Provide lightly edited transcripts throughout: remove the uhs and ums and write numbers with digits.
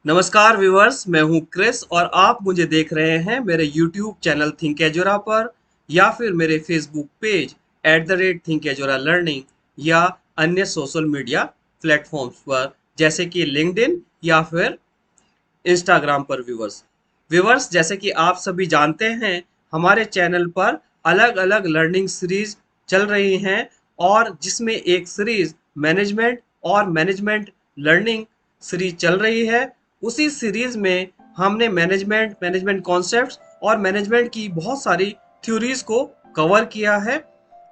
नमस्कार व्यूअर्स, मैं हूं क्रिस और आप मुझे देख रहे हैं मेरे यूट्यूब चैनल थिंक एजोरा पर या फिर मेरे फेसबुक पेज @थिंक एजोरा लर्निंग या अन्य सोशल मीडिया प्लेटफॉर्म्स पर जैसे कि लिंक्डइन या फिर इंस्टाग्राम पर। व्यूअर्स व्यूअर्स जैसे कि आप सभी जानते हैं, हमारे चैनल पर अलग अलग लर्निंग सीरीज चल रही हैं और जिसमें एक सीरीज मैनेजमेंट और मैनेजमेंट लर्निंग सीरीज चल रही है। उसी सीरीज में हमने मैनेजमेंट मैनेजमेंट कॉन्सेप्ट्स और मैनेजमेंट की बहुत सारी थ्योरीज को कवर किया है।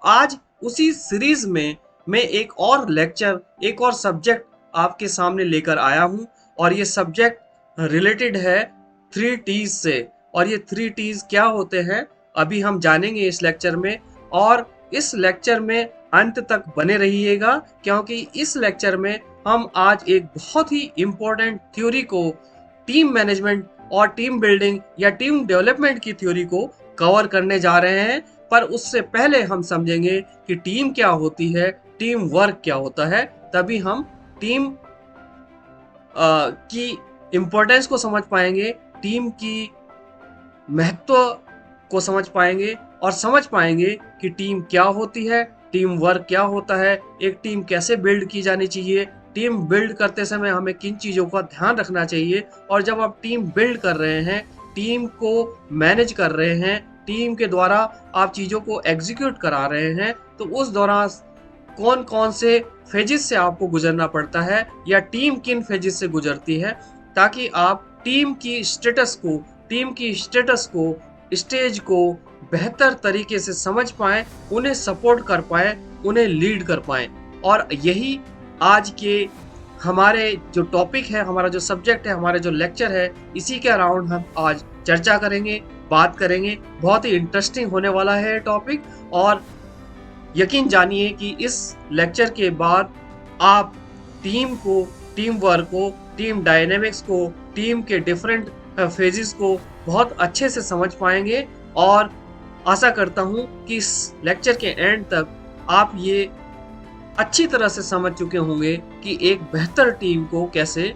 आज उसी सीरीज में मैं एक और लेक्चर, एक और सब्जेक्ट आपके सामने लेकर आया हूं और ये सब्जेक्ट रिलेटेड है 3 T's से। और ये 3 T's क्या होते हैं अभी हम जानेंगे इस लेक्चर में। और इस लेक्चर में अंत तक बने रहिएगा, क्योंकि इस लेक्चर में हम आज एक बहुत ही इम्पोर्टेंट थ्योरी को, टीम मैनेजमेंट और टीम बिल्डिंग या टीम डेवलपमेंट की थ्योरी को कवर करने जा रहे हैं। पर उससे पहले हम समझेंगे कि टीम क्या होती है, टीम वर्क क्या होता है, तभी हम टीम की इम्पोर्टेंस को समझ पाएंगे, टीम की महत्व को समझ पाएंगे और समझ पाएंगे कि टीम क्या होती है, टीम वर्क क्या होता है, एक टीम कैसे बिल्ड की जानी चाहिए, टीम बिल्ड करते समय हमें किन चीज़ों का ध्यान रखना चाहिए। और जब आप टीम बिल्ड कर रहे हैं, टीम को मैनेज कर रहे हैं, टीम के द्वारा आप चीज़ों को एग्जीक्यूट करा रहे हैं, तो उस दौरान कौन कौन से फेजेस से आपको गुजरना पड़ता है या टीम किन फेजेस से गुजरती है, ताकि आप टीम की स्टेटस को, स्टेज को बेहतर तरीके से समझ पाएं, उन्हें सपोर्ट कर पाएं, उन्हें लीड कर पाएं। और यही आज के हमारे जो टॉपिक है, हमारा जो सब्जेक्ट है, हमारे जो लेक्चर है, इसी के अराउंड हम आज चर्चा करेंगे, बात करेंगे। बहुत ही इंटरेस्टिंग होने वाला है टॉपिक। और यकीन जानिए कि इस लेक्चर के बाद आप टीम को, टीम वर्क को, टीम डायनेमिक्स को, टीम के डिफरेंट फेजेस को बहुत अच्छे से समझ पाएंगे। और आशा करता हूं कि इस लेक्चर के एंड तक आप ये अच्छी तरह से समझ चुके होंगे कि एक बेहतर टीम को कैसे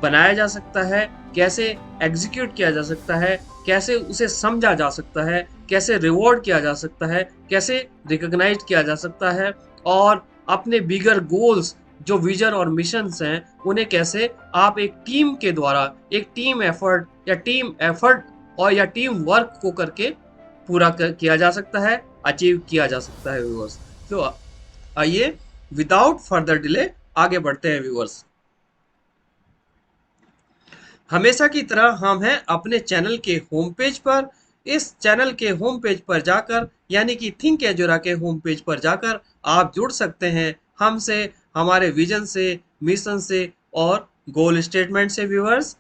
बनाया जा सकता है, कैसे एग्जीक्यूट किया जा सकता है, कैसे उसे समझा जा सकता है, कैसे रिवॉर्ड किया जा सकता है, कैसे रिकॉग्नाइज किया जा सकता है, और अपने बिगर गोल्स, जो विजन और मिशंस हैं, उन्हें कैसे आप एक टीम के द्वारा, एक टीम एफर्ट और या टीम वर्क को करके किया जा सकता है, अचीव किया जा सकता है व्यूअर्स। तो आइए विदाउट फर्दर डिले आगे बढ़ते हैं व्यूअर्स। हमेशा की तरह हम हैं अपने चैनल के होम पेज पर। इस चैनल के होम पेज पर जाकर, यानी कि थिंक एजोरा के होम पेज पर जाकर आप जुड़ सकते हैं हमसे, हमारे विजन से, मिशन से और गोल स्टेटमेंट से व्यूअर्स।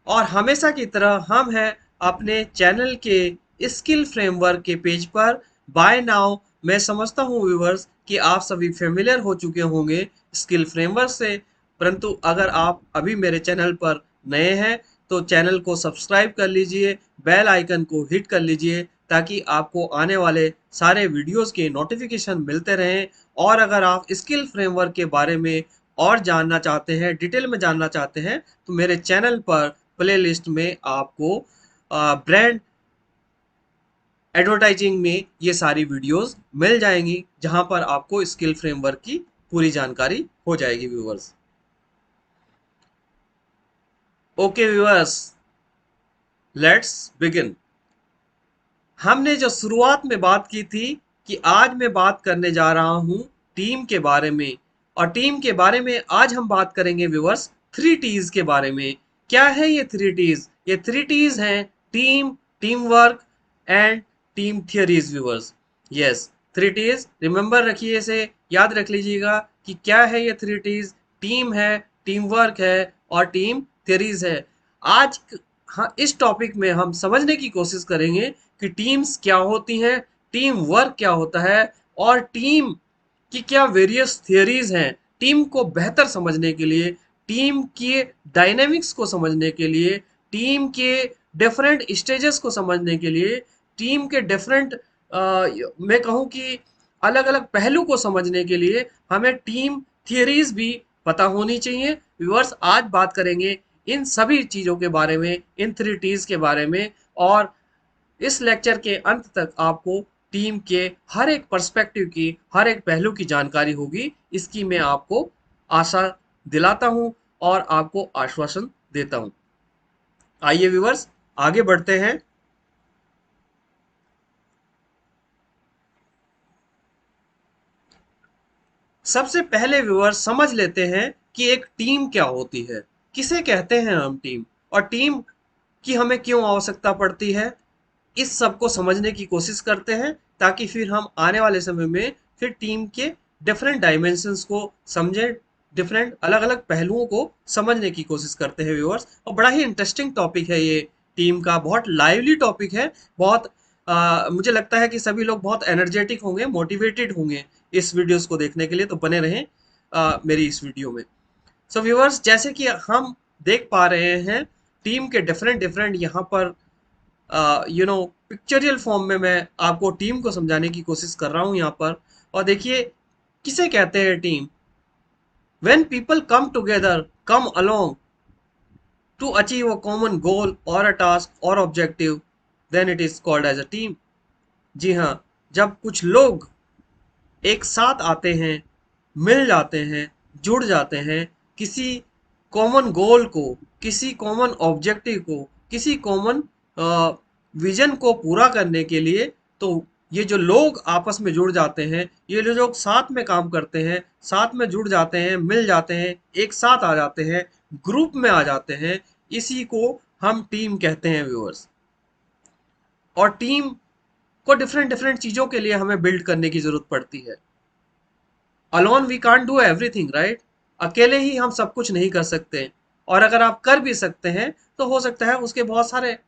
और हमेशा की तरह हम हैं अपने चैनल के स्किल फ्रेमवर्क के पेज पर। बाय नाउ मैं समझता हूँ व्यूअर्स कि आप सभी फेमिलियर हो चुके होंगे स्किल फ्रेमवर्क से। परंतु अगर आप अभी मेरे चैनल पर नए हैं तो चैनल को सब्सक्राइब कर लीजिए, बेल आइकन को हिट कर लीजिए, ताकि आपको आने वाले सारे वीडियोस के नोटिफिकेशन मिलते रहें। और अगर आप स्किल फ्रेमवर्क के बारे में और जानना चाहते हैं, डिटेल में जानना चाहते हैं, तो मेरे चैनल पर प्लेलिस्ट में आपको ब्रांड एडवर्टाइजिंग में ये सारी वीडियोस मिल जाएंगी, जहां पर आपको स्किल फ्रेमवर्क की पूरी जानकारी हो जाएगी viewers. Okay viewers, let's begin. हमने जो शुरुआत में बात की थी कि आज मैं बात करने जा रहा हूं टीम के बारे में। और टीम के बारे में आज हम बात करेंगे व्यूअर्स 3 T's के बारे में। क्या है ये 3 T's? ये 3 T's हैं team, team work and team theories viewers. Yes, 3 T's remember रखिए, इसे याद रख लीजिएगा कि क्या है ये 3 T's। टीम है, टीम वर्क है और टीम थियरीज है। आज हाँ, इस टॉपिक में हम समझने की कोशिश करेंगे कि टीम्स क्या होती हैं, टीम वर्क क्या होता है और टीम की क्या वेरियस थियरीज हैं। टीम को बेहतर समझने के लिए, टीम के डायनेमिक्स को समझने के लिए, टीम के डिफरेंट स्टेजेस को समझने के लिए, टीम के डिफरेंट मैं कहूँ कि अलग अलग पहलू को समझने के लिए हमें टीम थियरीज भी पता होनी चाहिए। व्यूअर्स, आज बात करेंगे इन सभी चीज़ों के बारे में, इन 3 Ts के बारे में, और इस लेक्चर के अंत तक आपको टीम के हर एक पर्सपेक्टिव की, हर एक पहलू की जानकारी होगी, इसकी मैं आपको आशा दिलाता हूं और आपको आश्वासन देता हूं। आइए व्यूअर्स, आगे बढ़ते हैं। सबसे पहले व्यूअर्स समझ लेते हैं कि एक टीम क्या होती है, किसे कहते हैं हम टीम, और टीम की हमें क्यों आवश्यकता पड़ती है। इस सब को समझने की कोशिश करते हैं, ताकि फिर हम आने वाले समय में फिर टीम के डिफरेंट डायमेंशंस को समझें, डिफरेंट अलग अलग पहलुओं को समझने की कोशिश करते हैं व्यूअर्स। और बड़ा ही इंटरेस्टिंग टॉपिक है ये, टीम का बहुत लाइवली टॉपिक है। बहुत मुझे लगता है कि सभी लोग बहुत एनर्जेटिक होंगे, मोटिवेटेड होंगे इस वीडियोस को देखने के लिए, तो बने रहें मेरी इस वीडियो में। सो व्यूअर्स, जैसे कि हम देख पा रहे हैं, टीम के डिफरेंट डिफरेंट यहाँ पर पिक्चरियल फॉर्म में मैं आपको टीम को समझाने की कोशिश कर रहा हूँ यहाँ पर। और देखिए, किसे कहते हैं team. When people come together, come along to achieve a common goal or a task or objective, then it is called as a team. जी हाँ, जब कुछ लोग एक साथ आते हैं, मिल जाते हैं, जुड़ जाते हैं किसी कॉमन गोल को, किसी कॉमन ऑब्जेक्टिव को, किसी कॉमन विजन को पूरा करने के लिए, तो ये जो लोग आपस में जुड़ जाते हैं, ये जो लोग साथ में काम करते हैं, साथ में जुड़ जाते हैं, मिल जाते हैं, एक साथ आ जाते हैं, ग्रुप में आ जाते हैं, इसी को हम टीम कहते हैं व्यूअर्स। और टीम को डिफरेंट डिफरेंट चीजों के लिए हमें बिल्ड करने की जरूरत पड़ती है। Alone we can't do everything, right. अकेले ही हम सब कुछ नहीं कर सकते, और अगर आप कर भी सकते हैं तो हो सकता है उसके बहुत सारे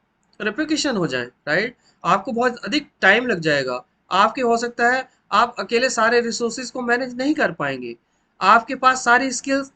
रेप्लिकेशन हो जाए, राइट। आपको बहुत अधिक टाइम लग जाएगा। आपके हो सकता है आप अकेले सारे रिसोर्सेज को मैनेज नहीं कर पाएंगे, आपके पास सारी स्किल्स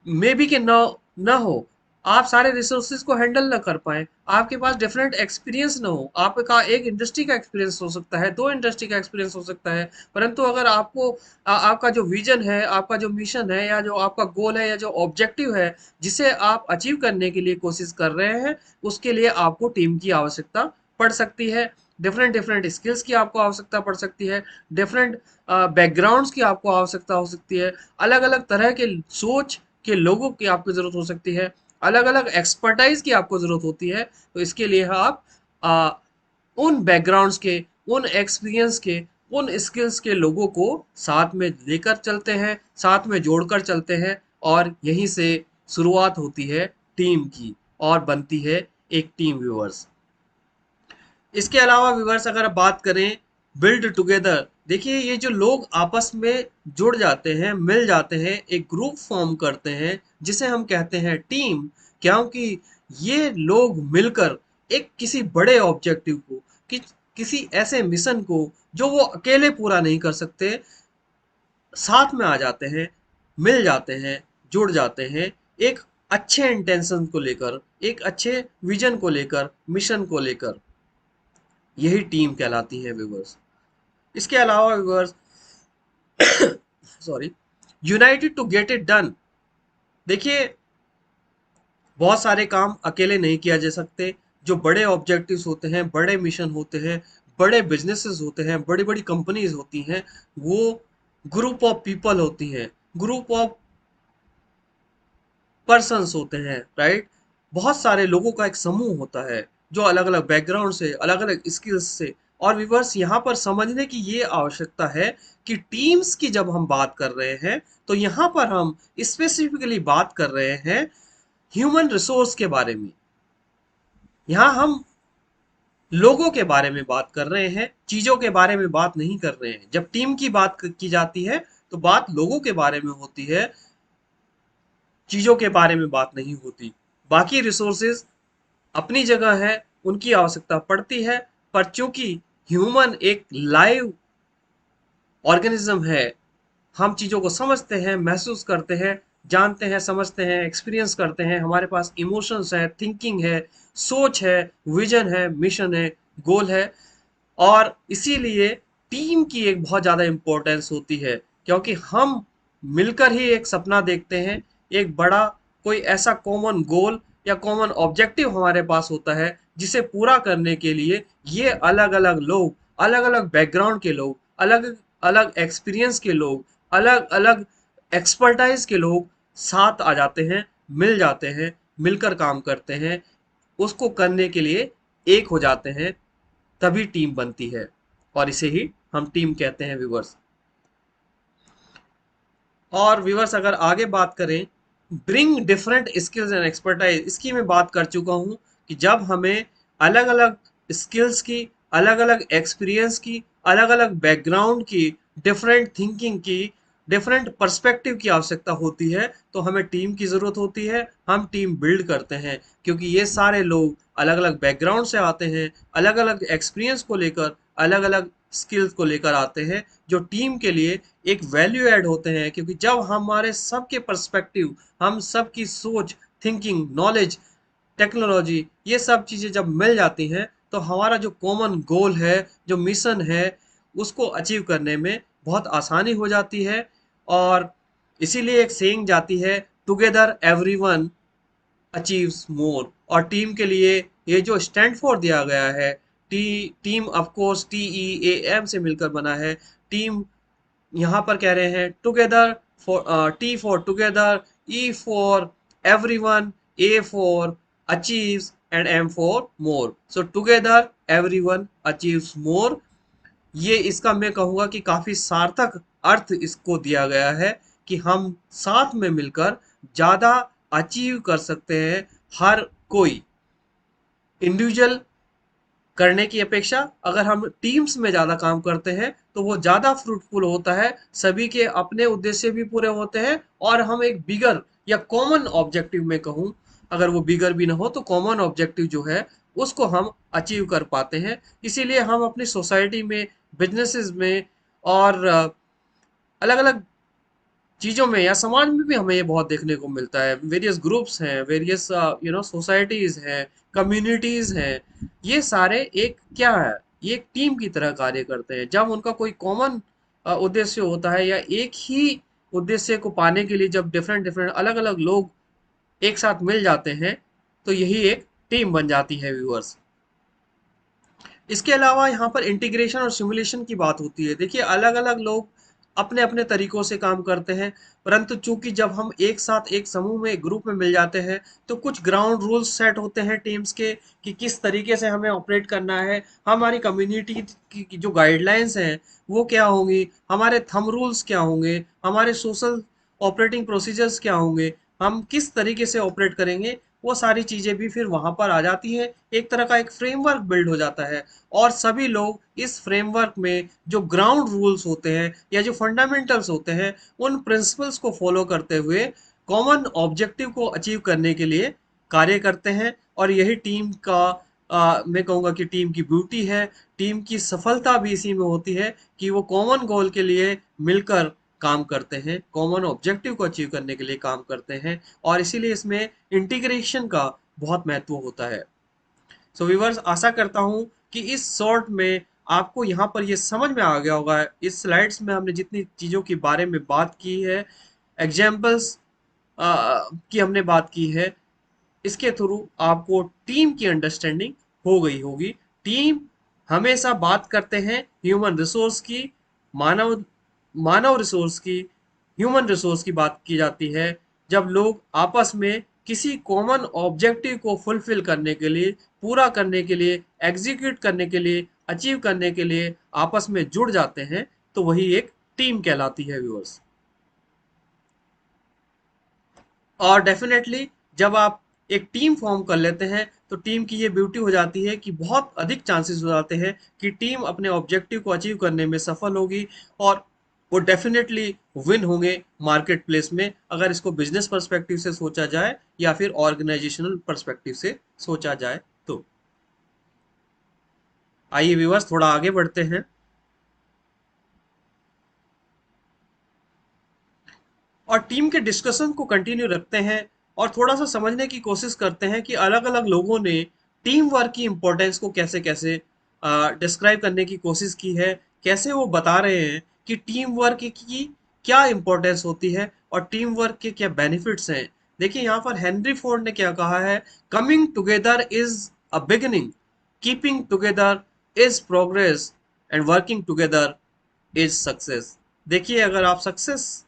मे बी के न हो, आप सारे रिसोर्सेज को हैंडल न कर पाए, आपके पास डिफरेंट एक्सपीरियंस न हो, आपका एक इंडस्ट्री का एक्सपीरियंस हो सकता है, 2 इंडस्ट्री का एक्सपीरियंस हो सकता है, परंतु अगर आपको आपका जो विजन है, आपका जो मिशन है, या जो आपका गोल है, या जो ऑब्जेक्टिव है जिसे आप अचीव करने के लिए कोशिश कर रहे हैं, उसके लिए आपको टीम की आवश्यकता पड़ सकती है। डिफरेंट डिफरेंट स्किल्स की आपको आवश्यकता पड़ सकती है, डिफरेंट बैकग्राउंड्स की आपको आवश्यकता हो सकती है, अलग अलग तरह के सोच के लोगों की आपको ज़रूरत हो सकती है, अलग अलग एक्सपर्टाइज की आपको ज़रूरत होती है। तो इसके लिए आप आ, उन बैकग्राउंड्स के, उन एक्सपीरियंस के, उन स्किल्स के लोगों को साथ में लेकर चलते हैं, साथ में जोड़कर चलते हैं, और यहीं से शुरुआत होती है टीम की, और बनती है एक टीम व्यूअर्स। इसके अलावा व्यूअर्स, अगर बात करें बिल्ड टुगेदर, देखिए ये जो लोग आपस में जुड़ जाते हैं, मिल जाते हैं, एक ग्रुप फॉर्म करते हैं जिसे हम कहते हैं टीम, क्योंकि ये लोग मिलकर एक किसी बड़े ऑब्जेक्टिव को, कि, किसी ऐसे मिशन को जो वो अकेले पूरा नहीं कर सकते, साथ में आ जाते हैं, मिल जाते हैं, जुड़ जाते हैं, एक अच्छे इंटेंशन को लेकर, एक अच्छे विजन को लेकर, मिशन को लेकर, यही टीम कहलाती है व्यूअर्स। इसके अलावा viewers, sorry, united to get it done. देखिए, बहुत सारे काम अकेले नहीं किया जा सकते। जो बड़े ऑब्जेक्टिव्स होते हैं, बड़े मिशन होते हैं, बड़े बिजनेसेस होते हैं, बड़ी बड़ी कंपनीज होती हैं, वो ग्रुप ऑफ पीपल होती हैं, ग्रुप ऑफ पर्सन्स होते हैं, राइट। बहुत सारे लोगों का एक समूह होता है, जो अलग अलग बैकग्राउंड से, अलग अलग स्किल्स से। और विवर्स, यहाँ पर समझने की ये आवश्यकता है कि टीम्स की जब हम बात कर रहे हैं, तो यहाँ पर हम स्पेसिफिकली बात कर रहे हैं ह्यूमन रिसोर्स के बारे में। यहाँ हम लोगों के बारे में बात कर रहे हैं, चीजों के बारे में बात नहीं कर रहे हैं। जब टीम की बात की जाती है, तो बात लोगों के बारे में होती है, चीजों के बारे में बात नहीं होती। बाकी रिसोर्सेज अपनी जगह है, उनकी आवश्यकता पड़ती है, पर चूंकि ह्यूमन एक लाइव ऑर्गेनिज्म है, हम चीज़ों को समझते हैं, महसूस करते हैं, जानते हैं, समझते हैं, एक्सपीरियंस करते हैं, हमारे पास इमोशंस है, थिंकिंग है, सोच है, विजन है, मिशन है, गोल है। और इसीलिए टीम की एक बहुत ज़्यादा इम्पोर्टेंस होती है, क्योंकि हम मिलकर ही एक सपना देखते हैं, एक बड़ा कोई ऐसा कॉमन गोल या कॉमन ऑब्जेक्टिव हमारे पास होता है जिसे पूरा करने के लिए ये अलग अलग लोग, अलग अलग बैकग्राउंड के लोग, अलग अलग एक्सपीरियंस के लोग, अलग अलग एक्सपर्टाइज के लोग साथ आ जाते हैं, मिल जाते हैं, मिलकर काम करते हैं, उसको करने के लिए एक हो जाते हैं, तभी टीम बनती है। और इसे ही हम टीम कहते हैं व्यूवर्स। और व्यूवर्स अगर आगे बात करें, bring different skills and expertise, इसकी मैं बात कर चुका हूँ कि जब हमें अलग अलग स्किल्स की, अलग अलग एक्सपीरियंस की, अलग अलग बैकग्राउंड की, डिफरेंट थिंकिंग की, डिफरेंट पर्सपेक्टिव की आवश्यकता होती है, तो हमें टीम की ज़रूरत होती है, हम टीम बिल्ड करते हैं। क्योंकि ये सारे लोग अलग अलग बैकग्राउंड से आते हैं, अलग अलग एक्सपीरियंस को लेकर, अलग अलग स्किल्स को लेकर आते हैं, जो टीम के लिए एक वैल्यू ऐड होते हैं। क्योंकि जब हमारे सबके पर्सपेक्टिव, हम सबकी सोच, थिंकिंग, नॉलेज, टेक्नोलॉजी, ये सब चीज़ें जब मिल जाती हैं, तो हमारा जो कॉमन गोल है, जो मिशन है, उसको अचीव करने में बहुत आसानी हो जाती है। और इसीलिए एक सेइंग जाती है, टुगेदर एवरीवन अचीव्स मोर। और टीम के लिए ये जो स्टैंड फॉर दिया गया है, टीम ऑफ कोर्स TEAM से मिलकर बना है। टीम यहाँ पर कह रहे हैं together, for T for together, E for everyone, A for achieves and M for more. So together everyone achieves more, ये इसका मैं कहूँगा कि काफ़ी सार्थक अर्थ इसको दिया गया है कि हम साथ में मिलकर ज़्यादा अचीव कर सकते हैं। हर कोई इंडिविजुअल करने की अपेक्षा अगर हम टीम्स में ज़्यादा काम करते हैं तो वो ज़्यादा फ्रूटफुल होता है, सभी के अपने उद्देश्य भी पूरे होते हैं, और हम एक बिगर या कॉमन ऑब्जेक्टिव में कहूँ, अगर वो बिगर भी ना हो तो कॉमन ऑब्जेक्टिव जो है उसको हम अचीव कर पाते हैं। इसीलिए हम अपनी सोसाइटी में, बिजनेसेस में, और अलग अलग चीज़ों में या समाज में भी हमें ये बहुत देखने को मिलता है। वेरियस ग्रुप्स हैं, वेरियस सोसाइटीज़ हैं, कम्युनिटीज़ हैं, ये सारे एक क्या है, ये एक टीम की तरह कार्य करते हैं। जब उनका कोई कॉमन उद्देश्य होता है, या एक ही उद्देश्य को पाने के लिए जब डिफरेंट डिफरेंट अलग अलग लोग एक साथ मिल जाते हैं, तो यही एक टीम बन जाती है व्यूअर्स। इसके अलावा यहाँ पर इंटीग्रेशन और सिमुलेशन की बात होती है। देखिए अलग अलग लोग अपने अपने तरीकों से काम करते हैं, परंतु चूंकि जब हम एक साथ एक समूह में, एक ग्रुप में मिल जाते हैं, तो कुछ ग्राउंड रूल्स सेट होते हैं टीम्स के कि किस तरीके से हमें ऑपरेट करना है। हमारी कम्युनिटी की जो गाइडलाइंस हैं वो क्या होंगी, हमारे थंब रूल्स क्या होंगे, हमारे सोशल ऑपरेटिंग प्रोसीजर्स क्या होंगे, हम किस तरीके से ऑपरेट करेंगे, वो सारी चीज़ें भी फिर वहाँ पर आ जाती है। एक तरह का एक फ्रेमवर्क बिल्ड हो जाता है, और सभी लोग इस फ्रेमवर्क में जो ग्राउंड रूल्स होते हैं या जो फंडामेंटल्स होते हैं, उन प्रिंसिपल्स को फॉलो करते हुए कॉमन ऑब्जेक्टिव को अचीव करने के लिए कार्य करते हैं। और यही टीम का मैं कहूँगा कि टीम की ब्यूटी है। टीम की सफलता भी इसी में होती है कि वो कॉमन गोल के लिए मिलकर काम करते हैं, कॉमन ऑब्जेक्टिव को अचीव करने के लिए काम करते हैं, और इसीलिए इसमें इंटीग्रेशन का बहुत महत्व होता है। सो व्यूवर्स, आशा करता हूँ कि इस शॉर्ट में आपको यहाँ पर ये समझ में आ गया होगा। इस स्लाइड्स में हमने जितनी चीज़ों के बारे में बात की है, एग्जाम्पल्स की हमने बात की है, इसके थ्रू आपको टीम की अंडरस्टैंडिंग हो गई होगी। टीम हमेशा बात करते हैं ह्यूमन रिसोर्स की, मानव मानव रिसोर्स की, ह्यूमन रिसोर्स की बात की जाती है जब लोग आपस में किसी कॉमन ऑब्जेक्टिव को फुलफिल करने के लिए, पूरा करने के लिए, एग्जीक्यूट करने के लिए, अचीव करने के लिए आपस में जुड़ जाते हैं, तो वही एक टीम कहलाती है व्यूअर्स। और डेफिनेटली जब आप एक टीम फॉर्म कर लेते हैं, तो टीम की ये ब्यूटी हो जाती है कि बहुत अधिक चांसेस हो जाते हैं कि टीम अपने ऑब्जेक्टिव को अचीव करने में सफल होगी, और वो डेफिनेटली विन होंगे मार्केट प्लेस में, अगर इसको बिजनेस पर्सपेक्टिव से सोचा जाए या फिर ऑर्गेनाइजेशनल पर्सपेक्टिव से सोचा जाए तो। आइए व्यूअर्स थोड़ा आगे बढ़ते हैं और टीम के डिस्कशन को कंटिन्यू रखते हैं, और थोड़ा सा समझने की कोशिश करते हैं कि अलग अलग लोगों ने टीम वर्क की इम्पोर्टेंस को कैसे कैसे डिस्क्राइब करने की कोशिश की है, कैसे वो बता रहे हैं कि टीम वर्क की क्या इंपॉर्टेंस होती है और टीम वर्क के क्या बेनिफिट्स हैं। देखिए यहाँ पर हेनरी फोर्ड ने क्या कहा है, coming together is a beginning, keeping together is progress, and working together is success. देखिए अगर आप सक्सेस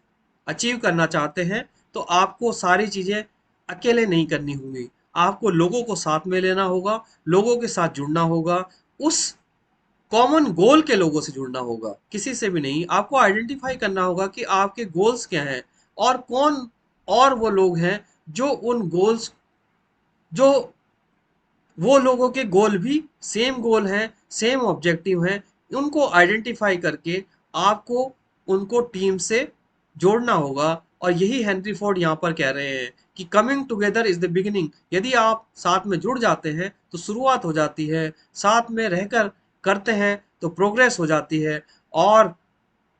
अचीव करना चाहते हैं तो आपको सारी चीजें अकेले नहीं करनी होंगी, आपको लोगों को साथ में लेना होगा, लोगों के साथ जुड़ना होगा, उस कॉमन गोल के लोगों से जुड़ना होगा, किसी से भी नहीं। आपको आइडेंटिफाई करना होगा कि आपके गोल्स क्या हैं और कौन और वो लोग हैं जो उन गोल्स, जो वो लोगों के गोल भी सेम गोल हैं, सेम ऑब्जेक्टिव हैं, उनको आइडेंटिफाई करके आपको उनको टीम से जोड़ना होगा। और यही हेनरी फोर्ड यहाँ पर कह रहे हैं कि coming together is the beginning. यदि आप साथ में जुड़ जाते हैं तो शुरुआत हो जाती है, साथ में रहकर करते हैं तो प्रोग्रेस हो जाती है, और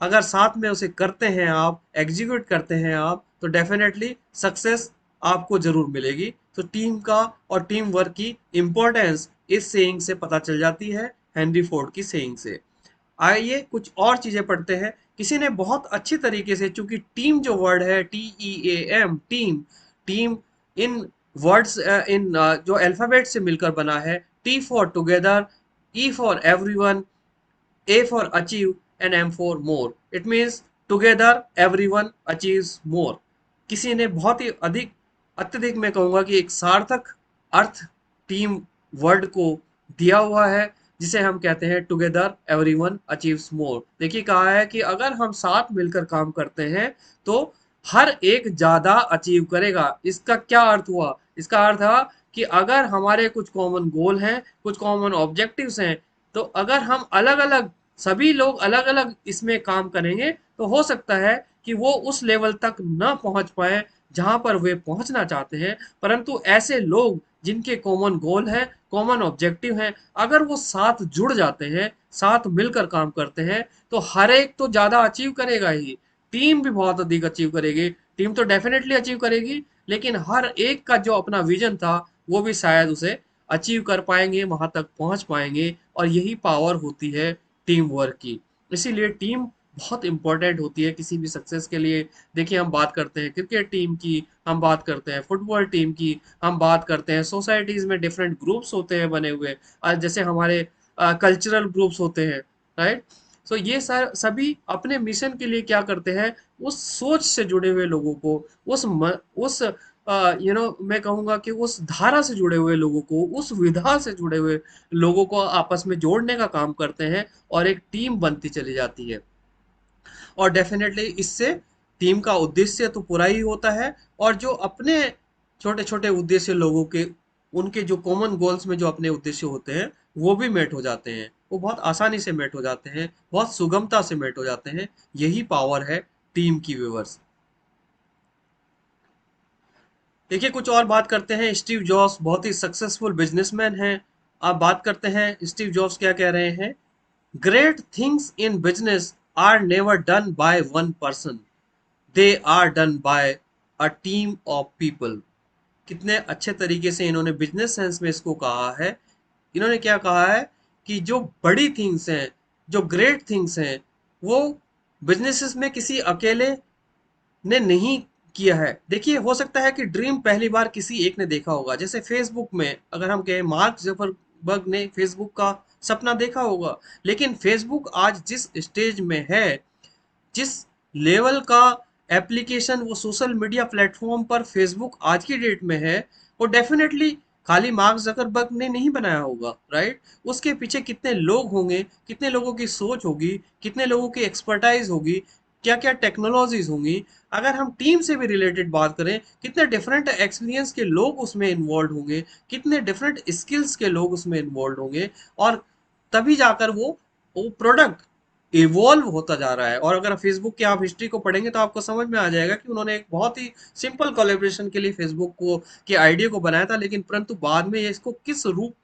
अगर साथ में उसे करते हैं आप, एग्जीक्यूट करते हैं आप, तो डेफिनेटली सक्सेस आपको जरूर मिलेगी। तो टीम का और टीम वर्क की इंपॉर्टेंस इस सेइंग से पता चल जाती है, हेनरी फोर्ड की सेइंग से। आइए कुछ और चीजें पढ़ते हैं। किसी ने बहुत अच्छी तरीके से, चूंकि टीम जो वर्ड है, TEAM, टीम, टीम इन वर्ड्स, इन जो अल्फाबेट से मिलकर बना है, T for together, E for everyone, A for achieve, and M for more. It means together everyone achieves more. किसी ने बहुत ही अधिक, अत्यधिक मैं कहूंगा कि एक सार्थक अर्थ टीम वर्ड को दिया हुआ है, जिसे हम कहते हैं टुगेदर एवरीवन अचीव्स मोर। देखिए कहा है कि अगर हम साथ मिलकर काम करते हैं तो हर एक ज्यादा अचीव करेगा। इसका क्या अर्थ हुआ? इसका अर्थ है कि अगर हमारे कुछ कॉमन गोल हैं, कुछ कॉमन ऑब्जेक्टिव्स हैं, तो अगर हम अलग अलग, सभी लोग अलग अलग इसमें काम करेंगे तो हो सकता है कि वो उस लेवल तक न पहुंच पाए जहां पर वे पहुंचना चाहते हैं। परंतु ऐसे लोग जिनके कॉमन गोल है, कॉमन ऑब्जेक्टिव है, अगर वो साथ जुड़ जाते हैं, साथ मिलकर काम करते हैं, तो हर एक तो ज्यादा अचीव करेगा ही, टीम भी बहुत अधिक अचीव करेगी। टीम तो डेफिनेटली अचीव करेगी, लेकिन हर एक का जो अपना विजन था वो भी शायद उसे अचीव कर पाएंगे, वहां तक पहुंच पाएंगे। और यही पावर होती है टीम वर्क की। इसीलिए टीम बहुत इंपॉर्टेंट होती है किसी भी सक्सेस के लिए। देखिए हम बात करते हैं क्रिकेट टीम की, हम बात करते हैं फुटबॉल टीम की, हम बात करते हैं सोसाइटीज में डिफरेंट ग्रुप्स होते हैं बने हुए, जैसे हमारे कल्चरल ग्रुप्स होते हैं, राइट। सो ये सभी अपने मिशन के लिए क्या करते हैं, उस सोच से जुड़े हुए लोगों को, उस मैं कहूंगा कि उस धारा से जुड़े हुए लोगों को, उस विधा से जुड़े हुए लोगों को आपस में जोड़ने का काम करते हैं, और एक टीम बनती चली जाती है। और डेफिनेटली इससे टीम का उद्देश्य तो पूरा ही होता है, और जो अपने छोटे छोटे उद्देश्य लोगों के, उनके जो कॉमन गोल्स में जो अपने उद्देश्य होते हैं वो भी मेट हो जाते हैं, वो बहुत आसानी से मेट हो जाते हैं, बहुत सुगमता से मेट हो जाते हैं। यही पावर है टीम की, व्यूअर्स। देखिए कुछ और बात करते हैं। स्टीव जॉब्स बहुत ही सक्सेसफुल बिजनेसमैन हैं। आप बात करते हैं स्टीव जॉब्स क्या कह रहे हैं, great things in business are never done by one person, they are done by a team of people. कितने अच्छे तरीके से इन्होंने बिजनेस सेंस में इसको कहा है। इन्होंने क्या कहा है कि जो बड़ी थिंग्स हैं, जो ग्रेट थिंग्स हैं, वो बिजनेसेस में किसी अकेले ने नहीं किया है। देखिए हो सकता है कि ड्रीम पहली बार किसी एक ने देखा होगा, जैसे फेसबुक में अगर हम कहें मार्क जफरबर्ग ने फेसबुक का सपना देखा होगा, लेकिन फेसबुक आज जिस स्टेज में है, जिस लेवल का एप्लीकेशन वो सोशल मीडिया प्लेटफॉर्म पर फेसबुक आज की डेट में है, वो डेफिनेटली खाली मार्क जकरबर्ग ने नहीं बनाया होगा, राइट। उसके पीछे कितने लोग होंगे, कितने लोगों की सोच होगी, कितने लोगों की एक्सपर्टाइज होगी, क्या क्या टेक्नोलॉजीज होंगी। अगर हम टीम से भी रिलेटेड बात करें, कितने डिफरेंट एक्सपीरियंस के लोग उसमें इन्वॉल्व होंगे, कितने डिफरेंट स्किल्स के लोग उसमें इन्वॉल्व होंगे, और तभी जाकर वो प्रोडक्ट इवॉल्व होता जा रहा है। और अगर फेसबुक की आप हिस्ट्री को पढ़ेंगे तो आपको समझ में आ जाएगा कि उन्होंने एक बहुत ही सिंपल कोलैबोरेशन के लिए फेसबुक को के आइडिया को बनाया था, लेकिन परंतु बाद में ये इसको किस रूप,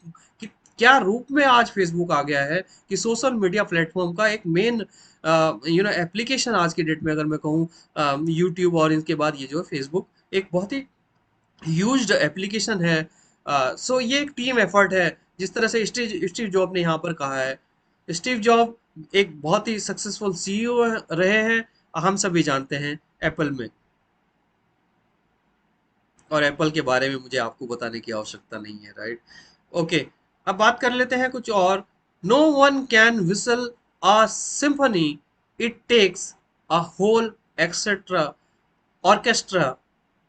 कि, क्या रूप में आज फेसबुक आ गया है कि सोशल मीडिया प्लेटफॉर्म का एक मेन एप्लीकेशन आज की डेट में, अगर मैं कहूँ यूट्यूब और इनके बाद ये जो फेसबुक एक बहुत ही यूज्ड एप्लीकेशन है। सो ये एक टीम एफर्ट है, जिस तरह से स्टीव स्टीव जॉब ने यहाँ पर कहा है। स्टीव जॉब एक बहुत ही सक्सेसफुल CEO रहे हैं, हम सभी जानते हैं एप्पल में, और एप्पल के बारे में मुझे आपको बताने की आवश्यकता नहीं है, राइट? ओके, अब बात कर लेते हैं कुछ और। No one can whistle a symphony, it takes a whole etcetera orchestra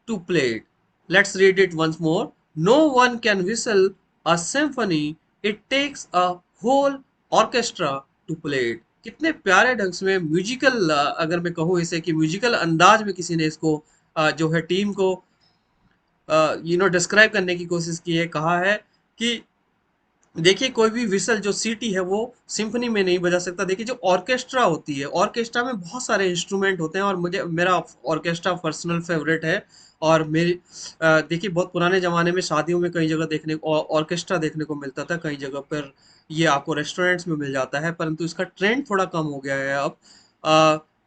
to play it. Let's read it once more. No one can whistle a symphony. It takes a whole orchestra to play it. कितने प्यारे ढंग से musical, अगर मैं कहूँ इसे कि musical अंदाज में किसी ने इसको जो है टीम को डिस्क्राइब करने की कोशिश की है, कहा है कि देखिए कोई भी विसल जो सीटी है वो सिम्फनी में नहीं बजा सकता। देखिए जो ऑर्केस्ट्रा होती है, ऑर्केस्ट्रा में बहुत सारे इंस्ट्रूमेंट होते हैं, और मुझे मेरा ऑर्केस्ट्रा पर्सनल फेवरेट है। और मेरी देखिए बहुत पुराने ज़माने में शादियों में कई जगह देखने को ऑर्केस्ट्रा देखने को मिलता था, कई जगह पर ये आपको रेस्टोरेंट्स में मिल जाता है, परंतु इसका ट्रेंड थोड़ा कम हो गया है अब।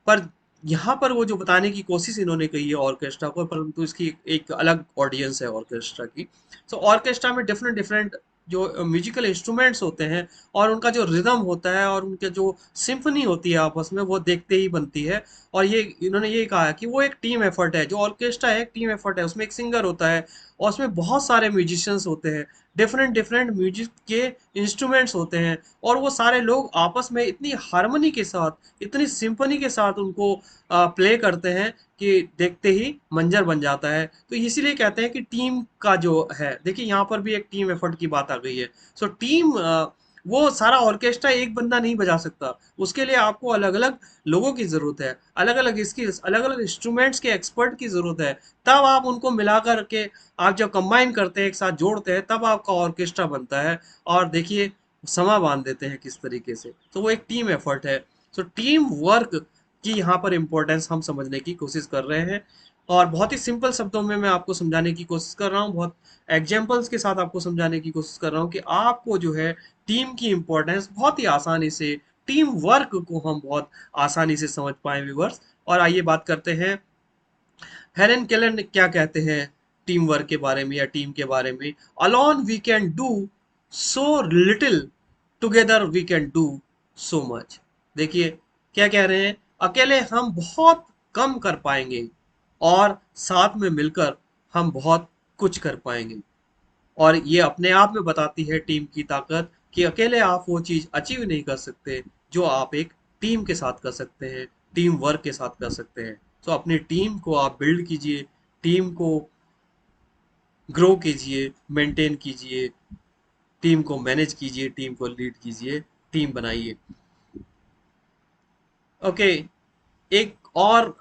पर यहाँ पर वो जो बताने की कोशिश इन्होंने कही है ऑर्केस्ट्रा को, परंतु इसकी एक अलग ऑडियंस है ऑर्केस्ट्रा की। सो ऑर्केस्ट्रा में डिफरेंट डिफरेंट जो म्यूजिकल इंस्ट्रूमेंट्स होते हैं, और उनका जो रिदम होता है और उनके जो सिम्फनी होती है आपस में, वो देखते ही बनती है। और ये इन्होंने ये कहा है कि वो एक टीम एफर्ट है, जो ऑर्केस्ट्रा है एक टीम एफर्ट है, उसमें एक सिंगर होता है और उसमें बहुत सारे म्यूजिशियंस होते हैं, डिफरेंट डिफरेंट म्यूजिक के इंस्ट्रूमेंट्स होते हैं, और वो सारे लोग आपस में इतनी हार्मनी के साथ, इतनी सिम्फनी के साथ उनको प्ले करते हैं कि देखते ही मंजर बन जाता है। तो इसीलिए कहते हैं कि टीम का जो है, देखिए यहाँ पर भी एक टीम एफर्ट की बात आ गई है। सो टीम, वो सारा ऑर्केस्ट्रा एक बंदा नहीं बजा सकता, उसके लिए आपको अलग अलग लोगों की जरूरत है, अलग अलग स्किल्स, अलग अलग इंस्ट्रूमेंट्स के एक्सपर्ट की जरूरत है। तब आप उनको मिला करके, आप जब कंबाइन करते हैं, एक साथ जोड़ते हैं, तब आपका ऑर्केस्ट्रा बनता है। और देखिए समा बांध देते हैं किस तरीके से, तो वो एक टीम एफर्ट है। सो टीम वर्क की यहाँ पर इम्पोर्टेंस हम समझने की कोशिश कर रहे हैं, और बहुत ही सिंपल शब्दों में मैं आपको समझाने की कोशिश कर रहा हूँ, बहुत एग्जाम्पल्स के साथ आपको समझाने की कोशिश कर रहा हूँ कि आपको जो है टीम की इम्पोर्टेंस बहुत ही आसानी से, टीम वर्क को हम बहुत आसानी से समझ पाए व्यूअर्स। और आइए बात करते हैं हेलेन केलर क्या कहते हैं टीम वर्क के बारे में या टीम के बारे में। Alone we can do so little, together we can do so much. देखिए क्या कह रहे हैं, अकेले हम बहुत कम कर पाएंगे, और साथ में मिलकर हम बहुत कुछ कर पाएंगे। और ये अपने आप में बताती है टीम की ताकत, कि अकेले आप वो चीज अचीव नहीं कर सकते जो आप एक टीम के साथ कर सकते हैं, टीम वर्क के साथ कर सकते हैं। तो अपनी टीम को आप बिल्ड कीजिए, टीम को ग्रो कीजिए, मेंटेन कीजिए, टीम को मैनेज कीजिए, टीम को लीड कीजिए, टीम बनाइए। ओके, एक और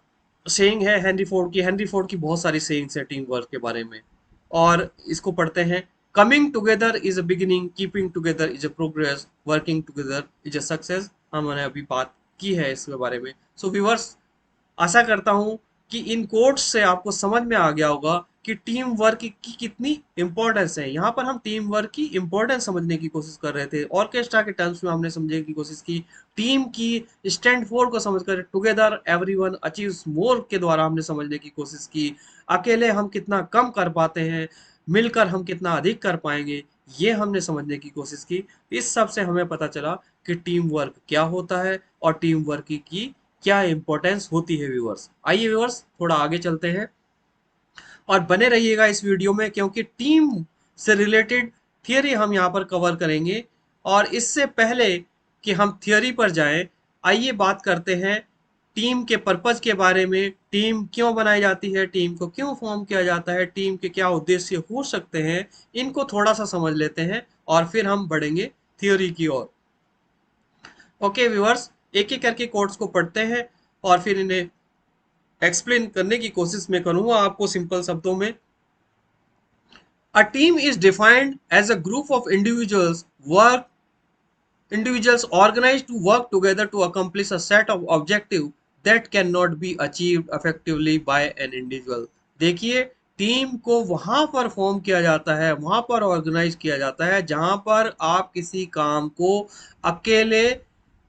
सेइंग है हेनरी फोर्ड की। हेनरी फोर्ड की बहुत सारी सेइंग्स है टीम वर्क के बारे में, और इसको पढ़ते हैं। Coming together is a beginning, keeping together is a progress, working together is a success. हमने अभी बात की है इसके बारे में। सो व्यूअर्स, आशा करता हूं कि इन कोट्स से आपको समझ में आ गया होगा कि टीम वर्क की कितनी इंपॉर्टेंस है। यहाँ पर हम टीम वर्क की इंपॉर्टेंस समझने की कोशिश कर रहे थे, ऑर्केस्ट्रा के टर्म्स में हमने समझने की कोशिश की, टीम की स्टैंड फोर को समझकर टुगेदर एवरीवन अचीव्स मोर के द्वारा हमने समझने की कोशिश की, अकेले हम कितना कम कर पाते हैं, मिलकर हम कितना अधिक कर पाएंगे, ये हमने समझने की कोशिश की। इस सब से हमें पता चला कि टीम वर्क क्या होता है और टीम वर्क की क्या इंपॉर्टेंस होती है व्यूअर्स। आइए व्यूअर्स थोड़ा आगे चलते हैं, और बने रहिएगा इस वीडियो में, क्योंकि टीम से रिलेटेड थियरी हम यहाँ पर कवर करेंगे। और इससे पहले कि हम थियरी पर जाएं, आइए बात करते हैं टीम के पर्पज के बारे में। टीम क्यों बनाई जाती है, टीम को क्यों फॉर्म किया जाता है, टीम के क्या उद्देश्य हो सकते हैं, इनको थोड़ा सा समझ लेते हैं, और फिर हम बढ़ेंगे थियोरी की ओर। ओके व्यूअर्स, एक एक करके कोड्स को पढ़ते हैं, और फिर इन्हें एक्सप्लेन करने की कोशिश में करूंगा आपको सिंपल शब्दों में। A team is defined as a group of individuals organized to work together to accomplish a set of objectives that cannot be achieved effectively by an individual। देखिए टीम को वहां पर फॉर्म किया जाता है, वहां पर ऑर्गेनाइज किया जाता है जहां पर आप किसी काम को अकेले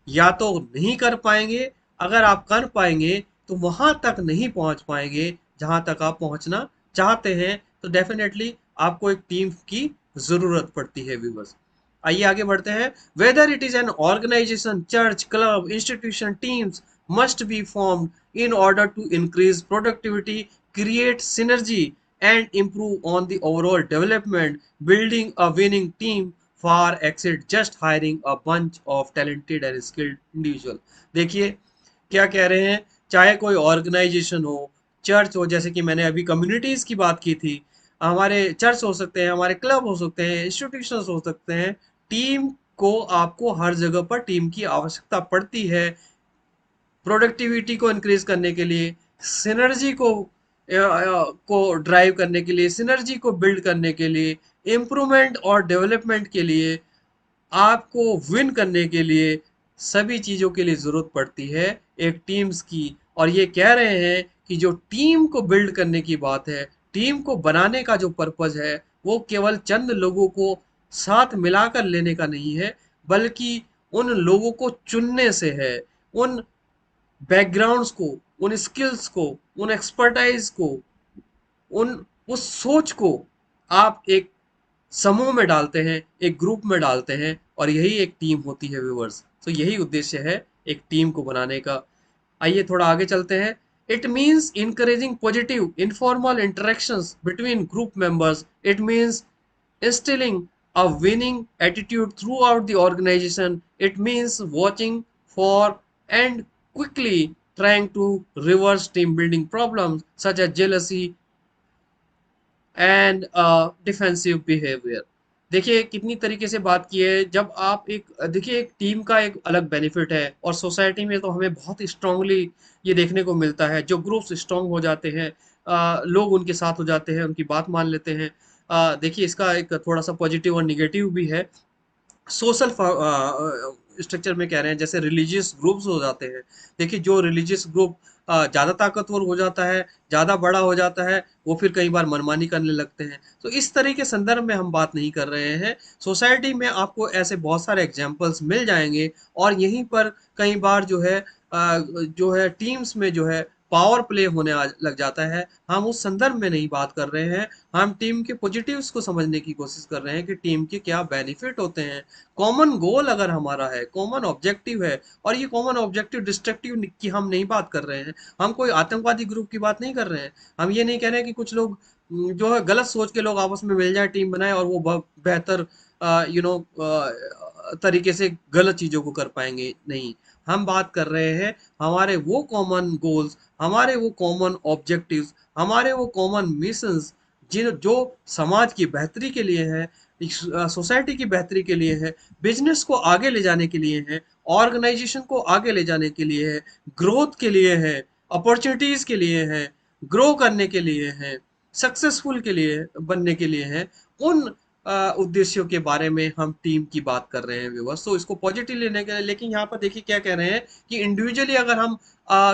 या तो नहीं कर पाएंगे, अगर आप कर पाएंगे तो वहां तक नहीं पहुंच पाएंगे जहां तक आप पहुंचना चाहते हैं। तो डेफिनेटली आपको एक टीम की जरूरत पड़ती है व्यूअर्स। आइए आगे बढ़ते हैं। Whether it is an organisation, church, club, institution, teams, must be formed in order to increase productivity, create synergy, and improve on the overall development. Building a winning team far exceed just hiring a bunch of talented and skilled individual. देखिए क्या कह रहे हैं, चाहे कोई organisation हो, church हो, जैसे कि मैंने अभी कम्युनिटीज की बात की थी, हमारे चर्च हो सकते हैं, हमारे क्लब हो सकते हैं, इंस्टीट्यूशंस हो सकते हैं, टीम को आपको हर जगह पर टीम की आवश्यकता पड़ती है प्रोडक्टिविटी को इंक्रीज करने के लिए, सिनर्जी को ड्राइव करने के लिए, सिनर्जी को बिल्ड करने के लिए, इम्प्रूवमेंट और डेवलपमेंट के लिए, आपको विन करने के लिए, सभी चीज़ों के लिए ज़रूरत पड़ती है एक टीम्स की। और ये कह रहे हैं कि जो टीम को बिल्ड करने की बात है, टीम को बनाने का जो पर्पज़ है, वो केवल चंद लोगों को साथ मिलाकर लेने का नहीं है, बल्कि उन लोगों को चुनने से है, उन बैकग्राउंड्स को, उन स्किल्स को, उन एक्सपर्टाइज को, उन उस सोच को आप एक समूह में डालते हैं, एक ग्रुप में डालते हैं, और यही एक टीम होती है व्यूअर्स। तो यही उद्देश्य है एक टीम को बनाने का। आइए थोड़ा आगे चलते हैं। It means encouraging positive informal interactions between group members. It means instilling a winning attitude throughout the organization. It means watching for and quickly trying to reverse team building problems such as jealousy and defensive behaviour. देखिए कितनी तरीके से बात की है। जब आप एक देखिए एक टीम का एक अलग बेनिफिट है, और सोसाइटी में तो हमें बहुत स्ट्रांगली ये देखने को मिलता है, जो ग्रुप्स स्ट्रांग हो जाते हैं, लोग उनके साथ हो जाते हैं, उनकी बात मान लेते हैं। देखिए इसका एक थोड़ा सा पॉजिटिव और निगेटिव भी है। सोशल स्ट्रक्चर में कह रहे हैं, जैसे रिलीजियस ग्रुप्स हो जाते हैं। देखिए जो रिलीजियस ग्रुप ज़्यादा ताकतवर हो जाता है, ज़्यादा बड़ा हो जाता है, वो फिर कई बार मनमानी करने लगते हैं। तो इस तरह के संदर्भ में हम बात नहीं कर रहे हैं। सोसाइटी में आपको ऐसे बहुत सारे एग्जाम्पल्स मिल जाएंगे, और यहीं पर कई बार जो है टीम्स में जो है पावर प्ले होने लग जाता है। हम उस संदर्भ में नहीं बात कर रहे हैं, हम टीम के पॉजिटिव्स को समझने की कोशिश कर रहे हैं कि टीम के क्या बेनिफिट होते हैं। कॉमन गोल अगर हमारा है, कॉमन ऑब्जेक्टिव है, और ये कॉमन ऑब्जेक्टिव डिस्ट्रक्टिव की हम नहीं बात कर रहे हैं, हम कोई आतंकवादी ग्रुप की बात नहीं कर रहे हैं। हम ये नहीं कह रहे हैं कि कुछ लोग जो है गलत सोच के लोग आपस में मिल जाए, टीम बनाए, और वो बेहतर तरीके से गलत चीजों को कर पाएंगे, नहीं। हम बात कर रहे हैं हमारे वो कॉमन गोल्स, हमारे वो कॉमन ऑब्जेक्टिव्स, हमारे वो कॉमन मिशंस, जिन जो समाज की बेहतरी के लिए है, सोसाइटी की बेहतरी के लिए है, बिजनेस को आगे ले जाने के लिए है, ऑर्गेनाइजेशन को आगे ले जाने के लिए है, ग्रोथ के लिए है, अपॉर्चुनिटीज के लिए है, ग्रो करने के लिए है, सक्सेसफुल के लिए बनने के लिए है। उन उद्देश्यों के बारे में हम टीम की बात कर रहे हैं व्यूअर्स। तो इसको पॉजिटिव लेने के लिए, लेकिन यहाँ पर देखिए क्या कह रहे हैं कि इंडिविजुअली अगर हम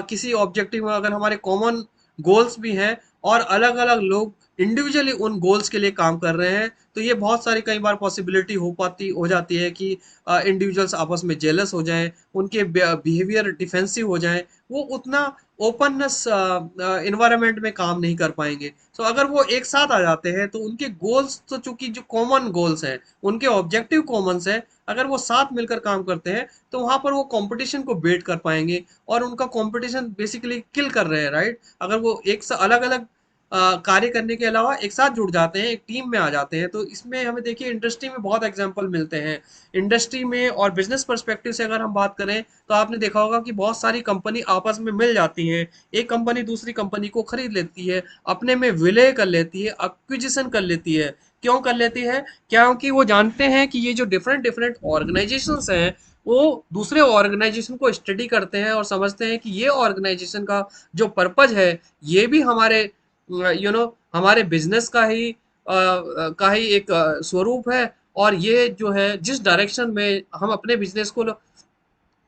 किसी ऑब्जेक्टिव में, अगर हमारे कॉमन गोल्स भी हैं, और अलग अलग लोग इंडिविजुअली उन गोल्स के लिए काम कर रहे हैं, तो ये बहुत सारी कई बार पॉसिबिलिटी हो जाती है कि इंडिविजुअल्स आपस में जेलस हो जाएं, उनके बिहेवियर डिफेंसिव हो जाएं, वो उतना ओपननेस इन्वायरमेंट में काम नहीं कर पाएंगे। तो अगर वो एक साथ आ जाते हैं, तो उनके गोल्स, तो चूंकि जो कॉमन गोल्स हैं, उनके ऑब्जेक्टिव कॉमन है, अगर वो साथ मिलकर काम करते हैं, तो वहां पर वो कंपटीशन को बेट कर पाएंगे, और उनका कंपटीशन बेसिकली किल कर रहे हैं, राइट। अगर वो एक अलग अलग कार्य करने के अलावा एक साथ जुड़ जाते हैं, एक टीम में आ जाते हैं, तो इसमें हमें देखिए इंडस्ट्री में बहुत एग्जांपल मिलते हैं। इंडस्ट्री में और बिजनेस पर्सपेक्टिव से अगर हम बात करें, तो आपने देखा होगा कि बहुत सारी कंपनी आपस में मिल जाती हैं। एक कंपनी दूसरी कंपनी को खरीद लेती है, अपने में विलय कर लेती है, एक्विजिशन कर लेती है। क्यों कर लेती है? क्योंकि वो जानते हैं कि ये जो डिफरेंट डिफरेंट ऑर्गेनाइजेशंस हैं, वो दूसरे ऑर्गेनाइजेशन को स्टडी करते हैं, और समझते हैं कि ये ऑर्गेनाइजेशन का जो पर्पज है, ये भी हमारे हमारे बिजनेस का ही एक स्वरूप है। और ये जो है जिस डायरेक्शन में हम अपने बिजनेस को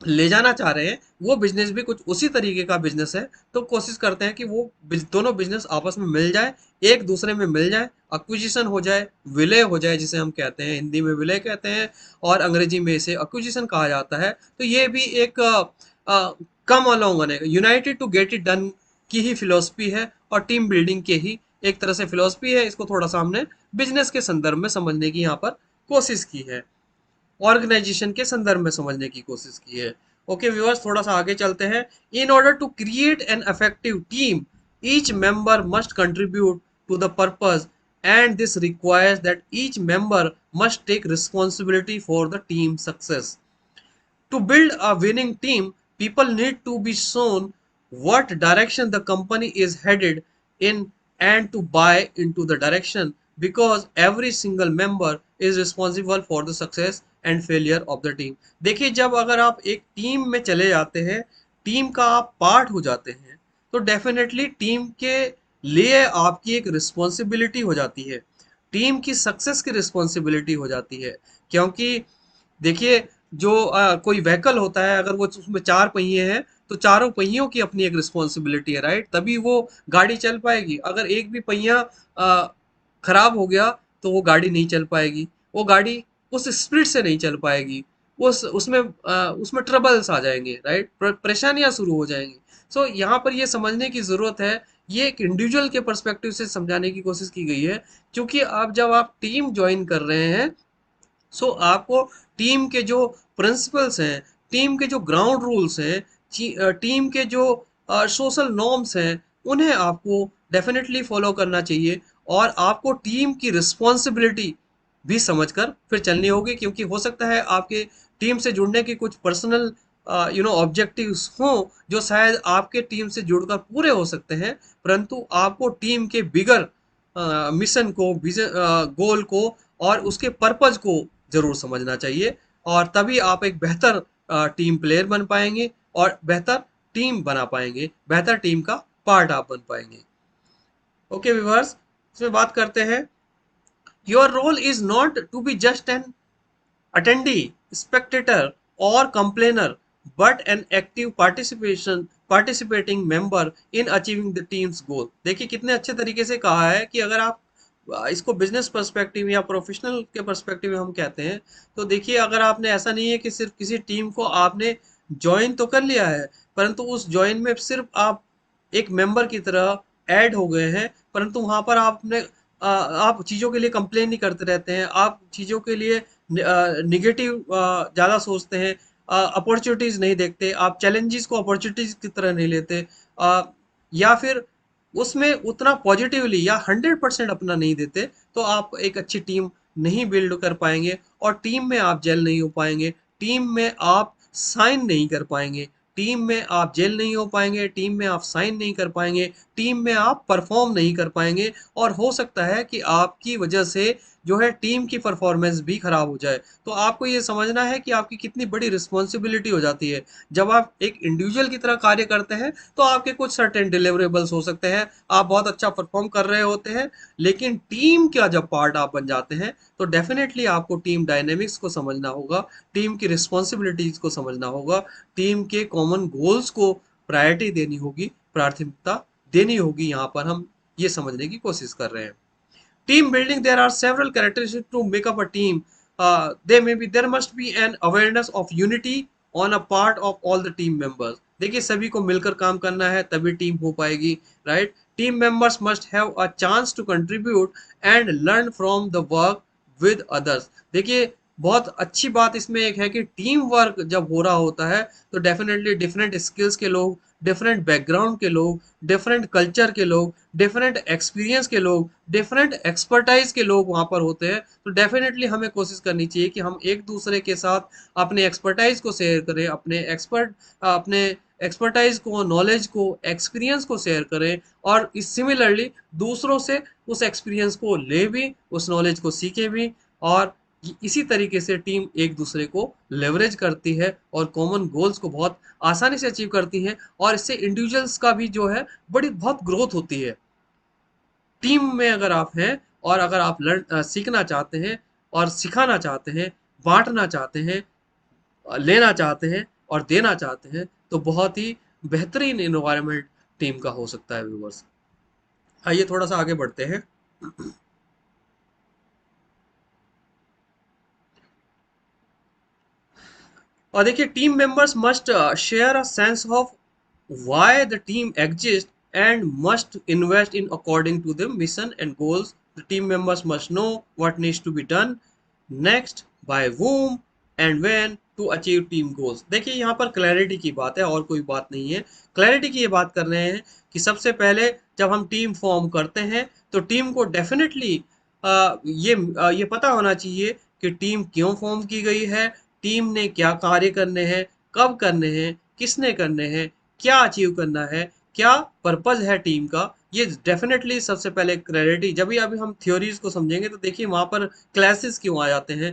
ले जाना चाह रहे हैं, वो बिजनेस भी कुछ उसी तरीके का बिजनेस है। तो कोशिश करते हैं कि वो दोनों बिजनेस आपस में मिल जाए, एक दूसरे में मिल जाए, एक्विजिशन हो जाए, विलय हो जाए, जिसे हम कहते हैं, हिंदी में विलय कहते हैं और अंग्रेजी में इसे एक्विजिशन कहा जाता है। तो ये भी एक कम अलोंग है, united to get it done की ही फिलोसफी है, और टीम बिल्डिंग के ही एक तरह से फिलोसफी है। इसको थोड़ा सा हमने बिजनेस के संदर्भ में समझने की यहाँ पर कोशिश की है, ऑर्गेनाइजेशन के संदर्भ में समझने की कोशिश की है। ओके व्यूअर्स, थोड़ा सा आगे चलते हैं। In order to create an effective team, each member must contribute to the purpose and this requires that each member must take responsibility for the team success. To build a winning team, people need to be shown what direction the company is headed in and to buy into the direction, because every single member is responsible for the success and failure of the team. देखिए, जब अगर आप एक team में चले जाते हैं, team का आप पार्ट हो जाते हैं, तो डेफिनेटली टीम के लिए आपकी एक रिस्पॉन्सिबिलिटी हो जाती है, टीम की सक्सेस की रिस्पॉन्सिबिलिटी हो जाती है। क्योंकि देखिए, जो कोई व्हीकल होता है, अगर वो उसमें चार पहिए हैं, तो चारों पहियों की अपनी एक रिस्पॉन्सिबिलिटी है, राइट? तभी वो गाड़ी चल पाएगी। अगर एक भी पहिया खराब हो गया, तो वो गाड़ी नहीं चल पाएगी, वो गाड़ी उस स्पीड से नहीं चल पाएगी, उसमें ट्रबल्स आ जाएंगे, राइट? परेशानियां शुरू हो जाएंगी। सो यहाँ पर ये समझने की जरूरत है, ये एक इंडिविजुअल के पर्सपेक्टिव से समझाने की कोशिश की गई है। क्योंकि जब आप टीम ज्वाइन कर रहे हैं, सो आपको टीम के जो प्रिंसिपल्स हैं, टीम के जो ग्राउंड रूल्स हैं, टीम के जो सोशल नॉर्म्स हैं, उन्हें आपको डेफिनेटली फॉलो करना चाहिए। और आपको टीम की रिस्पॉन्सिबिलिटी भी समझकर फिर चलनी होगी, क्योंकि हो सकता है आपके टीम से जुड़ने के कुछ पर्सनल ऑब्जेक्टिव्स हों, जो शायद आपके टीम से जुड़कर पूरे हो सकते हैं, परंतु आपको टीम के बिगर मिशन को, विजन, गोल को और उसके पर्पज को जरूर समझना चाहिए। और तभी आप एक बेहतर टीम प्लेयर बन पाएंगे और बेहतर टीम बना पाएंगे, बेहतर टीम का पार्ट आप बन पाएंगे। ओके व्यूअर्स, इसमें बात करते हैं। Your role is not to be just an attendee, spectator, or complainer, but an active participating member in achieving the team's goal। देखिए कितने अच्छे तरीके से कहा है कि अगर आप इसको बिजनेस पर्सपेक्टिव या प्रोफेशनल के पर्सपेक्टिव में हम कहते हैं, तो देखिए, अगर आपने, ऐसा नहीं है कि सिर्फ किसी टीम को आपने ज्वाइन तो कर लिया है, परंतु उस ज्वाइन में सिर्फ आप एक मेंबर की तरह ऐड हो गए हैं, परंतु वहां पर आप चीज़ों के लिए कंप्लेन नहीं करते रहते हैं, आप चीज़ों के लिए निगेटिव ज़्यादा सोचते हैं, अपॉर्चुनिटीज़ नहीं देखते, आप चैलेंजेस को अपॉर्चुनिटीज़ की तरह नहीं लेते, या फिर उसमें उतना पॉजिटिवली या 100% अपना नहीं देते, तो आप एक अच्छी टीम नहीं बिल्ड कर पाएंगे और टीम में आप जेल नहीं हो पाएंगे, टीम में आप साइन नहीं कर पाएंगे, टीम में आप जेल नहीं हो पाएंगे, टीम में आप साइन नहीं कर पाएंगे, टीम में आप परफॉर्म नहीं कर पाएंगे, और हो सकता है कि आपकी वजह से जो है टीम की परफॉर्मेंस भी खराब हो जाए। तो आपको ये समझना है कि आपकी कितनी बड़ी रिस्पॉन्सिबिलिटी हो जाती है। जब आप एक इंडिविजुअल की तरह कार्य करते हैं, तो आपके कुछ सर्टेन डिलीवरेबल्स हो सकते हैं, आप बहुत अच्छा परफॉर्म कर रहे होते हैं, लेकिन टीम का जब पार्ट आप बन जाते हैं, तो डेफिनेटली आपको टीम डायनेमिक्स को समझना होगा, टीम की रिस्पॉन्सिबिलिटीज को समझना होगा, टीम के कॉमन गोल्स को प्रायोरिटी देनी होगी, प्राथमिकता देनी होगी। यहाँ पर हम ये समझने की कोशिश कर रहे हैं। Team building, there are several characteristics to make up a team. There must be an awareness of unity on a part of all the team members. देखिए, सभी को मिलकर काम करना है, तभी टीम हो पाएगी, right? Team members must have a chance to contribute and learn from the work with others. देखिए, बहुत अच्छी बात इसमें एक है कि टीम वर्क जब हो रहा होता है, तो डेफिनेटली डिफरेंट स्किल्स के लोग, डिफरेंट बैकग्राउंड के लोग, डिफरेंट कल्चर के लोग, डिफरेंट एक्सपीरियंस के लोग, डिफरेंट एक्सपर्टाइज के लोग वहाँ पर होते हैं। तो डेफिनेटली हमें कोशिश करनी चाहिए कि हम एक दूसरे के साथ अपने एक्सपर्टाइज को शेयर करें, अपने एक्सपर्टाइज को, नॉलेज को, एक्सपीरियंस को शेयर करें, और इस सिमिलरली दूसरों से उस एक्सपीरियंस को ले भी, उस नॉलेज को सीखे भी, और इसी तरीके से टीम एक दूसरे को लेवरेज करती है और कॉमन गोल्स को बहुत आसानी से अचीव करती है, और इससे इंडिविजुअल्स का भी जो है बहुत ग्रोथ होती है। टीम में अगर आप हैं, और अगर आप सीखना चाहते हैं और सिखाना चाहते हैं, बांटना चाहते हैं, लेना चाहते हैं और देना चाहते हैं, तो बहुत ही बेहतरीन इन्वायरमेंट टीम का हो सकता है व्यूवर्स। आइए थोड़ा सा आगे बढ़ते हैं। और देखिए, team members must share a sense of why the team exists and must invest in according to the mission and goals. The team members must know what needs to be done next, by whom, and when to achieve team goals. देखिए यहाँ पर clarity की बात है और कोई बात नहीं है। क्लैरिटी की ये बात कर रहे हैं कि सबसे पहले जब हम टीम फॉर्म करते हैं तो टीम को डेफिनेटली ये पता होना चाहिए कि टीम क्यों फॉर्म की गई है, टीम ने क्या कार्य करने हैं, कब करने हैं, किसने करने हैं, क्या अचीव करना है, क्या पर्पज है टीम का। ये डेफिनेटली सबसे पहले क्लैरिटी, जब भी अभी हम थ्योरीज को समझेंगे तो देखिए वहां पर क्लासेस क्यों आ जाते हैं।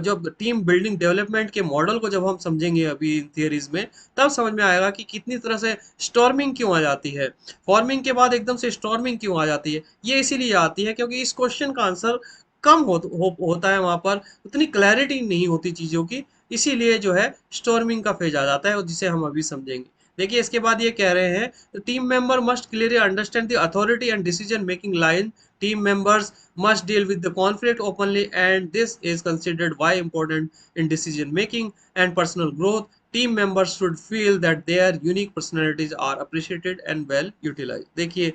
जब टीम बिल्डिंग डेवलपमेंट के मॉडल को जब हम समझेंगे अभी इन थियरीज में, तब समझ में आएगा कि कितनी तरह से स्टॉर्मिंग क्यों आ जाती है, फॉर्मिंग के बाद एकदम से स्टॉर्मिंग क्यों आ जाती है। ये इसीलिए आती है क्योंकि इस क्वेश्चन का आंसर कम होता है, वहां पर उतनी क्लैरिटी नहीं होती चीजों की, इसीलिए जो है स्टॉर्मिंग का फेज आ जाता है, और जिसे हम अभी समझेंगे। देखिए इसके बाद ये कह रहे हैं team member must clearly understand the authority and decision making line. Team members must deal with the conflict openly, and this is considered why important in decision making and personal growth. Team members should feel that their unique personalities are appreciated and well utilized। देखिए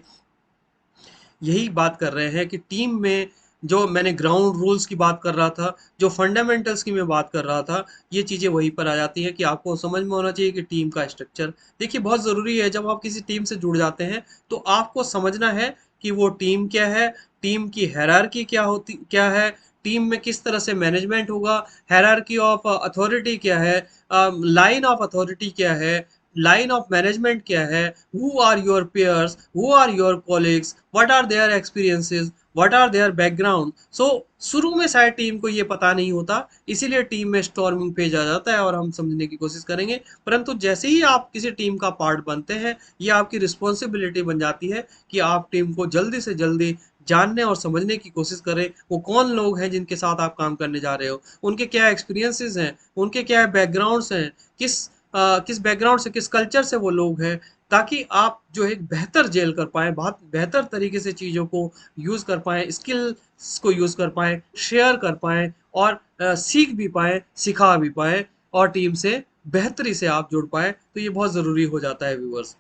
यही बात कर रहे हैं कि team में जो मैंने ग्राउंड रूल्स की बात कर रहा था, जो फंडामेंटल्स की मैं बात कर रहा था, ये चीज़ें वहीं पर आ जाती हैं कि आपको समझ में होना चाहिए कि टीम का स्ट्रक्चर देखिए बहुत ज़रूरी है। जब आप किसी टीम से जुड़ जाते हैं तो आपको समझना है कि वो टीम क्या है, टीम की हायरार्की क्या है, टीम में किस तरह से मैनेजमेंट होगा, हायरार्की ऑफ अथॉरिटी क्या है, लाइन ऑफ अथॉरिटी क्या है, लाइन ऑफ मैनेजमेंट क्या है, who are your peers, who are your colleagues, what are their experiences, what are their background। so शुरू में शायद टीम को ये पता नहीं होता, इसीलिए टीम में स्टॉर्मिंग पेज आ जाता है और हम समझने की कोशिश करेंगे। परंतु जैसे ही आप किसी टीम का पार्ट बनते हैं, ये आपकी रिस्पॉन्सिबिलिटी बन जाती है कि आप टीम को जल्दी से जल्दी जानने और समझने की कोशिश करें। वो कौन लोग हैं जिनके साथ आप काम करने जा रहे हो, उनके क्या एक्सपीरियंसेस हैं, उनके क्या बैकग्राउंड्स हैं, किस बैकग्राउंड से, किस कल्चर से वो लोग हैं, ताकि आप जो है बेहतर जेल कर पाएँ, बहुत बेहतर तरीके से चीज़ों को यूज़ कर पाएँ, स्किल्स को यूज़ कर पाएँ, शेयर कर पाएँ और सीख भी पाएँ, सिखा भी पाएँ और टीम से बेहतरी से आप जुड़ पाएँ। तो ये बहुत ज़रूरी हो जाता है व्यूअर्स।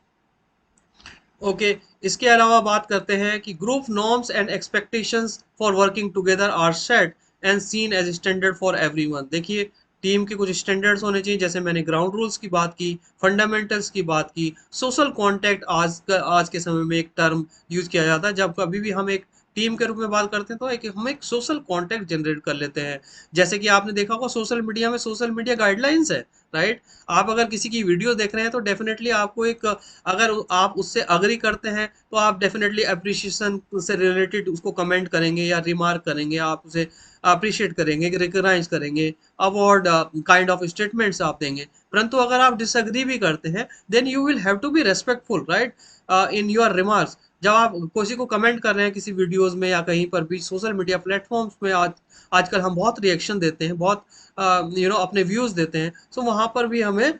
ओके, इसके अलावा बात करते हैं कि group norms and expectations for working together are set and seen as standard for everyone. देखिए टीम के कुछ स्टैंडर्ड्स होने चाहिए, जैसे मैंने ग्राउंड रूल्स की बात की, फंडामेंटल्स की बात की, सोशल कॉन्टैक्ट आज के समय में एक टर्म यूज किया जाता है। जब कभी भी हम एक टीम के रूप में बात करते हैं तो हम एक सोशल कॉन्टैक्ट जनरेट कर लेते हैं। जैसे कि आपने देखा होगा सोशल मीडिया में सोशल मीडिया गाइडलाइंस है, राइट। आप अगर किसी की वीडियो देख रहे हैं तो डेफिनेटली आपको एक, अगर आप उससे अग्री करते हैं तो आप डेफिनेटली अप्रिशिएशन से रिलेटेड उसको कमेंट करेंगे या रिमार्क करेंगे, आप उसे अप्रिशिएट करेंगे, रिकॉग्नाइज करेंगे, अवार्ड काइंड ऑफ स्टेटमेंट्स आप देंगे। परंतु अगर आप डिसएग्री भी करते हैं then you will have to be respectful, right, in your remarks. जब आप किसी को कमेंट कर रहे हैं किसी वीडियोस में या कहीं पर भी सोशल मीडिया प्लेटफॉर्म्स में, आजकल हम बहुत रिएक्शन देते हैं, बहुत अपने व्यूज देते हैं। सो वहां पर भी हमें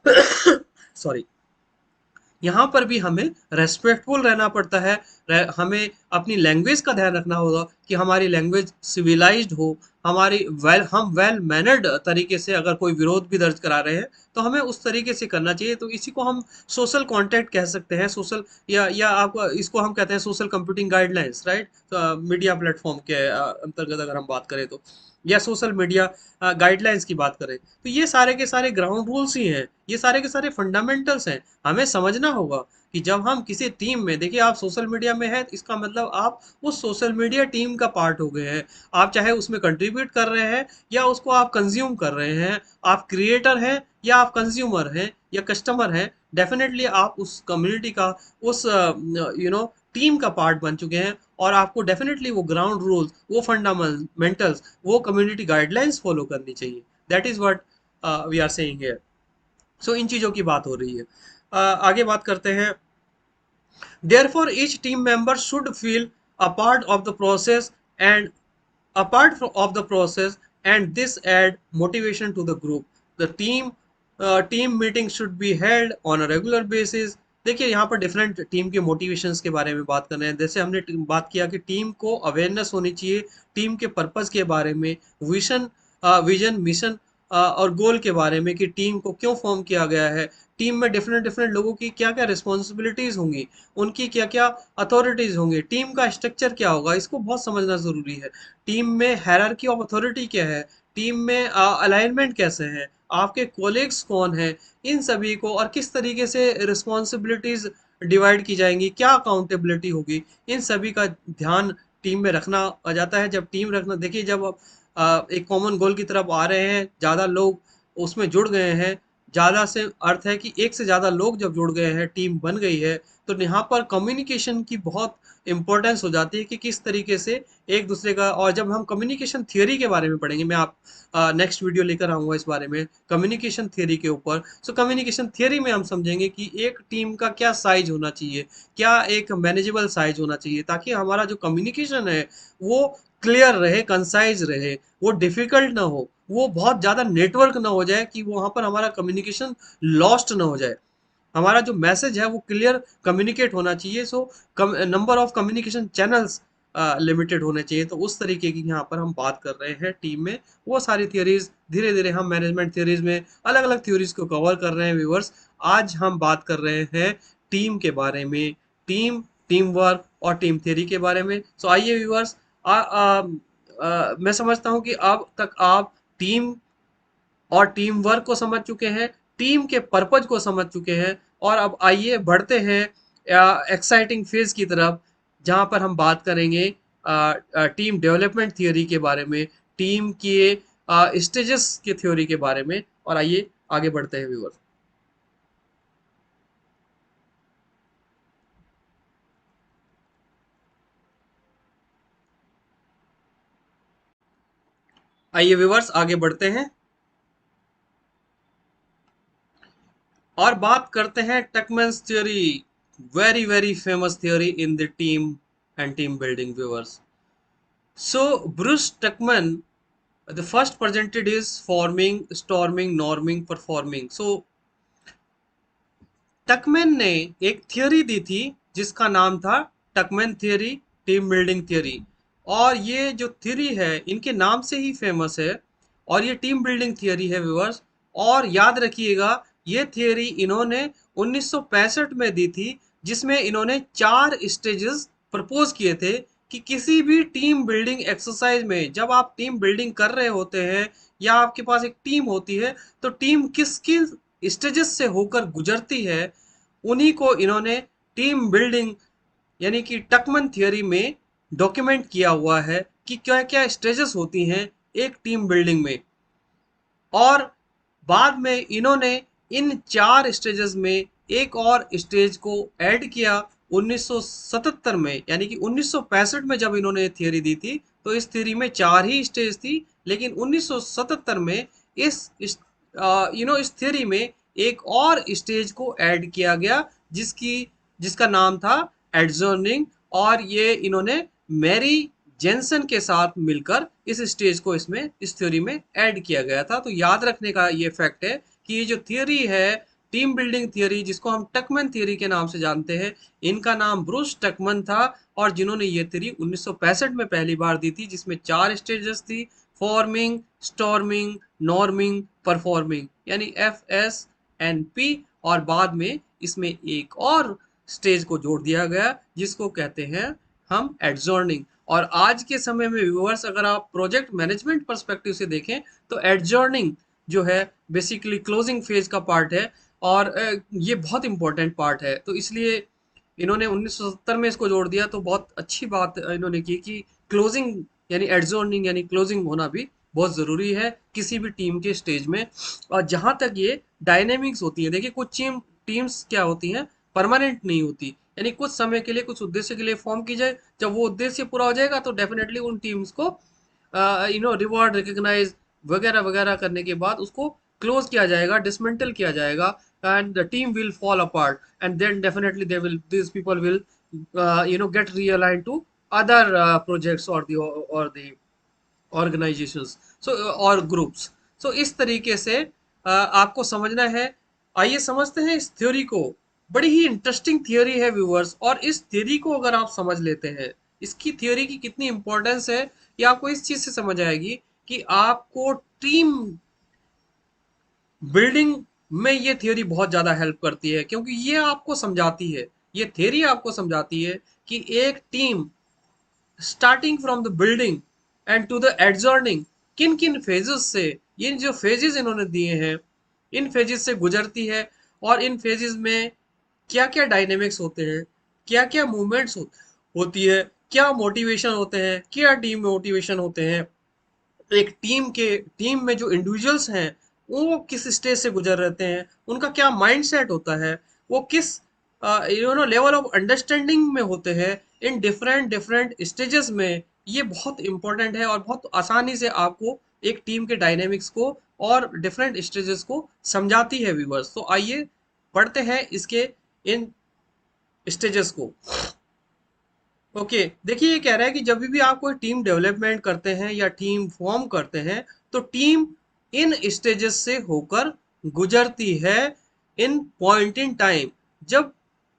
सॉरी, यहाँ पर भी हमें रेस्पेक्टफुल रहना पड़ता है। हमें अपनी लैंग्वेज का ध्यान रखना होगा कि हमारी लैंग्वेज सिविलाइज्ड हो, हम वेल मैनर्ड तरीके से अगर कोई विरोध भी दर्ज करा रहे हैं तो हमें उस तरीके से करना चाहिए। तो इसी को हम सोशल कॉन्टैक्ट कह सकते हैं, सोशल या आप इसको हम कहते हैं social computing guidelines, right. Media platform के अंतर्गत अगर हम बात करें तो, या सोशल मीडिया गाइडलाइंस की बात करें तो ये सारे के सारे ग्राउंड रूल्स ही हैं, ये सारे के सारे फंडामेंटल्स हैं। हमें समझना होगा कि जब हम किसी टीम में, देखिए आप सोशल मीडिया में है, इसका मतलब आप उस सोशल मीडिया टीम का पार्ट हो गए हैं। आप चाहे उसमें कंट्रीब्यूट कर रहे हैं या उसको आप कंज्यूम कर रहे हैं, आप क्रिएटर हैं या आप कंज्यूमर हैं या कस्टमर हैं, डेफिनेटली आप उस कम्युनिटी का, उस टीम का पार्ट बन चुके हैं। और आपको डेफिनेटली वो ग्राउंड रूल्स, वो फंडामेंटल्स, वो कम्युनिटी गाइडलाइंस फॉलो करनी चाहिए। That is what we are saying here. So इन चीज़ों की बात हो रही है। आगे बात करते हैं। Therefore, each team member should feel a part of the process and of the process, and this add motivation to the group. The team meeting should be held on a regular basis। देखिए यहाँ पर different team के motivations के बारे में बात कर रहे हैं। जैसे हमने बात किया कि टीम को अवेयरनेस होनी चाहिए टीम के पर्पस के बारे में, विजन मिशन और गोल के बारे में, कि टीम को क्यों फॉर्म किया गया है, टीम में डिफरेंट डिफरेंट लोगों की क्या क्या रिस्पॉन्सिबिलिटीज होंगी, उनकी क्या क्या अथॉरिटीज होंगी, टीम का स्ट्रक्चर क्या होगा, इसको बहुत समझना जरूरी है। टीम में हायरार्की ऑफ अथॉरिटी क्या है, टीम में अलाइनमेंट कैसे है, आपके कोलिग्स कौन है, इन सभी को, और किस तरीके से रिस्पॉन्सिबिलिटीज डिवाइड की जाएंगी, क्या अकाउंटेबिलिटी होगी, इन सभी का ध्यान टीम में रखना आ जाता है। जब टीम रखना, देखिए जब आप एक कॉमन गोल की तरफ आ रहे हैं, ज़्यादा लोग उसमें जुड़ गए हैं, ज़्यादा से अर्थ है कि एक से ज़्यादा लोग जब जुड़ गए हैं, टीम बन गई है, तो यहाँ पर कम्युनिकेशन की बहुत इंपॉर्टेंस हो जाती है कि किस तरीके से एक दूसरे का। और जब हम कम्युनिकेशन थियोरी के बारे में पढ़ेंगे, मैं आप नेक्स्ट वीडियो लेकर आऊंगा इस बारे में कम्युनिकेशन थियोरी के ऊपर। सो कम्युनिकेशन थियोरी में हम समझेंगे कि एक टीम का क्या साइज होना चाहिए, क्या एक मैनेजेबल साइज होना चाहिए, ताकि हमारा जो कम्युनिकेशन है वो क्लियर रहे, कंसाइज रहे, वो डिफिकल्ट ना हो, वो बहुत ज़्यादा नेटवर्क ना हो जाए कि वहाँ पर हमारा कम्युनिकेशन लॉस्ट ना हो जाए। हमारा जो मैसेज है वो क्लियर कम्युनिकेट होना चाहिए। So number of communication channels limited होने चाहिए। तो उस तरीके की यहाँ पर हम बात कर रहे हैं टीम में। वो सारी थियोरीज धीरे धीरे हम मैनेजमेंट थियोरीज में अलग अलग थ्योरीज को कवर कर रहे हैं व्यूअर्स। आज हम बात कर रहे हैं टीम के बारे में, टीम वर्क और टीम थियोरी के बारे में। सो आइए व्यूअर्स, मैं समझता हूँ कि अब तक आप टीम और टीम वर्क को समझ चुके हैं, टीम के पर्पज को समझ चुके हैं। और अब आइए बढ़ते हैं एक्साइटिंग फेज की तरफ, जहां पर हम बात करेंगे टीम डेवलपमेंट थियोरी के बारे में, टीम के स्टेजेस की थ्योरी के बारे में। और आइए आगे बढ़ते हैं व्यूअर। आइए व्यूअर्स आगे बढ़ते हैं और बात करते हैं Tuckman's theory, very very famous theory in the team and team building viewers. So Bruce Tuckman, the first presented is forming, storming, norming, performing. So टकमैन ने एक थियोरी दी थी जिसका नाम था टकमैन थियोरी, टीम बिल्डिंग थियोरी। और ये जो थियोरी है इनके नाम से ही फेमस है, और ये टीम बिल्डिंग थियोरी है व्यूअर्स। और याद रखिएगा, ये थियोरी इन्होंने 1965 में दी थी, जिसमें इन्होंने 4 स्टेजेस प्रपोज किए थे कि किसी भी टीम बिल्डिंग एक्सरसाइज में जब आप टीम बिल्डिंग कर रहे होते हैं या आपके पास एक टीम होती है, तो टीम किस किस स्टेजेस से होकर गुजरती है, उन्हीं को इन्होंने टीम बिल्डिंग यानी कि टकमन थियोरी में डॉक्यूमेंट किया हुआ है कि क्या क्या स्टेजेस होती हैं एक टीम बिल्डिंग में। और बाद में इन्होंने इन 4 स्टेजेस में एक और स्टेज को ऐड किया 1977 में, यानी कि 1965 में जब इन्होंने थियोरी दी थी तो इस थियोरी में 4 ही स्टेज थी। लेकिन 1977 में इस थियोरी में एक और स्टेज को ऐड किया गया, जिसका नाम था एडजर्निंग। और ये इन्होंने मैरी जेनसन के साथ मिलकर इस स्टेज को इस थ्योरी में ऐड किया गया था। तो याद रखने का ये फैक्ट है कि ये जो थ्योरी है टीम बिल्डिंग थ्योरी, जिसको हम टकमैन थ्योरी के नाम से जानते हैं, इनका नाम ब्रूस टकमैन था। और जिन्होंने ये थ्योरी 1965 में पहली बार दी थी, जिसमें 4 स्टेजेस थी, फॉर्मिंग, स्टॉर्मिंग, नॉर्मिंग, परफॉर्मिंग, यानी FSNP। और बाद में इसमें एक और स्टेज को जोड़ दिया गया जिसको कहते हैं हम एडजॉर्निंग। और आज के समय में व्यूअर्स, अगर आप प्रोजेक्ट मैनेजमेंट पर्सपेक्टिव से देखें तो एडजॉर्निंग जो है बेसिकली क्लोजिंग फेज का पार्ट है। और ये बहुत इंपॉर्टेंट पार्ट है, तो इसलिए इन्होंने 1970 में इसको जोड़ दिया। तो बहुत अच्छी बात इन्होंने की कि क्लोजिंग यानी एडजॉर्निंग यानी क्लोजिंग होना भी बहुत ज़रूरी है किसी भी टीम के स्टेज में। और जहाँ तक ये डायनेमिक्स होती है, देखिए कुछ टीम्स क्या होती हैं, परमानेंट नहीं होती, यानी कुछ समय के लिए कुछ उद्देश्य के लिए फॉर्म की जाए, जब वो उद्देश्य पूरा हो जाएगा तो डेफिनेटली उन टीम्स को रिवॉर्ड, रिकग्नाइज वगैरह वगैरह करने के बाद उसको क्लोज किया जाएगा, डिसमेंटल किया जाएगा, and the team will fall apart, and then definitely they will this people will get realigned to other projects or the organizations, so और ग्रुप्स। सो इस तरीके से आपको समझना है। आइए समझते हैं इस थ्योरी को। बड़ी ही इंटरेस्टिंग थ्योरी है व्यूअर्स, और इस थ्योरी को अगर आप समझ लेते हैं, इसकी थ्योरी की कितनी इंपॉर्टेंस है ये आपको इस चीज से समझ आएगी कि आपको टीम बिल्डिंग में ये थ्योरी बहुत ज़्यादा हेल्प करती है, क्योंकि ये आपको समझाती है, ये थ्योरी आपको समझाती है कि एक team starting from the building and to the adjourning किन किन फेजेस से, ये जो फेजेस इन्होंने दिए हैं, इन फेजेस से गुजरती है, और इन फेजेस में क्या क्या डायनेमिक्स होते हैं, क्या क्या मूवमेंट्स होती है, क्या मोटिवेशन होते हैं, क्या टीम मोटिवेशन होते हैं, एक टीम में जो इंडिविजुअल्स हैं वो किस स्टेज से गुजर रहते हैं, उनका क्या माइंडसेट होता है, वो किस लेवल ऑफ अंडरस्टैंडिंग में होते हैं इन डिफरेंट डिफरेंट स्टेजेस में। ये बहुत इंपॉर्टेंट है और बहुत आसानी से आपको एक टीम के डायनेमिक्स को और डिफरेंट स्टेजेस को समझाती है व्यूवर्स। तो आइए पढ़ते हैं इसके इन स्टेजेस को। ओके, देखिए ये कह रहा है कि जब भी आप कोई टीम डेवलपमेंट करते हैं या टीम फॉर्म करते हैं, तो टीम इन स्टेजेस से होकर गुजरती है इन पॉइंट इन टाइम। जब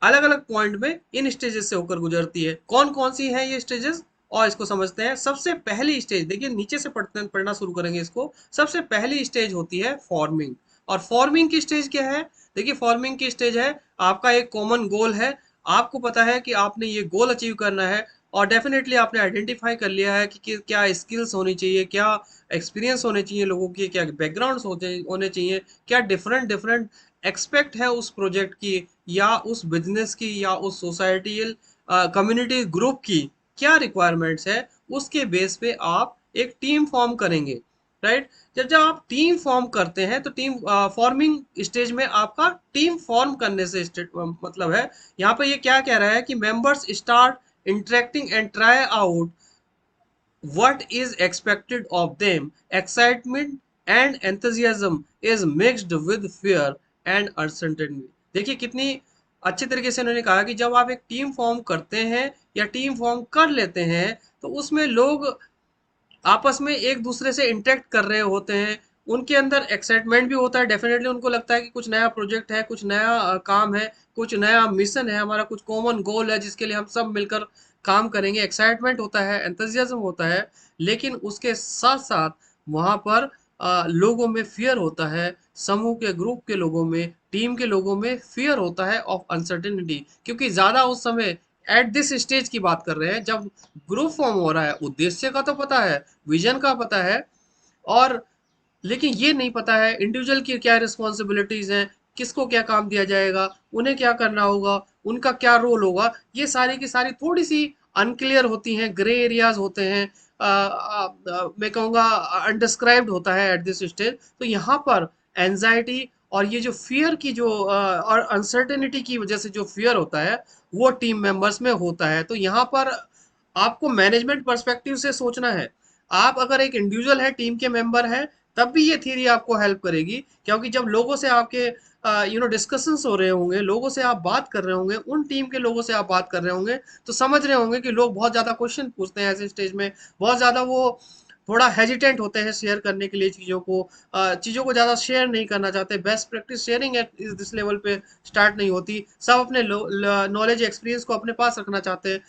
अलग अलग पॉइंट में इन स्टेजेस से होकर गुजरती है, कौन कौन सी हैं ये स्टेजेस, और इसको समझते हैं। सबसे पहली स्टेज, देखिए नीचे से पढ़ना शुरू करेंगे इसको। सबसे पहली स्टेज होती है फॉर्मिंग। और फॉर्मिंग की स्टेज क्या है? देखिए फॉर्मिंग की स्टेज है, आपका एक कॉमन गोल है, आपको पता है कि आपने ये गोल अचीव करना है, और डेफिनेटली आपने आइडेंटिफाई कर लिया है कि क्या स्किल्स होनी चाहिए, क्या एक्सपीरियंस होने चाहिए लोगों की, क्या बैकग्राउंड्स होने चाहिए, क्या डिफरेंट डिफरेंट एक्सपेक्ट है उस प्रोजेक्ट की, या उस बिजनेस की, या उस सोसाइटियल कम्युनिटी ग्रुप की, क्या रिक्वायरमेंट्स है, उसके बेस पे आप एक टीम फॉर्म करेंगे। राइट, जब जब आप टीम फॉर्म करते हैं तो टीम फॉर्मिंग स्टेज में आपका टीम फॉर्म करने से मतलब है, यहाँ पे ये क्या कह रहा है कि members start interacting and try out what is expected of them. Excitement and enthusiasm is mixed with fear and uncertainty. देखिए कितनी अच्छे तरीके से उन्होंने कहा कि जब आप एक टीम फॉर्म करते हैं या टीम फॉर्म कर लेते हैं, तो उसमें लोग आपस में एक दूसरे से इंटरेक्ट कर रहे होते हैं, उनके अंदर एक्साइटमेंट भी होता है, डेफिनेटली उनको लगता है कि कुछ नया प्रोजेक्ट है, कुछ नया काम है, कुछ नया मिशन है, हमारा कुछ कॉमन गोल है जिसके लिए हम सब मिलकर काम करेंगे। एक्साइटमेंट होता है, एंथुसियाज्म होता है, लेकिन उसके साथ साथ वहाँ पर लोगों में फियर होता है, समूह के ग्रुप के लोगों में, टीम के लोगों में फियर होता है ऑफ अनसर्टेनिटी, क्योंकि ज़्यादा उस समय एट दिस स्टेज की बात कर रहे हैं जब ग्रुप फॉर्म हो रहा है, उद्देश्य का तो पता है, विजन का पता है, और लेकिन ये नहीं पता है इंडिविजुअल की क्या रिस्पॉन्सिबिलिटीज हैं, किसको क्या काम दिया जाएगा, उन्हें क्या करना होगा, उनका क्या रोल होगा, ये सारी की सारी थोड़ी सी अनक्लियर होती हैं, ग्रे एरियाज होते हैं, मैं कहूँगा अनडिस्क्राइब्ड होता है एट दिस स्टेज। तो यहाँ पर एंजाइटी और ये जो फियर की जो और अनसर्टेनिटी की वजह से जो फियर होता है, वो टीम मेंबर्स में होता है। तो यहाँ पर आपको मैनेजमेंट पर्सपेक्टिव से सोचना है। आप अगर एक इंडिविजुअल है, टीम के मेंबर है, तब भी ये थ्योरी आपको हेल्प करेगी, क्योंकि जब लोगों से आपके डिस्कशंस हो रहे होंगे, लोगों से आप बात कर रहे होंगे, उन टीम के लोगों से आप बात कर रहे होंगे, तो समझ रहे होंगे कि लोग बहुत ज़्यादा क्वेश्चन पूछते हैं ऐसे स्टेज में, बहुत ज़्यादा वो थोड़ा हेजिटेंट होते हैं शेयर करने के लिए चीज़ों को, चीज़ों को ज़्यादा शेयर नहीं करना चाहते। Best practice sharing at this level पे स्टार्ट नहीं होती, सब अपने नॉलेज एक्सपीरियंस को अपने पास रखना चाहते हैं,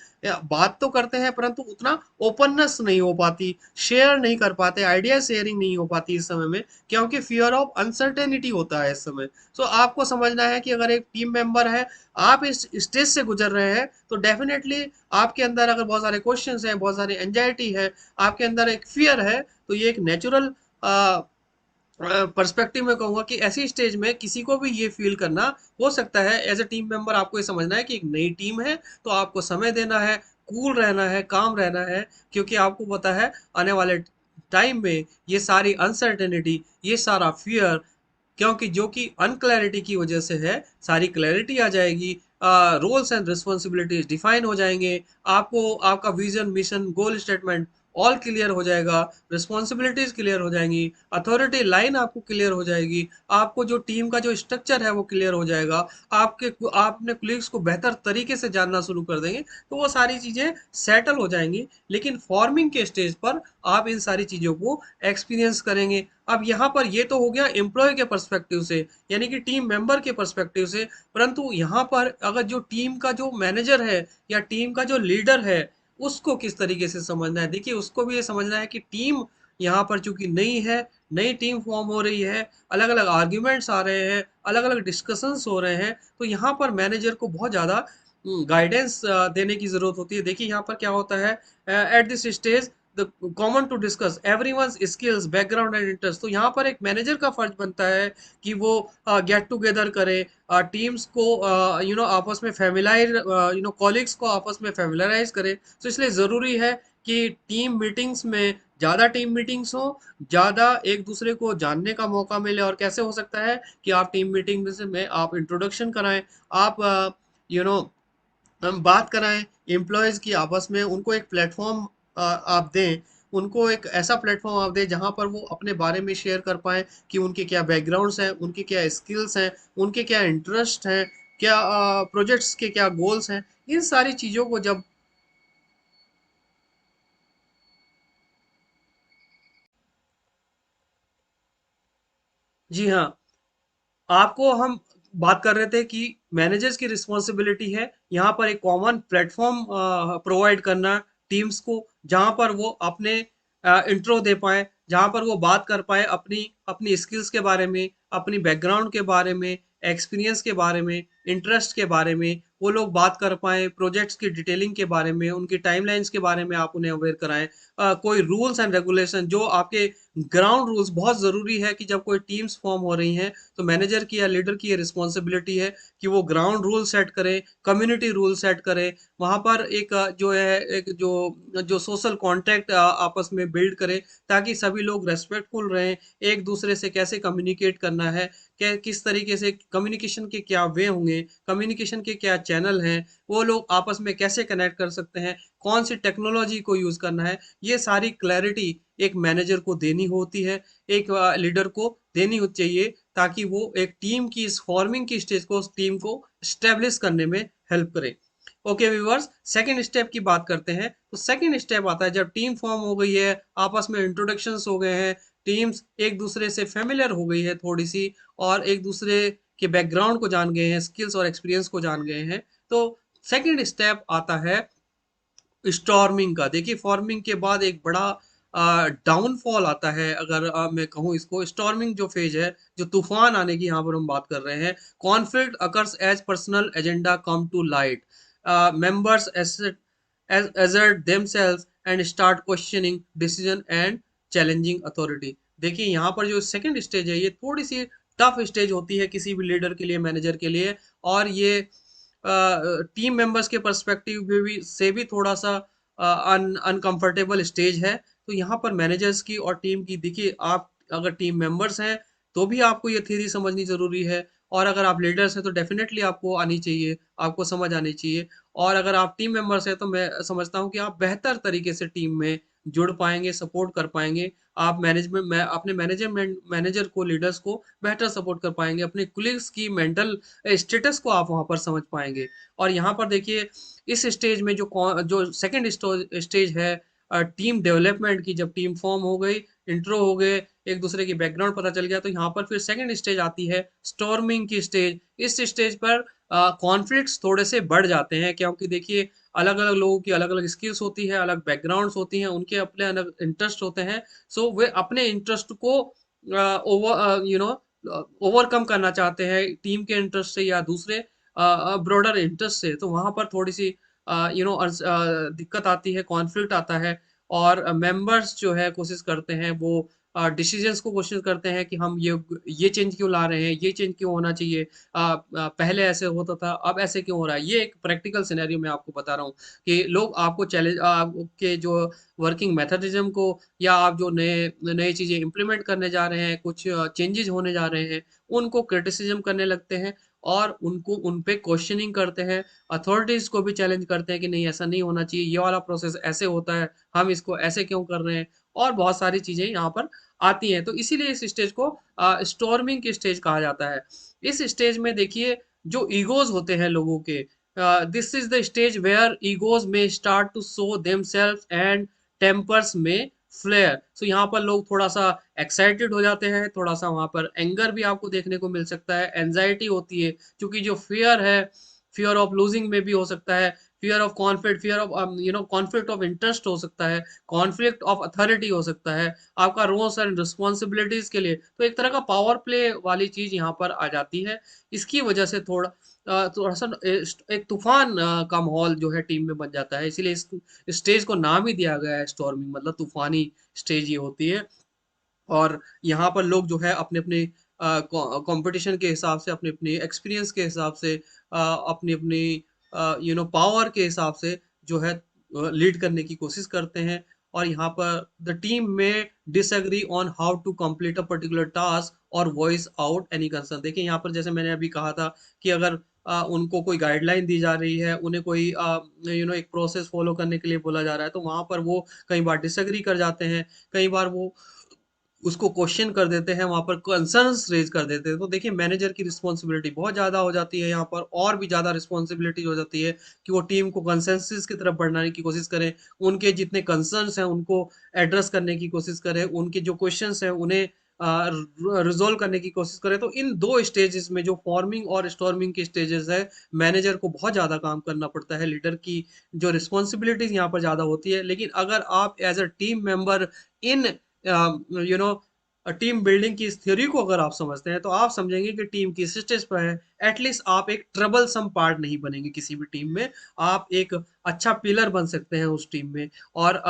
बात तो करते हैं परंतु उतना ओपननेस नहीं हो पाती, शेयर नहीं कर पाते, आइडिया शेयरिंग नहीं हो पाती इस समय में, क्योंकि फियर ऑफ अनसर्टेनिटी होता है इस समय। सो आपको समझना है कि अगर एक टीम मेंबर है, आप इस स्टेज से गुजर रहे हैं, तो डेफिनेटली आपके अंदर अगर बहुत सारे क्वेश्चंस हैं, बहुत सारी एंजाइटी है, आपके अंदर एक फियर है, तो ये एक नेचुरल पर्सपेक्टिव में कहूंगा कि ऐसी स्टेज में किसी को भी ये फील करना हो सकता है। एज ए टीम मेंबर आपको ये समझना है कि एक नई टीम है, तो आपको समय देना है, कूल रहना है, काम रहना है, क्योंकि आपको पता है आने वाले टाइम में ये सारी अनसर्टेनिटी, ये सारा फियर, क्योंकि जो कि अनक्लैरिटी की वजह से है, सारी क्लैरिटी आ जाएगी, रोल्स एंड रिस्पॉन्सिबिलिटीज डिफाइन हो जाएंगे, आपको आपका विजन मिशन गोल स्टेटमेंट ऑल क्लियर हो जाएगा, रिस्पॉन्सिबिलिटीज क्लियर हो जाएंगी, अथॉरिटी लाइन आपको क्लियर हो जाएगी, आपको जो टीम का जो स्ट्रक्चर है वो क्लियर हो जाएगा, आप अपने कुलीग्स को बेहतर तरीके से जानना शुरू कर देंगे, तो वो सारी चीजें सेटल हो जाएंगी। लेकिन फॉर्मिंग के स्टेज पर आप इन सारी चीजों को एक्सपीरियंस करेंगे। अब यहाँ पर ये तो हो गया एम्प्लॉय के पर्सपेक्टिव से, यानी कि टीम मेंबर के पर्सपेक्टिव से, परंतु यहाँ पर अगर जो टीम का जो मैनेजर है या टीम का जो लीडर है, उसको किस तरीके से समझना है। देखिए उसको भी ये समझना है कि टीम यहाँ पर चूंकि नई है, नई टीम फॉर्म हो रही है, अलग अलग आर्ग्यूमेंट्स आ रहे हैं, अलग अलग डिस्कशंस हो रहे हैं, तो यहाँ पर मैनेजर को बहुत ज़्यादा गाइडेंस देने की ज़रूरत होती है। देखिए यहाँ पर क्या होता है, at this stage the common to discuss everyone's skills background and interest. तो यहाँ पर एक मैनेजर का फर्ज बनता है कि वो गेट टुगेदर करे, टीम्स को आपस में फैमिलाइज, कॉलिग्स को आपस में फैमिलराइज करे। तो इसलिए ज़रूरी है कि टीम मीटिंग्स में ज़्यादा टीम मीटिंग्स हो, ज़्यादा एक दूसरे को जानने का मौका मिले। और कैसे हो सकता है कि आप टीम मीटिंग में आप इंट्रोडक्शन कराएं, आप यू नो हम बात कराएं एम्प्लॉयज़ की आपस में, उनको एक प्लेटफॉर्म आप दें, उनको एक ऐसा प्लेटफॉर्म आप दें जहां पर वो अपने बारे में शेयर कर पाएं कि उनके क्या बैकग्राउंड्स हैं, उनके क्या स्किल्स हैं, उनके क्या इंटरेस्ट हैं, क्या प्रोजेक्ट्स के क्या गोल्स हैं। इन सारी चीज़ों को जब जी हाँ, आपको हम बात कर रहे थे कि मैनेजर्स की रिस्पॉन्सिबिलिटी है यहाँ पर एक कॉमन प्लेटफॉर्म प्रोवाइड करना टीम्स को, जहाँ पर वो अपने इंट्रो दे पाए, जहाँ पर वो बात कर पाए अपनी अपनी स्किल्स के बारे में, अपनी बैकग्राउंड के बारे में, एक्सपीरियंस के बारे में, इंटरेस्ट के बारे में। वो लोग बात कर पाए प्रोजेक्ट्स की डिटेलिंग के बारे में, उनकी टाइमलाइंस के बारे में आप उन्हें अवेयर कराएं। कोई रूल्स एंड रेगुलेशन जो आपके ग्राउंड रूल्स, बहुत ज़रूरी है कि जब कोई टीम्स फॉर्म हो रही हैं तो मैनेजर की या लीडर की ये रिस्पॉन्सिबिलिटी है कि वो ग्राउंड रूल सेट करे, कम्युनिटी रूल सेट करे, वहाँ पर एक जो है एक जो जो सोशल कॉन्टैक्ट आपस में बिल्ड करे, ताकि सभी लोग रेस्पेक्टफुल रहें, एक दूसरे से कैसे कम्युनिकेट करना है, क्या किस तरीके से कम्युनिकेशन के क्या वे होंगे, कम्युनिकेशन के क्या चैनल हैं, वो लोग आपस में कैसे कनेक्ट कर सकते हैं, कौन सी टेक्नोलॉजी को यूज़ करना है। ये सारी क्लैरिटी एक मैनेजर को देनी होती है, एक लीडर को देनी हो चाहिए, ताकि वो एक टीम की इस फॉर्मिंग की स्टेज को, उस टीम को स्टेब्लिश करने में हेल्प करे। ओके व्यूअर्स, सेकंड स्टेप की बात करते हैं। तो सेकंड स्टेप आता है जब टीम फॉर्म हो गई है, आपस में इंट्रोडक्शंस हो गए हैं, टीम्स एक दूसरे से फेमिलियर हो गई है थोड़ी सी, और एक दूसरे के बैकग्राउंड को जान गए हैं, स्किल्स और एक्सपीरियंस को जान गए हैं। तो सेकंड स्टेप आता है स्टॉर्मिंग का। देखिए फॉर्मिंग के बाद एक बड़ा डाउनफॉल आता है, अगर मैं कहूँ इसको स्टॉर्मिंग जो फेज है, जो तूफान आने की यहाँ पर हम बात कर रहे हैं। Conflict occurs as personal agenda come to light, members assert themselves and start questioning decision and challenging authority। देखिए यहाँ पर जो सेकंड स्टेज है, ये थोड़ी सी टफ स्टेज होती है किसी भी लीडर के लिए, मैनेजर के लिए। और ये टीम मेंबर्स के पर्सपेक्टिव में भी से भी थोड़ा सा अनकंफर्टेबल स्टेज है। तो यहाँ पर मैनेजर्स की और टीम की, देखिए आप अगर टीम मेंबर्स हैं तो भी आपको ये थ्योरी समझनी ज़रूरी है, और अगर आप लीडर्स हैं तो डेफिनेटली आपको आनी चाहिए, आपको समझ आनी चाहिए। और अगर आप टीम मेंबर्स हैं तो मैं समझता हूँ कि आप बेहतर तरीके से टीम में जुड़ पाएंगे, सपोर्ट कर पाएंगे। आप मैनेजमेंट में अपने मैनेजर को, लीडर्स को बेहतर सपोर्ट कर पाएंगे, अपने कुलीग्स की मेंटल स्टेटस को आप वहाँ पर समझ पाएंगे। और यहाँ पर देखिए इस स्टेज में जो सेकंड स्टेज है टीम डेवलपमेंट की, जब टीम फॉर्म हो गई, इंट्रो हो गए, एक दूसरे की बैकग्राउंड पता चल गया, तो यहाँ पर फिर सेकंड स्टेज आती है स्टॉर्मिंग की स्टेज। इस स्टेज पर कॉन्फ्लिक्ट्स थोड़े से बढ़ जाते हैं, क्योंकि देखिए अलग अलग लोगों की अलग अलग स्किल्स होती है, अलग बैकग्राउंड्स होती हैं, उनके अपने अलग इंटरेस्ट होते हैं। सो वे अपने इंटरेस्ट को ओवरकम करना चाहते हैं टीम के इंटरेस्ट से या दूसरे ब्रॉडर इंटरेस्ट से। तो वहाँ पर थोड़ी सी दिक्कत आती है, कॉन्फ्लिक्ट आता है। और मेंबर्स जो है कोशिश करते हैं, वो डिसीजंस को कोशिश करते हैं कि हम ये चेंज क्यों ला रहे हैं, ये चेंज क्यों होना चाहिए, पहले ऐसे होता था अब ऐसे क्यों हो रहा है। ये एक प्रैक्टिकल सिनेरियो मैं आपको बता रहा हूँ कि लोग आपको चैलेंज, आपके जो वर्किंग मेथडिज्म को, या आप जो नए नई चीज़ें इम्प्लीमेंट करने जा रहे हैं, कुछ चेंजेस होने जा रहे हैं, उनको क्रिटिसिज्म करने लगते हैं, और उनको उन पे क्वेश्चनिंग करते हैं। अथॉरिटीज़ को भी चैलेंज करते हैं कि नहीं ऐसा नहीं होना चाहिए, ये वाला प्रोसेस ऐसे होता है, हम इसको ऐसे क्यों कर रहे हैं। और बहुत सारी चीज़ें यहाँ पर आती हैं। तो इसीलिए इस स्टेज को स्टॉर्मिंग की स्टेज कहा जाता है। इस स्टेज में देखिए जो ईगोज होते हैं लोगों के, this is the stage where egos may start to show themselves and tempers may flare. So यहाँ पर लोग थोड़ा सा एक्साइटेड हो जाते हैं, थोड़ा सा वहाँ पर एंगर भी आपको देखने को मिल सकता है, एंजाइटी होती है, क्योंकि जो फियर है, फियर ऑफ लूजिंग में भी हो सकता है, fear of conflict, fear of conflict of interest हो सकता है, कॉन्फ्लिक्ट ऑफ अथॉरिटी हो सकता है, आपका रोल्स एंड रिस्पॉन्सिबिलिटीज के लिए। तो एक तरह का पावर प्ले वाली चीज यहाँ पर आ जाती है। इसकी वजह से थोड़ा सा एक तूफान का माहौल जो है टीम में बन जाता है। इसीलिए इस स्टेज को नाम ही दिया गया है स्टॉर्मिंग, मतलब तूफानी स्टेज ये होती है। और यहाँ पर लोग जो है अपने अपने कंपटीशन के हिसाब से, अपने अपने एक्सपीरियंस के हिसाब से, अपनी अपनी पावर के हिसाब से जो है लीड करने की कोशिश करते हैं। और यहाँ पर द टीम में disagree on how to complete a particular task और वॉइस आउट एनी कंसर्न। देखिए यहाँ पर जैसे मैंने अभी कहा था कि अगर उनको कोई गाइडलाइन दी जा रही है, उन्हें कोई एक प्रोसेस फॉलो करने के लिए बोला जा रहा है, तो वहां पर वो कई बार डिसएग्री कर जाते हैं, कई बार वो उसको क्वेश्चन कर देते हैं, वहां पर कंसर्न्स रेज कर देते हैं। तो देखिए मैनेजर की रिस्पॉन्सिबिलिटी बहुत ज्यादा हो जाती है यहाँ पर, और भी ज्यादा रिस्पॉन्सिबिलिटी हो जाती है कि वो टीम को कंसेंसस की तरफ बढ़ाने की कोशिश करें, उनके जितने कंसर्न्स हैं उनको एड्रेस करने की कोशिश करें, उनके जो क्वेश्चंस हैं उन्हें रिजोल्व करने की कोशिश करें। तो इन दो स्टेजेस में, जो फॉर्मिंग और स्टॉर्मिंग के स्टेजेस है, मैनेजर को बहुत ज्यादा काम करना पड़ता है। लीडर की जो रिस्पॉन्सिबिलिटीज यहाँ पर ज्यादा होती है। लेकिन अगर आप as a team member in no team building की इस थ्योरी को अगर आप समझते हैं, तो आप समझेंगे कि टीम किस स्टेज पर है। एटलीस्ट आप एक ट्रबल सम पार्ट नहीं बनेंगे किसी भी टीम में, आप एक अच्छा पिलर बन सकते हैं उस टीम में। और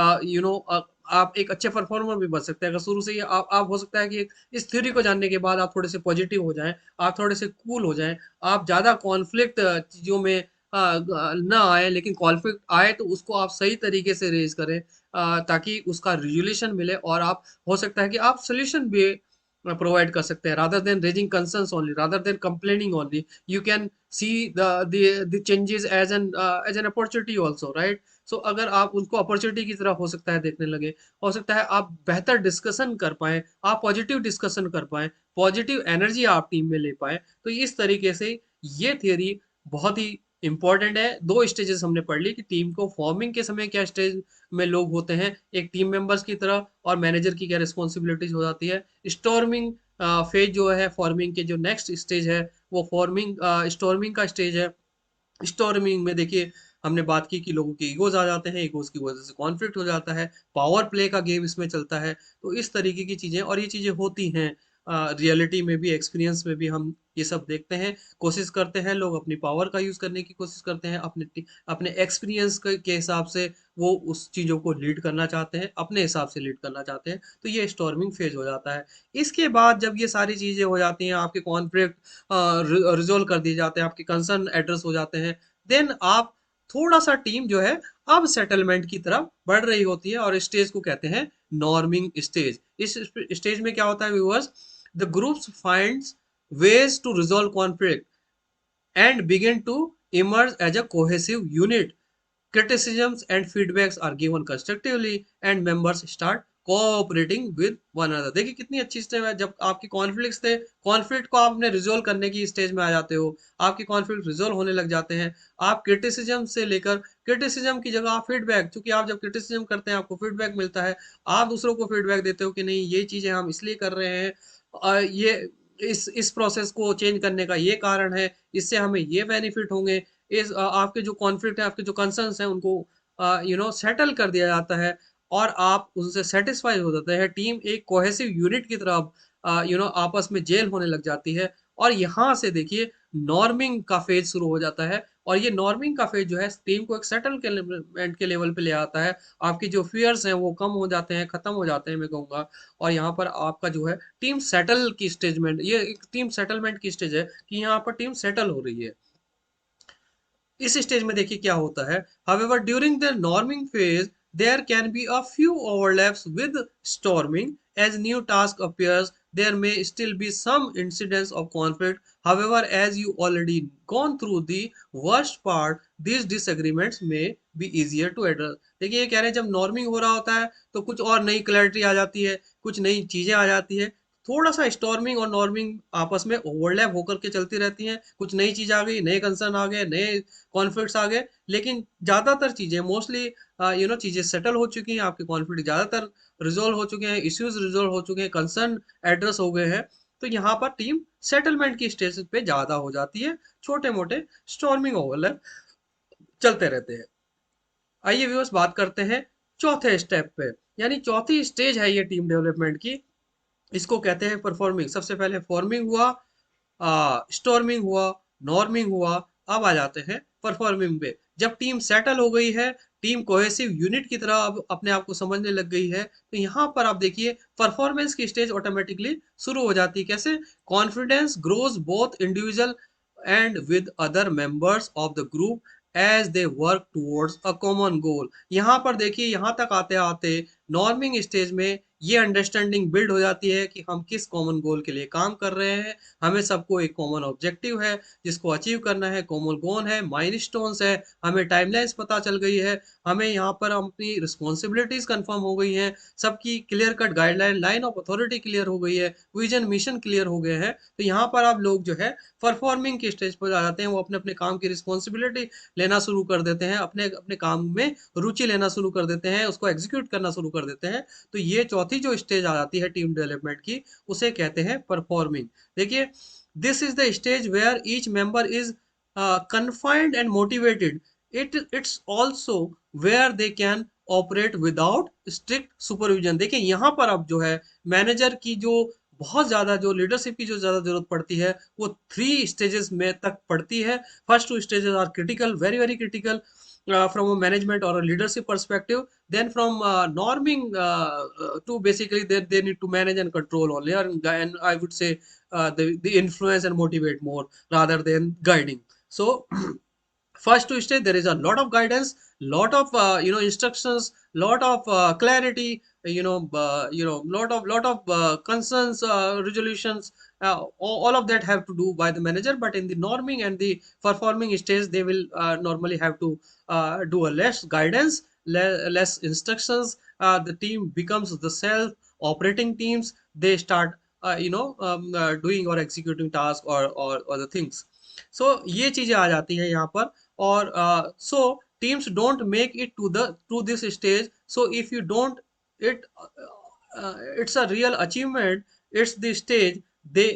आप एक अच्छे परफॉर्मर भी बन सकते हैं अगर शुरू से ही आप हो सकता है कि इस थ्योरी को जानने के बाद आप थोड़े से पॉजिटिव हो जाएं, आप थोड़े से कूल हो जाएं, आप ज्यादा कॉन्फ्लिक्ट चीजों में ना आए, लेकिन कॉन्फ्लिक्ट आए तो उसको आप सही तरीके से रेज करें, ताकि उसका रिजोल्यूशन मिले, और आप हो सकता है कि आप सोल्यूशन भी प्रोवाइड कर सकते हैं, rather than raising concerns only, rather than complaining only. You can see the changes as an opportunity also, right? So अगर आप उनको अपॉर्चुनिटी की तरह हो सकता है देखने लगे, हो सकता है आप बेहतर डिस्कशन कर पाए, आप पॉजिटिव डिस्कशन कर पाए, पॉजिटिव एनर्जी आप टीम में ले पाए। तो इस तरीके से ये थियरी बहुत ही इंपॉर्टेंट है। दो स्टेजेस हमने पढ़ ली कि टीम को फॉर्मिंग के समय क्या स्टेज में लोग होते हैं एक टीम मेंबर्स की तरह, और मैनेजर की क्या रिस्पॉन्सिबिलिटीज हो जाती है। स्टॉर्मिंग फेज जो है, फॉर्मिंग के जो नेक्स्ट स्टेज है, वो फॉर्मिंग स्टॉर्मिंग का स्टेज है। स्टॉर्मिंग में देखिए हमने बात की कि लोगों के ईगोज आ जाते हैं, ईगोज की वजह से कॉन्फ्लिक्ट हो जाता है, पावर प्ले का गेम इसमें चलता है। तो इस तरीके की चीजें, और ये चीजें होती हैं रियलिटी में भी, एक्सपीरियंस में भी हम ये सब देखते हैं। कोशिश करते हैं लोग अपनी पावर का यूज करने की कोशिश करते हैं, अपने एक्सपीरियंस के हिसाब से वो उस चीजों को लीड करना चाहते हैं, अपने हिसाब से लीड करना चाहते हैं। तो ये स्टॉर्मिंग फेज हो जाता है। इसके बाद जब ये सारी चीजें हो जाती हैं, आपके कॉन्फ्लिक्ट रिजोल्व कर दिए जाते हैं, आपके कंसर्न एड्रेस हो जाते हैं, देन आप थोड़ा सा टीम जो है अब सेटलमेंट की तरफ बढ़ रही होती है, और स्टेज को कहते हैं नॉर्मिंग स्टेज। इस स्टेज में क्या होता है viewers? The groups finds ways to resolve conflict and begin to emerge as a cohesive unit. Criticisms and feedbacks are given constructively and members start cooperating with one another. देखिए कितनी अच्छी step है। जब आपके कॉन्फ्लिक्ट्स थे, conflict को आपने resolve करने की स्टेज में आ जाते हो, आपके कॉन्फ्लिक्ट रिजोल्व होने लग जाते हैं। आप क्रिटिसिज्म से लेकर, क्रिटिसिज्म की जगह आप फीडबैक, क्योंकि आप जब क्रिटिसिज्म करते हैं आपको फीडबैक मिलता है, आप दूसरों को फीडबैक देते हो कि नहीं ये चीजें हम इसलिए कर रहे हैं, ये इस प्रोसेस को चेंज करने का ये कारण है, इससे हमें ये बेनिफिट होंगे। इस आपके जो कॉन्फ्लिक्ट है, आपके जो कंसर्न्स हैं, उनको सेटल कर दिया जाता है, और आप उनसे सेटिस्फाई हो जाते हैं। टीम एक कोहेसिव यूनिट की तरह आपस में जेल होने लग जाती है। और यहाँ से देखिए नॉर्मिंग का फेज शुरू हो जाता है, और ये नॉर्मिंग का फेज जो है टीम को एक सेटलमेंट के लेवल पे ले आता है। आपकी जो फियर्स हैं वो कम हो जाते हैं, खत्म हो जाते हैं मैं कहूँगा। और यहाँ पर आपका जो है टीम सेटल की स्टेज में, ये एक टीम सेटलमेंट की स्टेज है कि यहाँ पर टीम सेटल हो रही है। इस स्टेज में देखिए क्या होता है। However, during the norming phase, there can be a few overlaps with storming. As new task appears, there may still be some incidents of conflict. However, as you already gone through the worst part, these disagreements may be easier to address. देखिए ये कह रहे हैं जब norming हो रहा होता है तो कुछ और नई क्लैरिटी आ जाती है, कुछ नई चीजें आ जाती है। थोड़ा सा स्टॉर्मिंग और नॉर्मिंग आपस में ओवरलैप होकर के चलती रहती हैं, कुछ नई चीज आ गई, नए कंसर्न आ गए, नए कॉन्फ्लिक्ट्स आ गए। लेकिन ज्यादातर चीजें मोस्टली चीजें सेटल हो चुकी हैं, आपके कॉन्फ्लिक्ट ज्यादातर रिजोल्व हो चुके हैं, इश्यूज रिजोल्व हो चुके हैं, कंसर्न एड्रेस हो गए हैं। तो यहाँ पर टीम सेटलमेंट की स्टेज पे ज्यादा हो जाती है, छोटे मोटे स्टॉर्मिंग ओवरलैप चलते रहते हैं। आइए व्यूअर्स बात करते हैं चौथे स्टेप पे, यानी चौथी स्टेज है ये टीम डेवलपमेंट की, इसको कहते हैं परफॉर्मिंग। सबसे पहले फॉर्मिंग हुआ, स्टॉर्मिंग हुआ, नॉर्मिंग हुआ, अब आ जाते हैं परफॉर्मिंग पे। जब टीम सेटल हो गई है, टीम कोहेसिव यूनिट की तरह अब अपने आप को समझने लग गई है, तो यहाँ पर आप देखिए परफॉर्मेंस की स्टेज ऑटोमेटिकली शुरू हो जाती है। कैसे? Confidence grows both individual and with other members of the group as they work towards a common goal. यहाँ पर देखिए, यहाँ तक आते आते नॉर्मिंग स्टेज में ये अंडरस्टैंडिंग बिल्ड हो जाती है कि हम किस कॉमन गोल के लिए काम कर रहे हैं। हमें सबको एक कॉमन ऑब्जेक्टिव है जिसको अचीव करना है, कॉमन गोल है, माइलस्टोन्स है, हमें टाइमलाइंस पता चल गई है, हमें यहाँ पर अपनी रिस्पॉन्सिबिलिटीज कंफर्म हो गई हैं, सबकी clear cut guideline, line of authority clear हो गई है, विजन मिशन क्लियर हो गए हैं। तो यहाँ पर आप लोग जो है परफॉर्मिंग की स्टेज पर आ जाते हैं, वो अपने अपने काम की रिस्पॉन्सिबिलिटी लेना शुरू कर देते हैं, अपने अपने काम में रुचि लेना शुरू कर देते हैं, उसको एग्जीक्यूट करना शुरू कर देते हैं। तो ये चौथी जो स्टेज आ जाती है टीम डेवलपमेंट की, उसे कहते हैं परफॉर्मिंग। देखिए, this is the stage where each member is confined and motivated. It's also where they can operate without strict supervision. देखिए यहाँ पर अब जो है मैनेजर की जो बहुत ज्यादा, जो लीडरशिप की जो ज्यादा जरूरत पड़ती है, वो 3 स्टेजेस में तक पड़ती है। First 2 stages are critical, very very critical from a management or a leadership perspective. Then from norming to basically they need to manage and control only, and I would say the influence and motivate more rather than guiding. So first to stage there is a lot of guidance, lot of instructions, lot of clarity, lot of concerns, resolutions, all of that have to do by the manager. But in the norming and the performing stage, they will normally have to do a less guidance, less instructions. The team becomes the self operating teams. They start doing or executing tasks or the things. So ये चीजें आ जाती है यहाँ पर। और so teams don't make it to this stage. So if you don't, it it's a real achievement. It's the stage they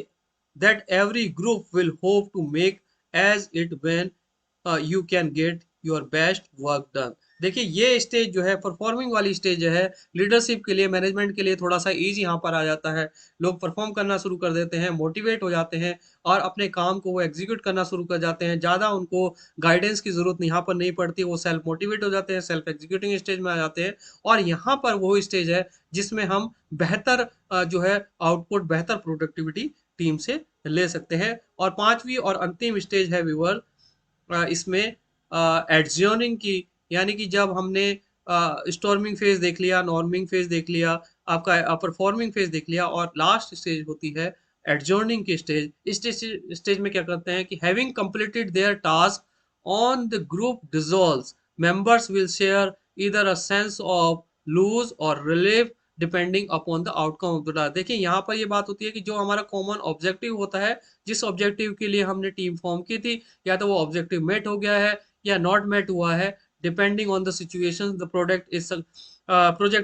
that every group will hope to make as it when you can get your best work done. देखिए ये stage जो है, performing वाली stage जो है, leadership के लिए, management के लिए थोड़ा सा इजी यहाँ पर आ जाता है। लोग परफॉर्म करना शुरू कर देते हैं, मोटिवेट हो जाते हैं और अपने काम को वो एग्जीक्यूट करना शुरू कर जाते हैं। ज़्यादा उनको गाइडेंस की जरूरत यहाँ पर नहीं पड़ती, वो सेल्फ मोटिवेट हो जाते हैं, सेल्फ एग्जीक्यूटिंग स्टेज में आ जाते हैं। और यहाँ पर वो स्टेज है जिसमें हम बेहतर जो है आउटपुट, बेहतर प्रोडक्टिविटी टीम से ले सकते हैं। और पांचवी और अंतिम स्टेज है व्यूअर इसमें एड्ज्योनिंग की, यानी कि जब हमने स्टॉर्मिंग फेज देख लिया, नॉर्मिंग फेज देख लिया, आपका परफॉर्मिंग फेज देख लिया, और लास्ट स्टेज होती है एडजॉर्निंग की स्टेज। इस स्टेज में क्या करते हैं कि having completed their task on the group dissolves, members will share either a sense of loss or relief depending upon the outcome of the task. देखिए यहाँ पर ये बात होती है कि जो हमारा कॉमन ऑब्जेक्टिव होता है, जिस ऑब्जेक्टिव के लिए हमने टीम फॉर्म की थी, या तो वो ऑब्जेक्टिव मेट हो गया है या नॉट मेट हुआ है, depending on the situation the project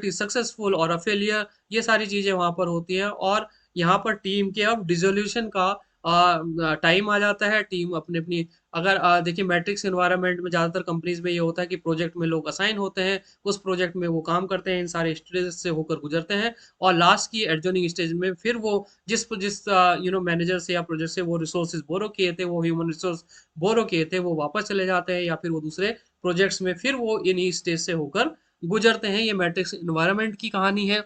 is successful और अ फेलियर। ये सारी चीजें वहां पर होती हैं। और यहाँ पर टीम के अब डिसोल्यूशन का टाइम आ जाता है। टीम अपनी अपनी, अगर देखिए मैट्रिक्स एनवायरनमेंट में ज्यादातर कंपनीज में ये होता है कि प्रोजेक्ट में लोग असाइन होते हैं, उस प्रोजेक्ट में वो काम करते हैं, इन सारे स्टेज से होकर गुजरते हैं, और लास्ट की एडजॉर्निंग स्टेज में फिर वो जिस जिस मैनेजर से या प्रोजेक्ट से वो रिसोर्सेज बोरो किए थे, वो ह्यूमन रिसोर्स बोरो किए थे, वो वापस चले जाते हैं, या फिर वो दूसरे प्रोजेक्ट्स में फिर वो इन्हीं स्टेज से होकर गुजरते हैं। ये मैट्रिक्स इन्वायरमेंट की कहानी है।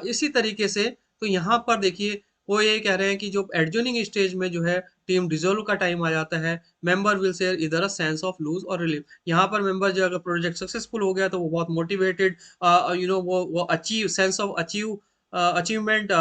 इसी तरीके से तो यहाँ पर देखिए वो ये कह रहे हैं कि जो एडजॉर्निंग स्टेज में जो है टीम डिसॉल्व का टाइम आ जाता है, मेंबर विल शेयर इधर अ sense of loss or relief. यहाँ पर मेंबर जो अगर प्रोजेक्ट सक्सेसफुल हो गया तो वो बहुत मोटिवेटेड, वो अचीव, सेंस ऑफ अचीवमेंट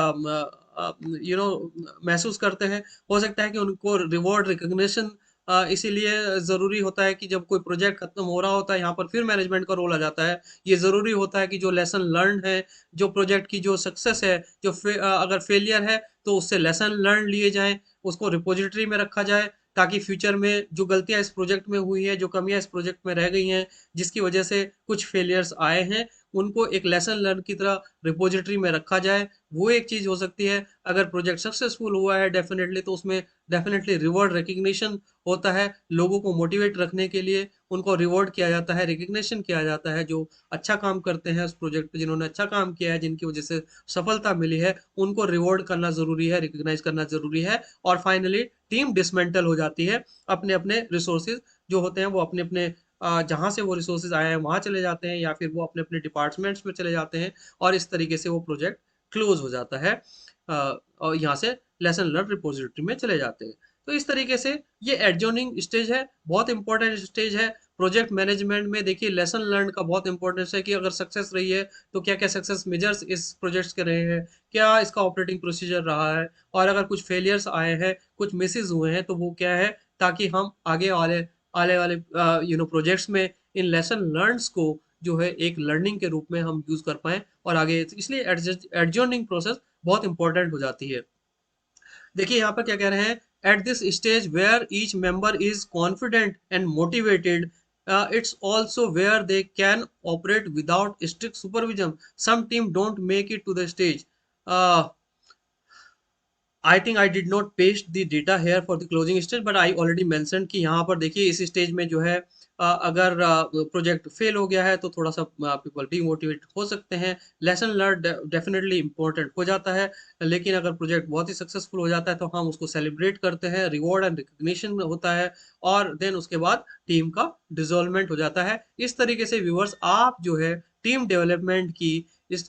महसूस करते हैं। हो सकता है कि उनको रिवॉर्ड रिकग्निशन, इसीलिए ज़रूरी होता है कि जब कोई प्रोजेक्ट खत्म हो रहा होता है, यहाँ पर फिर मैनेजमेंट का रोल आ जाता है। ये ज़रूरी होता है कि जो लेसन लर्न है, जो प्रोजेक्ट की जो सक्सेस है, अगर फेलियर है तो उससे लेसन लर्न लिए जाएं, उसको रिपोजिटरी में रखा जाए, ताकि फ्यूचर में जो गलतियां इस प्रोजेक्ट में हुई है, जो कमियां इस प्रोजेक्ट में रह गई हैं, जिसकी वजह से कुछ फेलियर्स आए हैं, उनको एक लेसन लर्न की तरह रिपोजिटरी में रखा जाए, वो एक चीज़ हो सकती है। अगर प्रोजेक्ट सक्सेसफुल हुआ है डेफिनेटली, तो उसमें डेफिनेटली रिवॉर्ड रिकग्निशन होता है, लोगों को मोटिवेट रखने के लिए उनको रिवॉर्ड किया जाता है, रिकग्निशन किया जाता है। जो अच्छा काम करते हैं उस प्रोजेक्ट पे, जिन्होंने अच्छा काम किया है, जिनकी वजह से सफलता मिली है, उनको रिवॉर्ड करना ज़रूरी है, रिकग्नाइज करना ज़रूरी है। और फाइनली टीम डिसमेंटल हो जाती है, अपने अपने रिसोर्सेज जो होते हैं वो अपने अपने जहाँ से वो रिसोर्सेज आए हैं वहाँ चले जाते हैं, या फिर वो अपने अपने डिपार्टमेंट्स में चले जाते हैं, और इस तरीके से वो प्रोजेक्ट क्लोज हो जाता है। और यहाँ से लेसन लर्न रिपोजिटरी में चले जाते हैं। तो इस तरीके से ये एडजॉर्निंग स्टेज है, बहुत इंपॉर्टेंट स्टेज है प्रोजेक्ट मैनेजमेंट में। देखिए लेसन लर्न का बहुत इंपॉर्टेंस है कि अगर सक्सेस रही है तो क्या क्या सक्सेस मेजर्स इस प्रोजेक्ट्स के रहे हैं, क्या इसका ऑपरेटिंग प्रोसीजर रहा है, और अगर कुछ फेलियर्स आए हैं, कुछ मिसेस हुए हैं, तो वो क्या है, ताकि हम आगे वाले आने वाले प्रोजेक्ट्स में इन लेसन लर्न्स को जो है एक लर्निंग के रूप में हम यूज कर पाए और आगे। इसलिए एडजॉर्निंग प्रोसेस बहुत इंपॉर्टेंट हो जाती है। देखिए यहाँ पर क्या कह रहे हैं, at this stage where each member is confident and motivated, it's also where they can operate without strict supervision. Some team don't make it to the stage. I think I did not paste the data here for the closing stage, but I already mention कि यहाँ पर देखिए इस stage में जो है अगर project fail हो गया है तो थोड़ा सा पीपल डीमोटिवेट हो सकते हैं, लेसन लर्न डेफिनेटली इंपॉर्टेंट हो जाता है। लेकिन अगर प्रोजेक्ट बहुत ही सक्सेसफुल हो जाता है तो हम उसको सेलिब्रेट करते हैं, रिवॉर्ड एंड रिकग्निशन होता है, और देन उसके बाद टीम का डिसॉल्वमेंट हो जाता है। इस तरीके से व्यूअर्स आप जो है टीम डेवलपमेंट की इस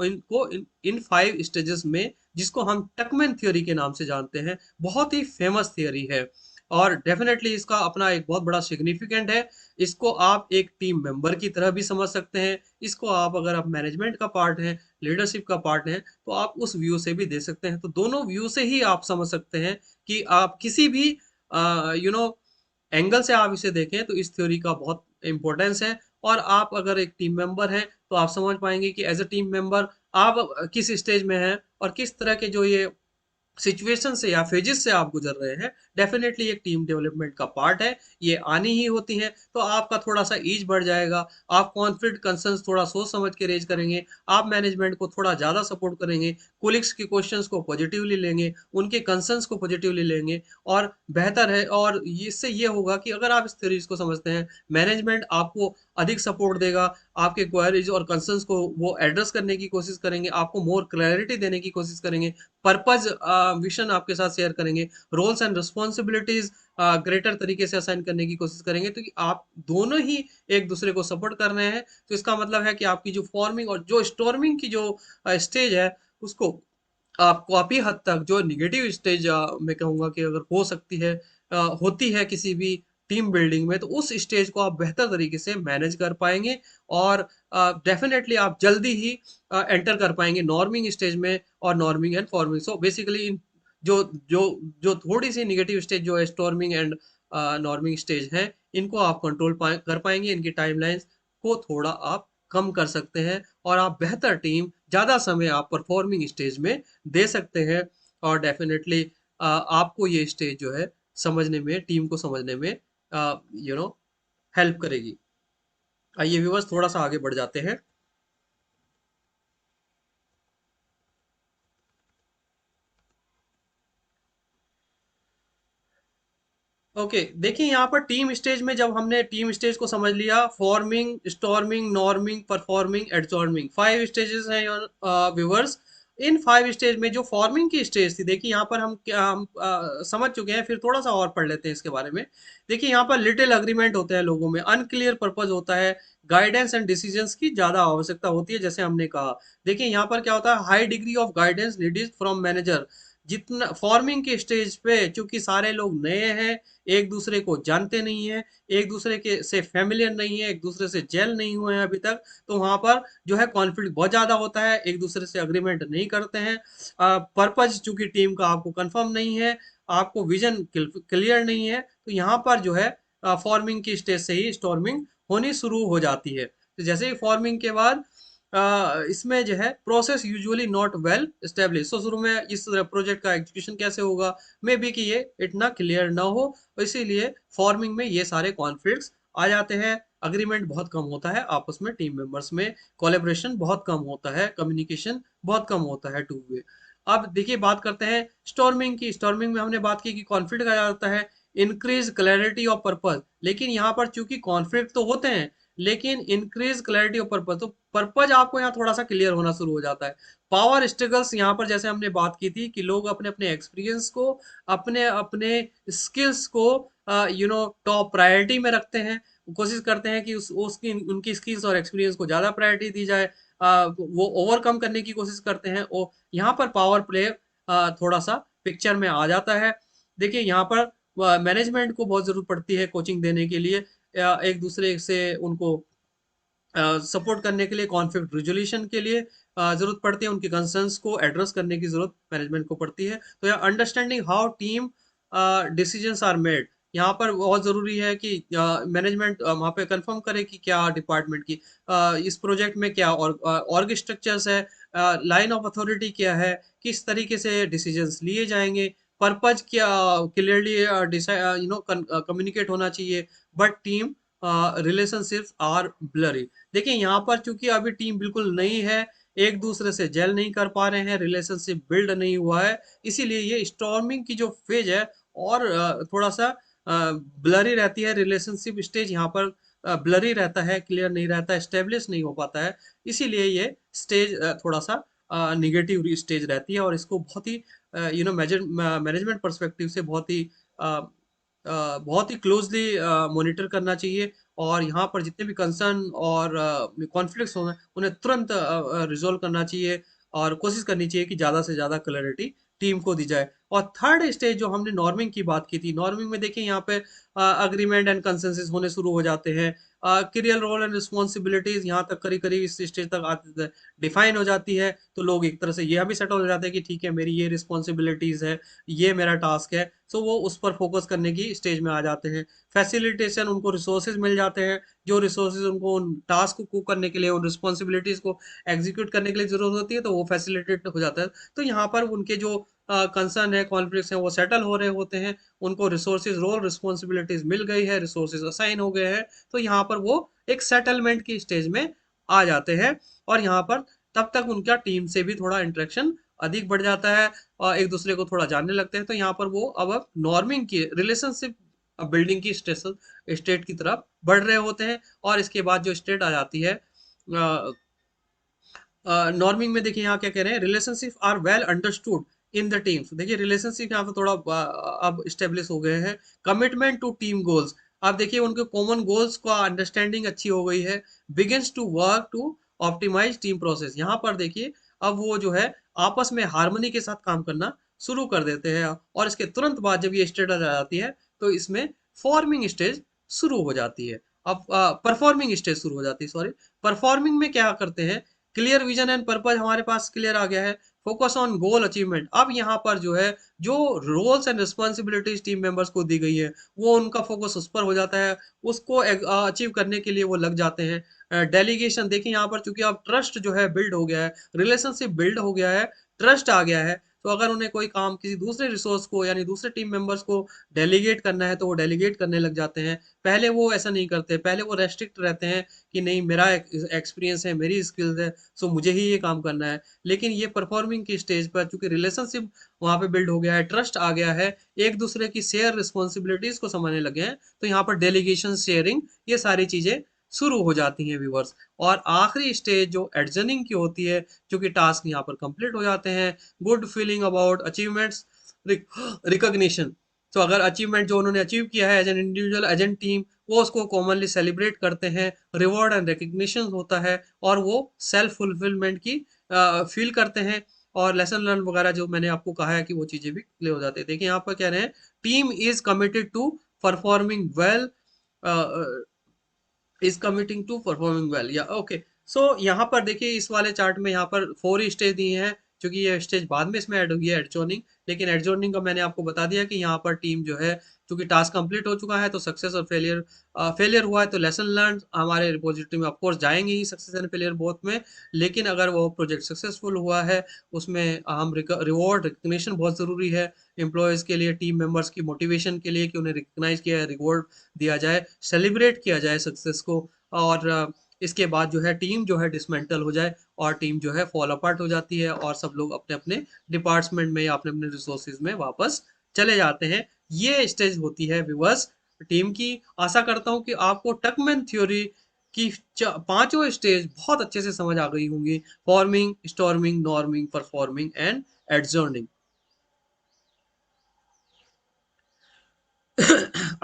इनको इन 5 स्टेजेस में, जिसको हम टकमैन थ्योरी के नाम से जानते हैं, बहुत ही फेमस थ्योरी है, और डेफिनेटली इसका अपना एक बहुत बड़ा सिग्निफिकेंट है। इसको आप एक टीम मेंबर की तरह भी समझ सकते हैं, इसको आप अगर आप मैनेजमेंट का पार्ट हैं, लीडरशिप का पार्ट हैं, तो आप उस व्यू से भी दे सकते हैं। तो दोनों व्यू से ही आप समझ सकते हैं कि आप किसी भी यू नो एंगल से आप इसे देखें तो इस थ्योरी का बहुत इंपॉर्टेंस है। और आप अगर एक टीम मेंबर हैं तो आप समझ पाएंगे कि एज अ टीम मेंबर आप किस स्टेज में हैं, और किस तरह के जो ये सिचुएशन से या फेजेस से आप गुजर रहे हैं। डेफिनेटली एक टीम डेवलपमेंट का पार्ट है, ये आनी ही होती है। तो आपका थोड़ा सा ईज बढ़ जाएगा, आप कॉन्फ्लिक्ट कंसर्न्स थोड़ा सोच समझ के रेज करेंगे, आप मैनेजमेंट को थोड़ा ज़्यादा सपोर्ट करेंगे, कोलिग्स के क्वेश्चंस को पॉजिटिवली लेंगे, उनके कंसर्न्स को पॉजिटिवली लेंगे, और बेहतर है। और इससे ये होगा कि अगर आप इस थ्योरीज को समझते हैं, मैनेजमेंट आपको अधिक सपोर्ट देगा, आपके क्वेरीज और कंसर्न्स को वो एड्रेस करने की कोशिश करेंगे, आपको मोर क्लैरिटी देने की कोशिश करेंगे, पर्पज विजन आपके साथ शेयर करेंगे, रोल्स एंड रिस्पॉन्सिबिलिटीज ग्रेटर तरीके से असाइन करने की कोशिश करेंगे। तो आप दोनों ही एक दूसरे को सपोर्ट कर रहे हैं, तो इसका मतलब है कि आपकी जो फॉर्मिंग और जो स्टॉर्मिंग की जो स्टेज है, उसको आप काफी हद तक जो नेगेटिव स्टेज मैं कहूंगा कि अगर हो सकती है होती है किसी भी टीम बिल्डिंग में, तो उस स्टेज को आप बेहतर तरीके से मैनेज कर पाएंगे, और डेफिनेटली आप जल्दी ही एंटर कर पाएंगे नॉर्मिंग स्टेज में, और norming and forming. So basically जो जो जो थोड़ी सी निगेटिव स्टेज जो है स्टॉर्मिंग एंड नॉर्मिंग स्टेज है, इनको आप कंट्रोल कर पाएंगे, इनकी टाइमलाइंस को थोड़ा आप कम कर सकते हैं, और आप बेहतर टीम ज़्यादा समय आप परफॉर्मिंग स्टेज में दे सकते हैं। और डेफिनेटली आपको ये स्टेज जो है समझने में, टीम को समझने में यू नो हेल्प करेगी। आइए व्यूअर्स थोड़ा सा आगे बढ़ जाते हैं। ओके देखिए यहाँ पर टीम स्टेज में, जब हमने टीम स्टेज को समझ लिया, forming, storming, norming, performing, adjourning, 5 stages हैं व्यूअर्स। इन 5 स्टेज में जो फॉर्मिंग की स्टेज थी, देखिए यहाँ पर हम क्या हम समझ चुके हैं, फिर थोड़ा सा और पढ़ लेते हैं इसके बारे में। देखिए यहाँ पर लिटिल अग्रीमेंट होते हैं लोगों में, अनक्लियर पर्पज होता है, गाइडेंस एंड डिसीजंस की ज्यादा आवश्यकता होती है, जैसे हमने कहा। देखिए यहाँ पर क्या होता है, high degree of guidance needed from manager. जितना फॉर्मिंग के स्टेज पे चूंकि सारे लोग नए हैं, एक दूसरे को जानते नहीं है, एक दूसरे के से फैमिलियर नहीं है, एक दूसरे से जेल नहीं हुए हैं अभी तक, तो वहां पर जो है कॉन्फ्लिक्ट बहुत ज्यादा होता है, एक दूसरे से अग्रीमेंट नहीं करते हैं। पर्पज चूंकि टीम का आपको कंफर्म नहीं है, आपको विजन क्लियर नहीं है, तो यहाँ पर जो है फॉर्मिंग की स्टेज से ही स्टॉर्मिंग होनी शुरू हो जाती है। तो जैसे ही फॉर्मिंग के बाद इसमें जो है process usually not well establish. तो शुरू में इस प्रोजेक्ट का एग्जीक्यूशन कैसे होगा, मे बी कि ये इतना क्लियर ना हो, इसीलिए फॉर्मिंग में ये सारे कॉन्फ्लिक्ट्स आ जाते हैं, अग्रीमेंट बहुत कम होता है आपस में, टीम मेंबर्स में कोलेब्रेशन बहुत कम होता है, कम्युनिकेशन बहुत कम होता है टू वे। अब देखिए बात करते हैं स्टॉर्मिंग की। स्टॉर्मिंग में हमने बात की कि कॉन्फ्लिक्ट आ जाता है, इंक्रीज क्लैरिटी ऑफ पर्पस। लेकिन यहाँ पर चूंकि कॉन्फ्लिक्ट तो होते हैं, लेकिन इंक्रीज क्लैरिटी ऑफ पर्पस, तो पर्पज आपको यहाँ थोड़ा सा क्लियर होना शुरू हो जाता है। पावर स्ट्रगल्स यहाँ पर जैसे हमने बात की थी कि लोग अपने अपने एक्सपीरियंस को, अपने अपने स्किल्स को टॉप प्रायोरिटी में रखते हैं, कोशिश करते हैं कि उसकी उनकी स्किल्स और एक्सपीरियंस को ज़्यादा प्रायोरिटी दी जाए। वो ओवरकम करने की कोशिश करते हैं। और यहाँ पर पावर प्ले थोड़ा सा पिक्चर में आ जाता है। देखिए यहाँ पर मैनेजमेंट को बहुत ज़रूरत पड़ती है कोचिंग देने के लिए, एक दूसरे से उनको सपोर्ट करने के लिए, कॉन्फ्लिक्ट रिजोल्यूशन के लिए जरूरत पड़ती है, उनके कंसर्न्स को एड्रेस करने की जरूरत मैनेजमेंट को पड़ती है। तो यह understanding how team decisions are made, यहाँ पर बहुत जरूरी है कि मैनेजमेंट वहाँ पे कंफर्म करे कि क्या डिपार्टमेंट की इस प्रोजेक्ट में क्या ऑर्ग स्ट्रक्चर्स है, लाइन ऑफ अथॉरिटी क्या है, किस तरीके से डिसीजंस लिए जाएंगे, पर्पज क्या क्लियरली कम्युनिकेट होना चाहिए। But team relationships are blurry. देखिए यहाँ पर चूंकि अभी टीम बिल्कुल नई है, एक दूसरे से जेल नहीं कर पा रहे हैं, रिलेशनशिप बिल्ड नहीं हुआ है, इसीलिए ये स्टॉर्मिंग की जो फेज है और थोड़ा सा ब्लरी रहती है। रिलेशनशिप स्टेज यहाँ पर ब्लरी रहता है, क्लियर नहीं रहता है, स्टेब्लिश नहीं हो पाता है, इसीलिए ये स्टेज थोड़ा सा निगेटिव स्टेज रहती है। और इसको बहुत ही मैनेजमेंट पर्सपेक्टिव से बहुत ही क्लोजली मॉनिटर करना चाहिए। और यहाँ पर जितने भी कंसर्न और कॉन्फ्लिक्ट्स हो उन्हें तुरंत रिजोल्व करना चाहिए, और कोशिश करनी चाहिए कि ज़्यादा से ज़्यादा क्लैरिटी टीम को दी जाए। और थर्ड स्टेज जो हमने नॉर्मिंग की बात की थी, नॉर्मिंग में देखिए यहाँ पे अग्रीमेंट एंड कंसेंसस होने शुरू हो जाते हैं, क्लियर रोल एंड रिस्पॉन्सिबिलिटीज यहाँ तक करीब करीब इस स्टेज तक डिफाइन हो जाती है। तो लोग एक तरह से यह भी सेटल हो जाते हैं कि ठीक है, मेरी ये रिस्पॉन्सिबिलिटीज है, ये मेरा टास्क है, सो वो उस पर फोकस करने की स्टेज में आ जाते हैं। फैसिलिटेशन, उनको रिसोर्सेज मिल जाते हैं, जो रिसोर्सेज उनको उन टास्क को करने के लिए, उन रिस्पॉन्सिबिलिटीज को एग्जीक्यूट करने के लिए जरूरत होती है, तो वो फैसिलिटेट हो जाता है। तो यहाँ पर उनके जो कंसर्न है, कॉन्फ्लिक्ट्स हैं, वो सेटल हो रहे होते हैं, उनको रिसोर्सेज, रोल, रिस्पॉन्सिबिलिटीज मिल गई है, रिसोर्सेज असाइन हो गए हैं, तो यहाँ पर वो एक सेटलमेंट की स्टेज में आ जाते हैं। और यहाँ पर तब तक उनका टीम से भी थोड़ा इंटरेक्शन अधिक बढ़ जाता है, और एक दूसरे को थोड़ा जानने लगते हैं। तो यहाँ पर वो अब नॉर्मिंग की रिलेशनशिप बिल्डिंग की स्टेट की तरफ बढ़ रहे होते हैं। और इसके बाद जो स्टेट आ जाती है नॉर्मिंग में, देखिए यहाँ क्या कह रहे हैं, relationship are well understood in the teams. देखिए रिलेशनशिप यहाँ पे थोड़ा अब स्टेब्लिश हो गए हैं। कमिटमेंट टू टीम गोल्स, आप देखिए उनके कॉमन गोल्स का अंडरस्टैंडिंग अच्छी हो गई है। Begins to work to optimise team process, यहाँ पर देखिए अब वो जो है आपस में हार्मनी के साथ काम करना शुरू कर देते हैं। और इसके तुरंत बाद जब ये स्टेट आ जाती है, तो इसमें फॉर्मिंग स्टेज शुरू हो जाती है। अब परफॉर्मिंग स्टेज शुरू हो जाती है, सॉरी। परफॉर्मिंग में क्या करते हैं, क्लियर विजन एंड पर्पज हमारे पास क्लियर आ गया है, फोकस ऑन गोल अचीवमेंट। अब यहाँ पर जो है, जो roles and responsibilities team members को दी गई है, वो उनका फोकस उस पर हो जाता है, उसको अचीव करने के लिए वो लग जाते हैं। डेलीगेशन, देखिए यहाँ पर चूंकि अब ट्रस्ट जो है बिल्ड हो गया है, रिलेशनशिप बिल्ड हो गया है, ट्रस्ट आ गया है, तो अगर उन्हें कोई काम किसी दूसरे रिसोर्स को, यानी दूसरे टीम मेंबर्स को डेलीगेट करना है, तो वो डेलीगेट करने लग जाते हैं। पहले वो ऐसा नहीं करते, पहले वो रेस्ट्रिक्ट रहते हैं कि नहीं, मेरा एक्सपीरियंस है, मेरी स्किल्स है, सो मुझे ही ये काम करना है। लेकिन ये परफॉर्मिंग की स्टेज पर चूंकि रिलेशनशिप वहां पे बिल्ड हो गया है, ट्रस्ट आ गया है, एक दूसरे की शेयर रिस्पॉन्सिबिलिटीज को समझने लगे हैं, तो यहाँ पर डेलीगेशन, शेयरिंग, ये सारी चीजें शुरू हो जाती हैं व्यूवर्स। और आखिरी स्टेज जो एडजनिंग की होती है, क्योंकि टास्क यहाँ पर कंप्लीट हो जाते हैं, good feeling about achievements, recognition. तो अगर अचीवमेंट जो उन्होंने अचीव किया है as an individual, as an team, वो उसको कॉमनली सेलिब्रेट करते हैं, रिवॉर्ड एंड रिकग्निशन होता है, और वो सेल्फ फुलफिलमेंट की फील करते हैं। और लेसन लर्न वगैरह जो मैंने आपको कहा है कि वो चीजें भी क्लियर हो जाती है। देखिए यहाँ पर कह रहे हैं, team is committed to performing well, is committing to performing well, या ओके। सो यहाँ पर देखिए इस वाले चार्ट में यहाँ पर 4 स्टेज दिए हैं, क्योंकि ये स्टेज बाद में इसमें ऐड हुई है एडजॉर्निंग। लेकिन एडजॉर्निंग का मैंने आपको बता दिया कि यहाँ पर टीम जो है, क्योंकि टास्क कंप्लीट हो चुका है तो सक्सेस और फेलियर, फेलियर हुआ है तो लेसन लर्न हमारे रिपोजिटरी में ऑफकोर्स जाएंगे ही, सक्सेस एंड फेलियर बोथ में। लेकिन अगर वो प्रोजेक्ट सक्सेसफुल हुआ है उसमें हम रिवॉर्ड रिकग्निशन बहुत ज़रूरी है एम्प्लॉयज़ के लिए, टीम मेंबर्स की मोटिवेशन के लिए, कि उन्हें रिकग्नाइज किया, रिवॉर्ड दिया जाए, सेलिब्रेट किया जाए सक्सेस को। और इसके बाद जो है टीम जो है डिसमेंटल हो जाए और टीम जो है फॉल अपार्ट हो जाती है और सब लोग अपने अपने डिपार्टमेंट में या अपने अपने रिसोर्सेज में वापस चले जाते हैं। ये स्टेज होती है व्यूअर्स टीम की। आशा करता हूँ कि आपको टकमैन थ्योरी की पांचों स्टेज बहुत अच्छे से समझ आ गई होंगी: forming, storming, norming, performing and adjourning.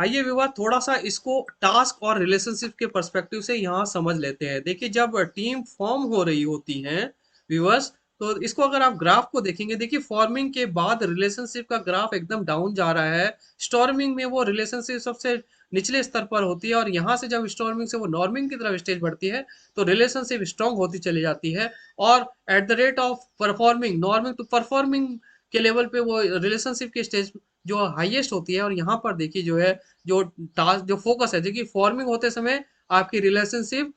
आइए विवाद थोड़ा सा इसको टास्क और रिलेशनशिप के पर्सपेक्टिव से यहाँ समझ लेते हैं। देखिए जब टीम फॉर्म हो रही होती है व्यूअर्स, तो इसको अगर आप ग्राफ को देखेंगे, देखिए फॉर्मिंग के बाद रिलेशनशिप का ग्राफ एकदम डाउन जा रहा है। स्टॉर्मिंग में वो रिलेशनशिप सबसे निचले स्तर पर होती है और यहाँ से जब स्टॉर्मिंग से वो नॉर्मिंग की तरफ स्टेज बढ़ती है तो रिलेशनशिप स्ट्रांग होती चली जाती है। और at the rate of performing norming to performing के लेवल पे वो रिलेशनशिप की स्टेज जो हाईएस्ट होती है। और यहाँ पर देखिए जो है, जो टास्क जो फोकस है, देखिए फॉर्मिंग होते समय आपकी रिलेशनशिप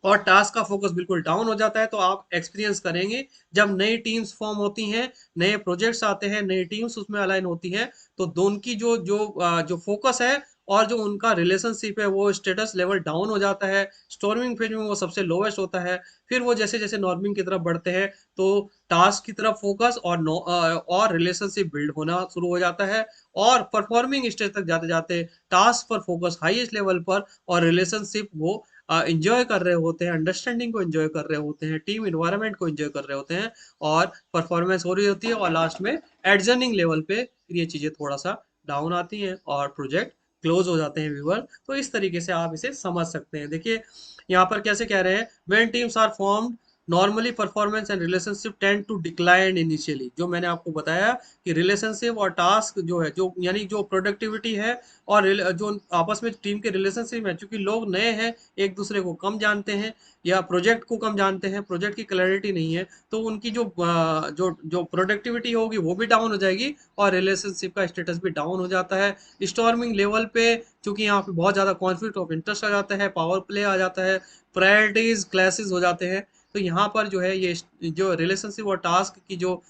और टास्क का फोकस बिल्कुल डाउन हो जाता है। तो आप एक्सपीरियंस करेंगे जब नई टीम्स फॉर्म होती हैं, नए प्रोजेक्ट्स आते हैं, नई टीम्स उसमें अलाइन होती हैं, तो दोनों की जो फोकस है और जो उनका रिलेशनशिप है वो स्टेटस लेवल डाउन हो जाता है। स्टॉर्मिंग फेज में वो सबसे लोवेस्ट होता है। फिर वो जैसे जैसे नॉर्मिंग की तरफ बढ़ते हैं तो टास्क की तरफ फोकस और रिलेशनशिप बिल्ड होना शुरू हो जाता है। और परफॉर्मिंग स्टेज तक जाते जाते टास्क पर फोकस हाईएस्ट लेवल पर और रिलेशनशिप वो इंजॉय कर रहे होते हैं, अंडरस्टैंडिंग को इंजॉय कर रहे होते हैं, टीम इन्वायरमेंट को इंजॉय कर रहे होते हैं और परफॉर्मेंस हो रही होती है। और लास्ट में एडजर्निंग लेवल पे फिर ये चीज़ें थोड़ा सा डाउन आती हैं और प्रोजेक्ट क्लोज हो जाते हैं व्यूअर। तो इस तरीके से आप इसे समझ सकते हैं। देखिए यहाँ पर कैसे कह रहे हैं, when teams are formed normally performance and relationship tend to decline initially. जो मैंने आपको बताया कि रिलेशनशिप और टास्क जो है, जो यानी जो प्रोडक्टिविटी है और जो आपस में टीम के रिलेशनशिप है, चूंकि लोग नए हैं, एक दूसरे को कम जानते हैं या प्रोजेक्ट को कम जानते हैं, प्रोजेक्ट की क्लैरिटी नहीं है, तो उनकी जो प्रोडक्टिविटी होगी वो भी डाउन हो जाएगी और रिलेशनशिप का स्टेटस भी डाउन हो जाता है। स्टॉर्मिंग लेवल पे चूंकि यहाँ पे बहुत ज़्यादा कॉन्फ्लिक्ट ऑफ इंटरेस्ट आ जाता है, पावर प्ले आ जाता है, प्रायोरिटीज क्लैसेस हो जाते हैं। तो यहाँ पर जो है ये जो रिलेशनशिप और टास्क की जो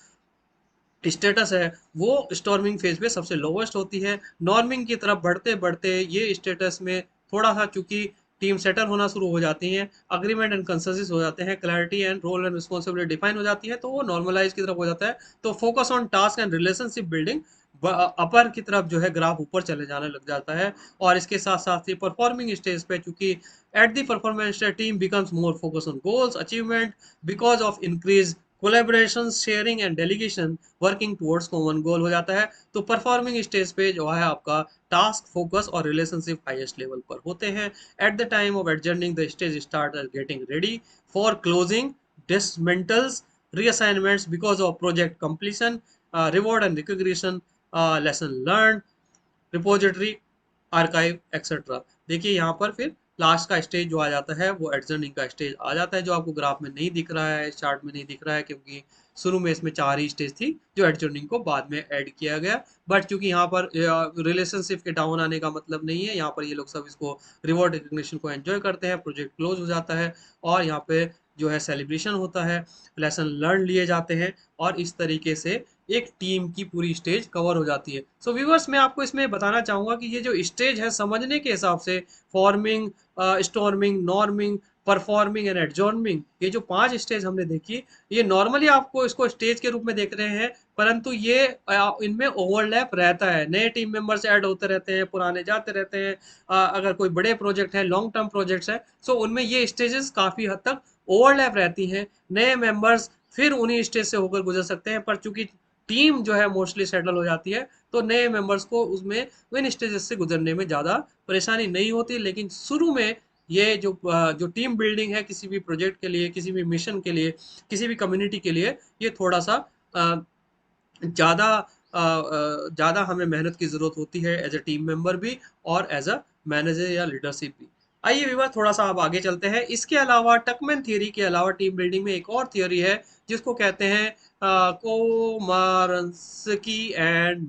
स्टेटस है वो स्टॉर्मिंग फेज पे सबसे लोवेस्ट होती है। नॉर्मिंग की तरफ बढ़ते बढ़ते ये स्टेटस में थोड़ा सा चूंकि टीम सेटल होना शुरू हो जाती है, अग्रीमेंट एंड कंसेंसस हो जाते हैं, clarity and role and responsibility define हो जाती है, तो वो नॉर्मलाइज की तरफ हो जाता है। तो focus on task and relationship building upper की तरफ जो है ग्राफ ऊपर चले जाने लग जाता है। और इसके साथ साथ ही परफॉर्मिंग स्टेज पे चूंकि at the performance team becomes more focus on goals achievement because of increase collaboration, sharing and delegation, working towards common goal हो जाता है। तो परफॉर्मिंग स्टेज पे जो है आपका टास्क फोकस और रिलेशनशिप हाईएस्ट लेवल पर होते हैं। At the time of adjourning the stage start getting ready for closing, dismantles, reassignments because of project completion, reward and recognition, lesson learned, repository, archive etcetera. देखिए यहाँ पर फिर last का stage जो आ जाता है वो एडजर्निंग का स्टेज आ जाता है, जो आपको ग्राफ में नहीं दिख रहा है, चार्ट में नहीं दिख रहा है, क्योंकि शुरू में इसमें 4 ही स्टेज थी जो एडजर्निंग को बाद में ऐड किया गया। बट चूंकि यहाँ पर रिलेशनशिप के डाउन आने का मतलब नहीं है, यहाँ पर ये लोग सब इसको रिवॉर्ड रिकग्निशन को एंजॉय करते हैं, प्रोजेक्ट क्लोज हो जाता है और यहाँ पे जो है सेलिब्रेशन होता है, लेसन लर्न लिए जाते हैं और इस तरीके से एक टीम की पूरी स्टेज कवर हो जाती है। सो व्यूवर्स मैं आपको इसमें बताना चाहूंगा कि ये जो स्टेज है समझने के हिसाब से, forming, storming, norming, performing and adjourning, ये जो 5 स्टेज हमने देखी, ये नॉर्मली आपको इसको स्टेज के रूप में देख रहे हैं, परंतु ये इनमें ओवरलैप रहता है। नए टीम मेंबर्स ऐड होते रहते हैं, पुराने जाते रहते हैं। अगर कोई बड़े प्रोजेक्ट है, लॉन्ग टर्म प्रोजेक्ट्स है, सो उनमें ये स्टेजेस काफी हद तक ओवरलैप रहती हैं। नए मेंबर्स फिर उन्हीं स्टेज से होकर गुजर सकते हैं, पर चूंकि टीम जो है मोस्टली सेटल हो जाती है तो नए मेंबर्स को उसमें इन स्टेजेस से गुजरने में ज़्यादा परेशानी नहीं होती। लेकिन शुरू में ये जो टीम बिल्डिंग है किसी भी प्रोजेक्ट के लिए, किसी भी मिशन के लिए, किसी भी कम्युनिटी के लिए, ये थोड़ा सा ज़्यादा ज़्यादा हमें मेहनत की ज़रूरत होती है एज ए टीम मेंबर भी और एज अ मैनेजर या लीडरशिप भी। आइए विवाह थोड़ा सा अब आगे चलते हैं। इसके अलावा टकमैन थियरी के अलावा टीम बिल्डिंग में एक और थियरी है जिसको कहते हैं कोमारंस्की एंड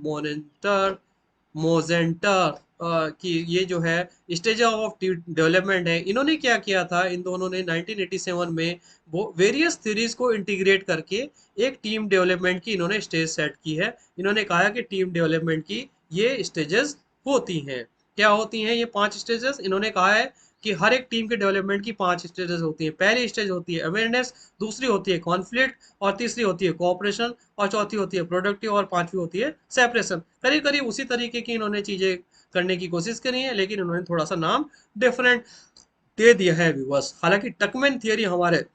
मोजेंटर कि ये जो है स्टेज ऑफ डेवलपमेंट है। इन्होंने क्या किया था, इन दोनों ने 1987 में वो वेरियस थ्योरीज को इंटीग्रेट करके एक टीम डेवलपमेंट की इन्होंने स्टेज सेट की है। इन्होंने कहा कि टीम डेवलपमेंट की ये स्टेजेस होती हैं। क्या होती हैं ये 5 स्टेजेस? इन्होंने कहा है कि हर एक टीम के डेवलपमेंट की 5 स्टेजेस होती हैं। पहली स्टेज होती है अवेयरनेस, दूसरी होती है कॉन्फ्लिक्ट, और तीसरी होती है कोऑपरेशन, और चौथी होती है प्रोडक्टिव, और पांचवी होती है सेपरेशन। करीब करीब उसी तरीके की इन्होंने चीजें करने की कोशिश करी है, लेकिन इन्होंने थोड़ा सा नाम डिफरेंट दे दिया है व्यूअर्स। हालांकि टकमैन थियरी हमारे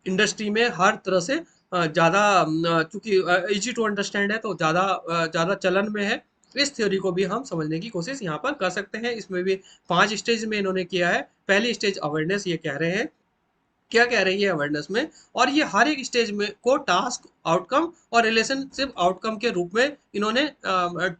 इंडस्ट्री में हर तरह से ज़्यादा चूंकि इजी टू अंडरस्टैंड है तो ज़्यादा चलन में है। इस थ्योरी को भी हम समझने की कोशिश यहाँ पर कर सकते हैं। इसमें भी 5 स्टेज में इन्होंने किया है। पहली स्टेज अवेयरनेस, ये कह रहे हैं क्या कह रही है अवेयरनेस में, और ये हर एक स्टेज में को टास्क आउटकम और रिलेशनशिप आउटकम के रूप में इन्होंने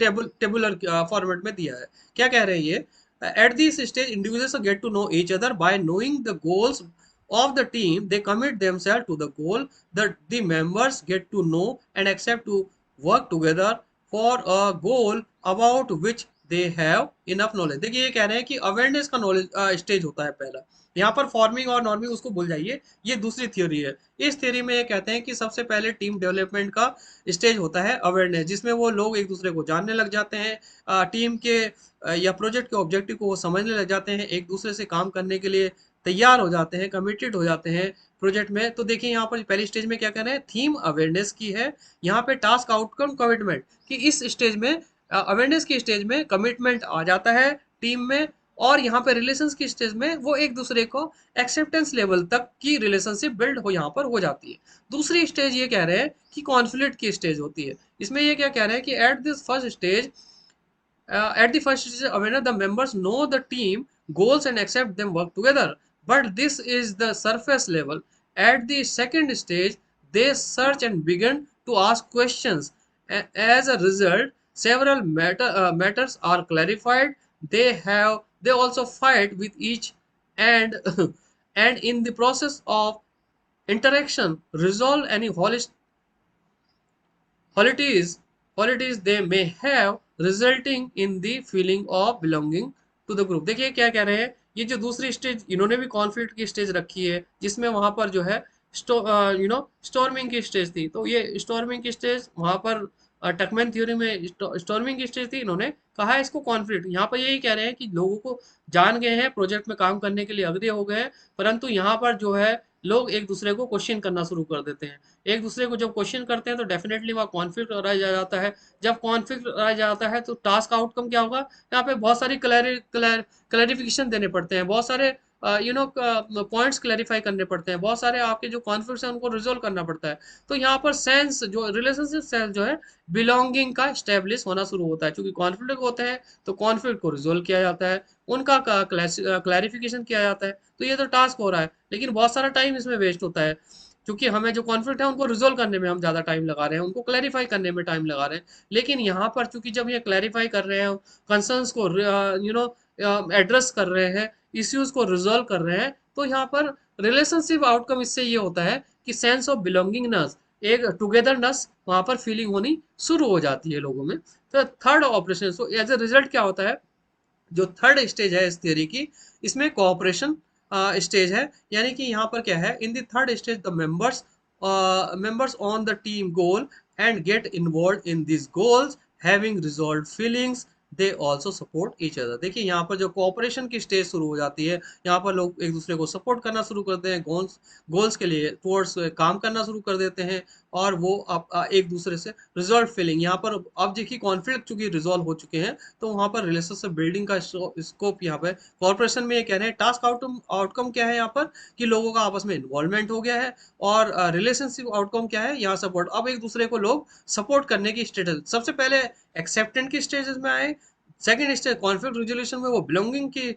टेबुलर फॉर्मेट में दिया है। क्या कह रहे हैं ये, at this stage individuals get to know each other by knowing the goals of the team. They commit themselves to the goal that the members get to know and accept to work together for a goal about which they have enough knowledge. देखिए ये कह रहे हैं कि awareness का knowledge stage होता है पहला। यहाँ पर फॉर्मिंग और नॉर्मिंग उसको भूल जाइए, ये दूसरी थ्योरी है। इस थ्योरी में ये कहते हैं कि सबसे पहले टीम डेवलपमेंट का स्टेज होता है अवेयरनेस, जिसमें वो लोग एक दूसरे को जानने लग जाते हैं, टीम के या प्रोजेक्ट के ऑब्जेक्टिव को वो समझने लग जाते हैं, एक दूसरे से काम करने के लिए तैयार हो जाते हैं, कमिटेड हो जाते हैं प्रोजेक्ट में। तो देखिए यहाँ पर पहली स्टेज में क्या कर रहे हैं, थीम अवेयरनेस की है। यहाँ पे टास्क आउटकम कमिटमेंट कि इस स्टेज में अवेयरनेस की स्टेज में कमिटमेंट आ जाता है टीम में, और यहाँ पे रिलेशंस की स्टेज में वो एक दूसरे को एक्सेप्टेंस लेवल तक की रिलेशनशिप बिल्ड हो यहाँ पर हो जाती है। दूसरी स्टेज ये कह रहे हैं कि कॉन्फ्लिक्ट की स्टेज होती है। इसमें ये क्या कह रहे हैं कि at the first stage awareness, the members know the team goals and accept them work together. But this is the surface level. At the second stage, they search and begin to ask questions. As a result, several matters are clarified. They also fight with each and and in the process of interaction resolve any holidays holidays they may have resulting in the feeling of belonging to the group। देखिए क्या कह रहे हैं, ये जो दूसरी stage इन्होंने भी कॉन्फ्लिक्ट की स्टेज रखी है, जिसमें वहां पर जो है स्टॉर्मिंग की स्टेज थी। तो ये स्टॉर्मिंग की स्टेज वहां पर टकमैन थ्योरी में स्टॉर्मिंग की स्टेज थी। इन्होंने कहा है इसको कॉन्फ्लिक्ट। यहाँ पर यही कह रहे हैं कि लोगों को जान गए हैं, प्रोजेक्ट में काम करने के लिए अग्रसर हो गए हैं, परंतु यहाँ पर जो है लोग एक दूसरे को क्वेश्चन करना शुरू कर देते हैं। एक दूसरे को जब क्वेश्चन करते हैं तो डेफिनेटली वहाँ कॉन्फ्लिक्ट रह जाता है। जब कॉन्फ्लिक्ट रह जाता है तो टास्क आउटकम क्या होगा, यहाँ पे बहुत सारी क्लैरिफिकेशन देने पड़ते हैं, बहुत सारे पॉइंट्स क्लैरिफाई करने पड़ते हैं, बहुत सारे आपके जो कॉन्फ्लिक्ट हैं उनको रिजोल्व करना पड़ता है। तो यहाँ पर सेंस जो रिलेशनशिप सेंस जो है बिलोंगिंग का स्टेब्लिश होना शुरू होता है। क्योंकि कॉन्फ्लिक्ट होते हैं तो कॉन्फ्लिक्ट को रिजोल्व किया जाता है, उनका क्लैरिफिकेशन किया जाता है। तो ये तो टास्क हो रहा है, लेकिन बहुत सारा टाइम इसमें वेस्ट होता है, क्योंकि हमें जो कॉन्फ्लिक्ट है उनको रिजोल्व करने में हम ज़्यादा टाइम लगा रहे हैं, उनको क्लैरिफाई करने में टाइम लगा रहे हैं। लेकिन यहाँ पर चूंकि जब ये क्लैरिफाई कर रहे हैं, कंसर्न्स को एड्रेस कर रहे हैं, इश्यूज को रिजोल्व कर रहे हैं, तो यहाँ पर रिलेशनशिप आउटकम इससे ये होता है कि सेंस ऑफ बिलोंगिंगनेस, एक टुगेदरनेस वहां पर फीलिंग होनी शुरू हो जाती है लोगों में। तो third operation, so as a result क्या होता है, जो थर्ड स्टेज है इस थियरी की, इसमें कोऑपरेशन स्टेज है। यानी कि यहाँ पर क्या है, in the third stage the members on the team goal and get involve in this goals having resolve feelings they also support each other. देखिए यहाँ पर जो कोऑपरेशन की स्टेज शुरू हो जाती है, यहाँ पर लोग एक दूसरे को सपोर्ट करना शुरू करते हैं, गोल्स के लिए टुवर्ड्स काम करना शुरू कर देते हैं, और वो एक दूसरे से रिजॉल्व फीलिंग, यहाँ पर अब देखिए कॉन्फ्लिक्ट चूंकि रिजॉल्व हो चुके हैं तो वहां पर रिलेशनशिप बिल्डिंग का स्कोप यहाँ पे कॉर्पोरेशन में ये कह रहे हैं। टास्क आउटकम क्या है यहाँ पर, कि लोगों का आपस में इन्वॉल्वमेंट हो गया है, और रिलेशनशिप आउटकम क्या है, यहाँ सपोर्ट। अब एक दूसरे को लोग सपोर्ट करने की स्टेटस, सबसे पहले एक्सेप्टेंट की स्टेजेस में आए, सेकंड स्टेज कॉन्फ्लिक्ट रिजोल्यूशन में वो बिलोंगिंग की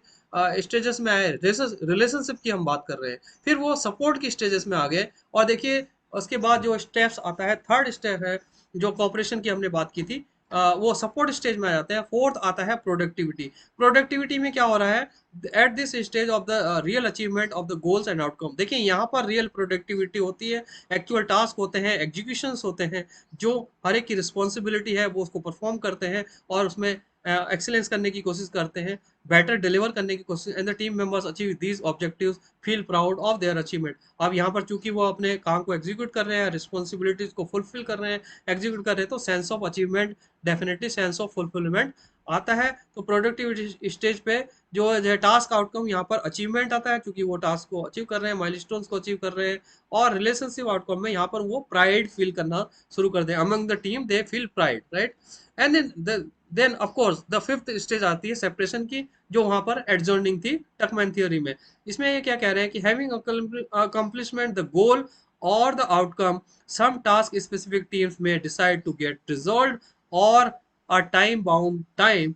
स्टेजेस में आए, रिलेशनशिप की हम बात कर रहे हैं, फिर वो सपोर्ट की स्टेजेस में आ गए। और देखिए उसके बाद जो स्टेप्स आता है, थर्ड स्टेप है जो कॉपरेशन की हमने बात की थी, वो सपोर्ट स्टेज में आ जाते हैं। फोर्थ आता है प्रोडक्टिविटी। प्रोडक्टिविटी में क्या हो रहा है, at this stage of the real achievement of the goals and outcome. देखिए यहाँ पर रियल प्रोडक्टिविटी होती है, एक्चुअल टास्क होते हैं, एग्जीक्यूशंस होते हैं, जो हर एक की रिस्पॉन्सिबिलिटी है वो उसको परफॉर्म करते हैं और उसमें एक्सीलेंस करने की कोशिश करते हैं, बेटर डिलीवर करने की कोशिश, and the team members achieve these objectives, feel proud of their achievement. अब यहाँ पर चूंकि वो अपने काम को एग्जीक्यूट कर रहे हैं, रिस्पॉन्सिबिलिटीज को फुलफिल कर रहे हैं, एग्जीक्यूट कर रहे हैं, तो sense of achievement, definitely sense of fulfilment आता है। तो प्रोडक्टिविटी स्टेज पे जो है टास्क आउटकम, यहाँ पर अचीवमेंट आता है क्योंकि वो टास्क को अचीव कर रहे हैं, माइलस्टोन्स को अचीव कर रहे हैं। और रिलेशनशिप आउटकम में यहाँ पर वो प्राइड फील करना शुरू कर दें, among the team they feel pride, right. And then of course the fifth stage आती है सेपरेशन की, जो वहां पर एडजॉर्निंग थी टकमैन थ्योरी में। इसमें ये क्या कह रहे हैं कि हैविंग अकम्प्लिशमेंट द गोल और the outcome, some task specific teams may decide to get resolved or a time bound time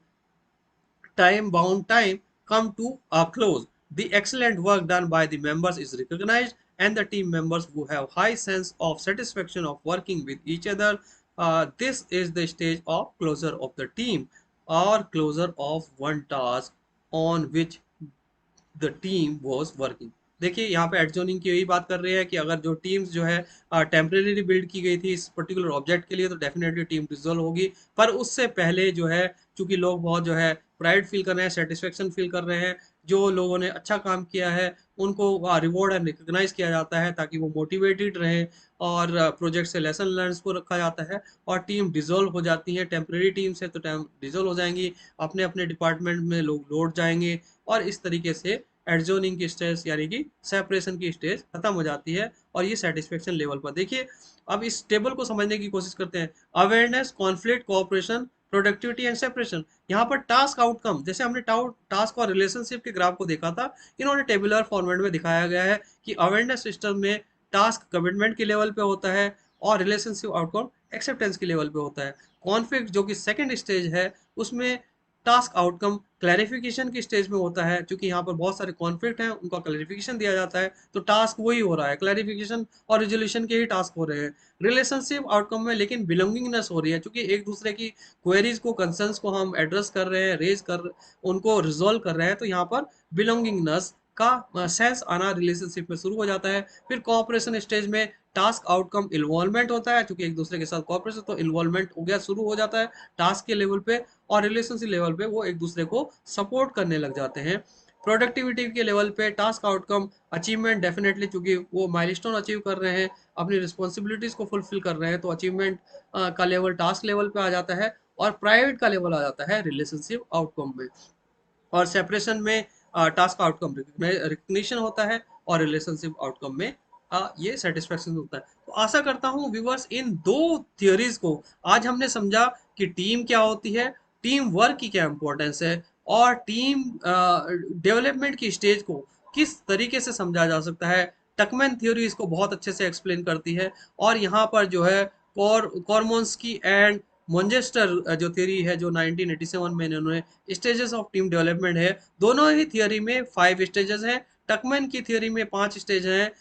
come to a close. The excellent work done by the members is recognized, and the team members who have high sense of satisfaction of working with each other. This is the stage of closure of the team or closure of one task on which the team was working. देखिए यहाँ पे एडजोनिंग की यही बात कर रहे हैं कि अगर जो टीम्स जो है टेम्परेरी बिल्ड की गई थी इस पर्टिकुलर ऑब्जेक्ट के लिए, तो डेफिनेटली टीम डिसॉल्व होगी। पर उससे पहले जो है, चूंकि लोग बहुत जो है प्राइड फील कर रहे हैं, सेटिस्फेक्शन फील कर रहे हैं, जो लोगों ने अच्छा काम किया है उनको रिवॉर्ड एंड रिकॉग्नाइज किया जाता है ताकि वो मोटिवेटेड रहे, और प्रोजेक्ट से लेसन लर्न को रखा जाता है, और टीम डिसॉल्व हो जाती है। टेम्परेरी टीम से तो टाइम डिसॉल्व हो जाएंगी, अपने अपने डिपार्टमेंट में लोग लौट जाएंगे, और इस तरीके से एडजोनिंग की स्टेज यानी कि सेपरेशन की स्टेज खत्म हो जाती है। और ये सेटिस्फेक्शन लेवल पर देखिए, अब इस टेबल को समझने की कोशिश करते हैं। Awareness, conflict, cooperation, productivity and separation. यहाँ पर टास्क आउटकम, जैसे हमने टास्क और रिलेशनशिप के ग्राफ को देखा था, इन्होंने टेबुलर फॉर्मेट में दिखाया गया है कि अवेयरनेस सिस्टम में टास्क कमिटमेंट के लेवल पे होता है और रिलेशनशिप आउटकम एक्सेप्टेंस के लेवल पे होता है। कॉन्फ्लिक्ट जो कि सेकंड स्टेज है, उसमें टास्क आउटकम क्लैरिफिकेशन की स्टेज में होता है। क्योंकि यहाँ पर बहुत सारे कॉन्फ्लिक्ट हैं, उनका क्लैरिफिकेशन दिया जाता है, तो टास्क वही हो रहा है, क्लैरिफिकेशन और रिजोल्यूशन के ही टास्क हो रहे हैं। रिलेशनशिप आउटकम में लेकिन बिलोंगिंगनेस हो रही है, क्योंकि एक दूसरे की क्वेरीज को, कंसर्न्स को हम एड्रेस कर रहे हैं, रेज कर, उनको रिजोल्व कर रहे हैं, तो यहाँ पर बिलोंगिंगनेस का सेंस आना रिलेशनशिप में शुरू हो जाता है। फिर कोऑपरेशन स्टेज में टास्क आउटकम इन्वॉल्वमेंट होता है, क्योंकि एक दूसरे के साथ कोऑपरेशन, तो इन्वॉल्वमेंट हो गया, शुरू हो जाता है टास्क के लेवल पे, और रिलेशनशिप लेवल पे वो एक दूसरे को सपोर्ट करने लग जाते हैं। प्रोडक्टिविटी के लेवल पे टास्क आउटकम अचीवमेंट, डेफिनेटली चूंकि वो माइलस्टोन अचीव कर रहे हैं, अपनी रिस्पॉन्सिबिलिटीज को फुलफिल कर रहे हैं, तो अचीवमेंट का लेवल टास्क लेवल पे आ जाता है, और प्राइवेट का लेवल आ जाता है रिलेशनशिप आउटकम में। और सेपरेशन में टास्क आउटकम रिकग्निशन होता है, और रिलेशनशिप आउटकम में ये सेटिस्फेक्शन होता है। तो आशा करता हूँ व्यूवर्स, इन दो थियोरीज को आज हमने समझा कि टीम क्या होती है, टीम वर्क की क्या इंपॉर्टेंस है, और टीम डेवलपमेंट की स्टेज को किस तरीके से समझा जा सकता है। टकमैन थ्योरी इसको बहुत अच्छे से एक्सप्लेन करती है। और यहाँ पर जो है कॉर्मोन्स्की एंड मोंजेस्टर जो थ्योरी है, जो 1987 में इन्होंने स्टेजेस ऑफ टीम डेवलपमेंट है, दोनों ही थियोरी में 5 स्टेजेस हैं। टकमैन की थियोरी में 5 स्टेज हैं,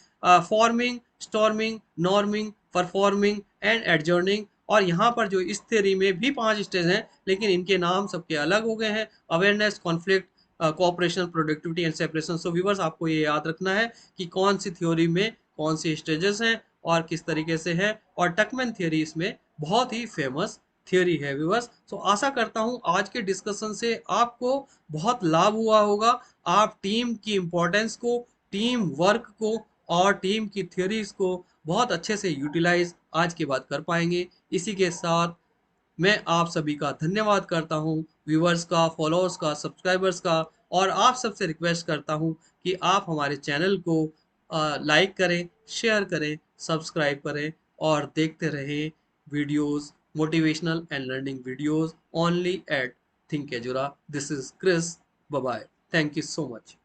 forming, storming, norming, performing and एडजर्निंग। और यहाँ पर जो इस थियोरी में भी 5 स्टेज हैं, लेकिन इनके नाम सबके अलग हो गए हैं, awareness, conflict, cooperation, productivity and separation. So viewers, आपको ये याद रखना है कि कौन सी थ्योरी में कौन सी स्टेजेस हैं और किस तरीके से है, और टकमैन थ्योरी इसमें बहुत ही फेमस थ्योरी है व्यूअर्स। तो आशा करता हूं आज के डिस्कशन से आपको बहुत लाभ हुआ होगा। आप टीम की इंपॉर्टेंस को, टीम वर्क को और टीम की थ्योरीज को बहुत अच्छे से यूटिलाइज आज के बाद कर पाएंगे। इसी के साथ मैं आप सभी का धन्यवाद करता हूं, व्यूअर्स का, फॉलोअर्स का, सब्सक्राइबर्स का। और आप सबसे रिक्वेस्ट करता हूं कि आप हमारे चैनल को लाइक करें, शेयर करें, सब्सक्राइब करें, और देखते रहें videos, motivational and learning videos only at think Edura. This is Chris. Bye bye. Thank you so much.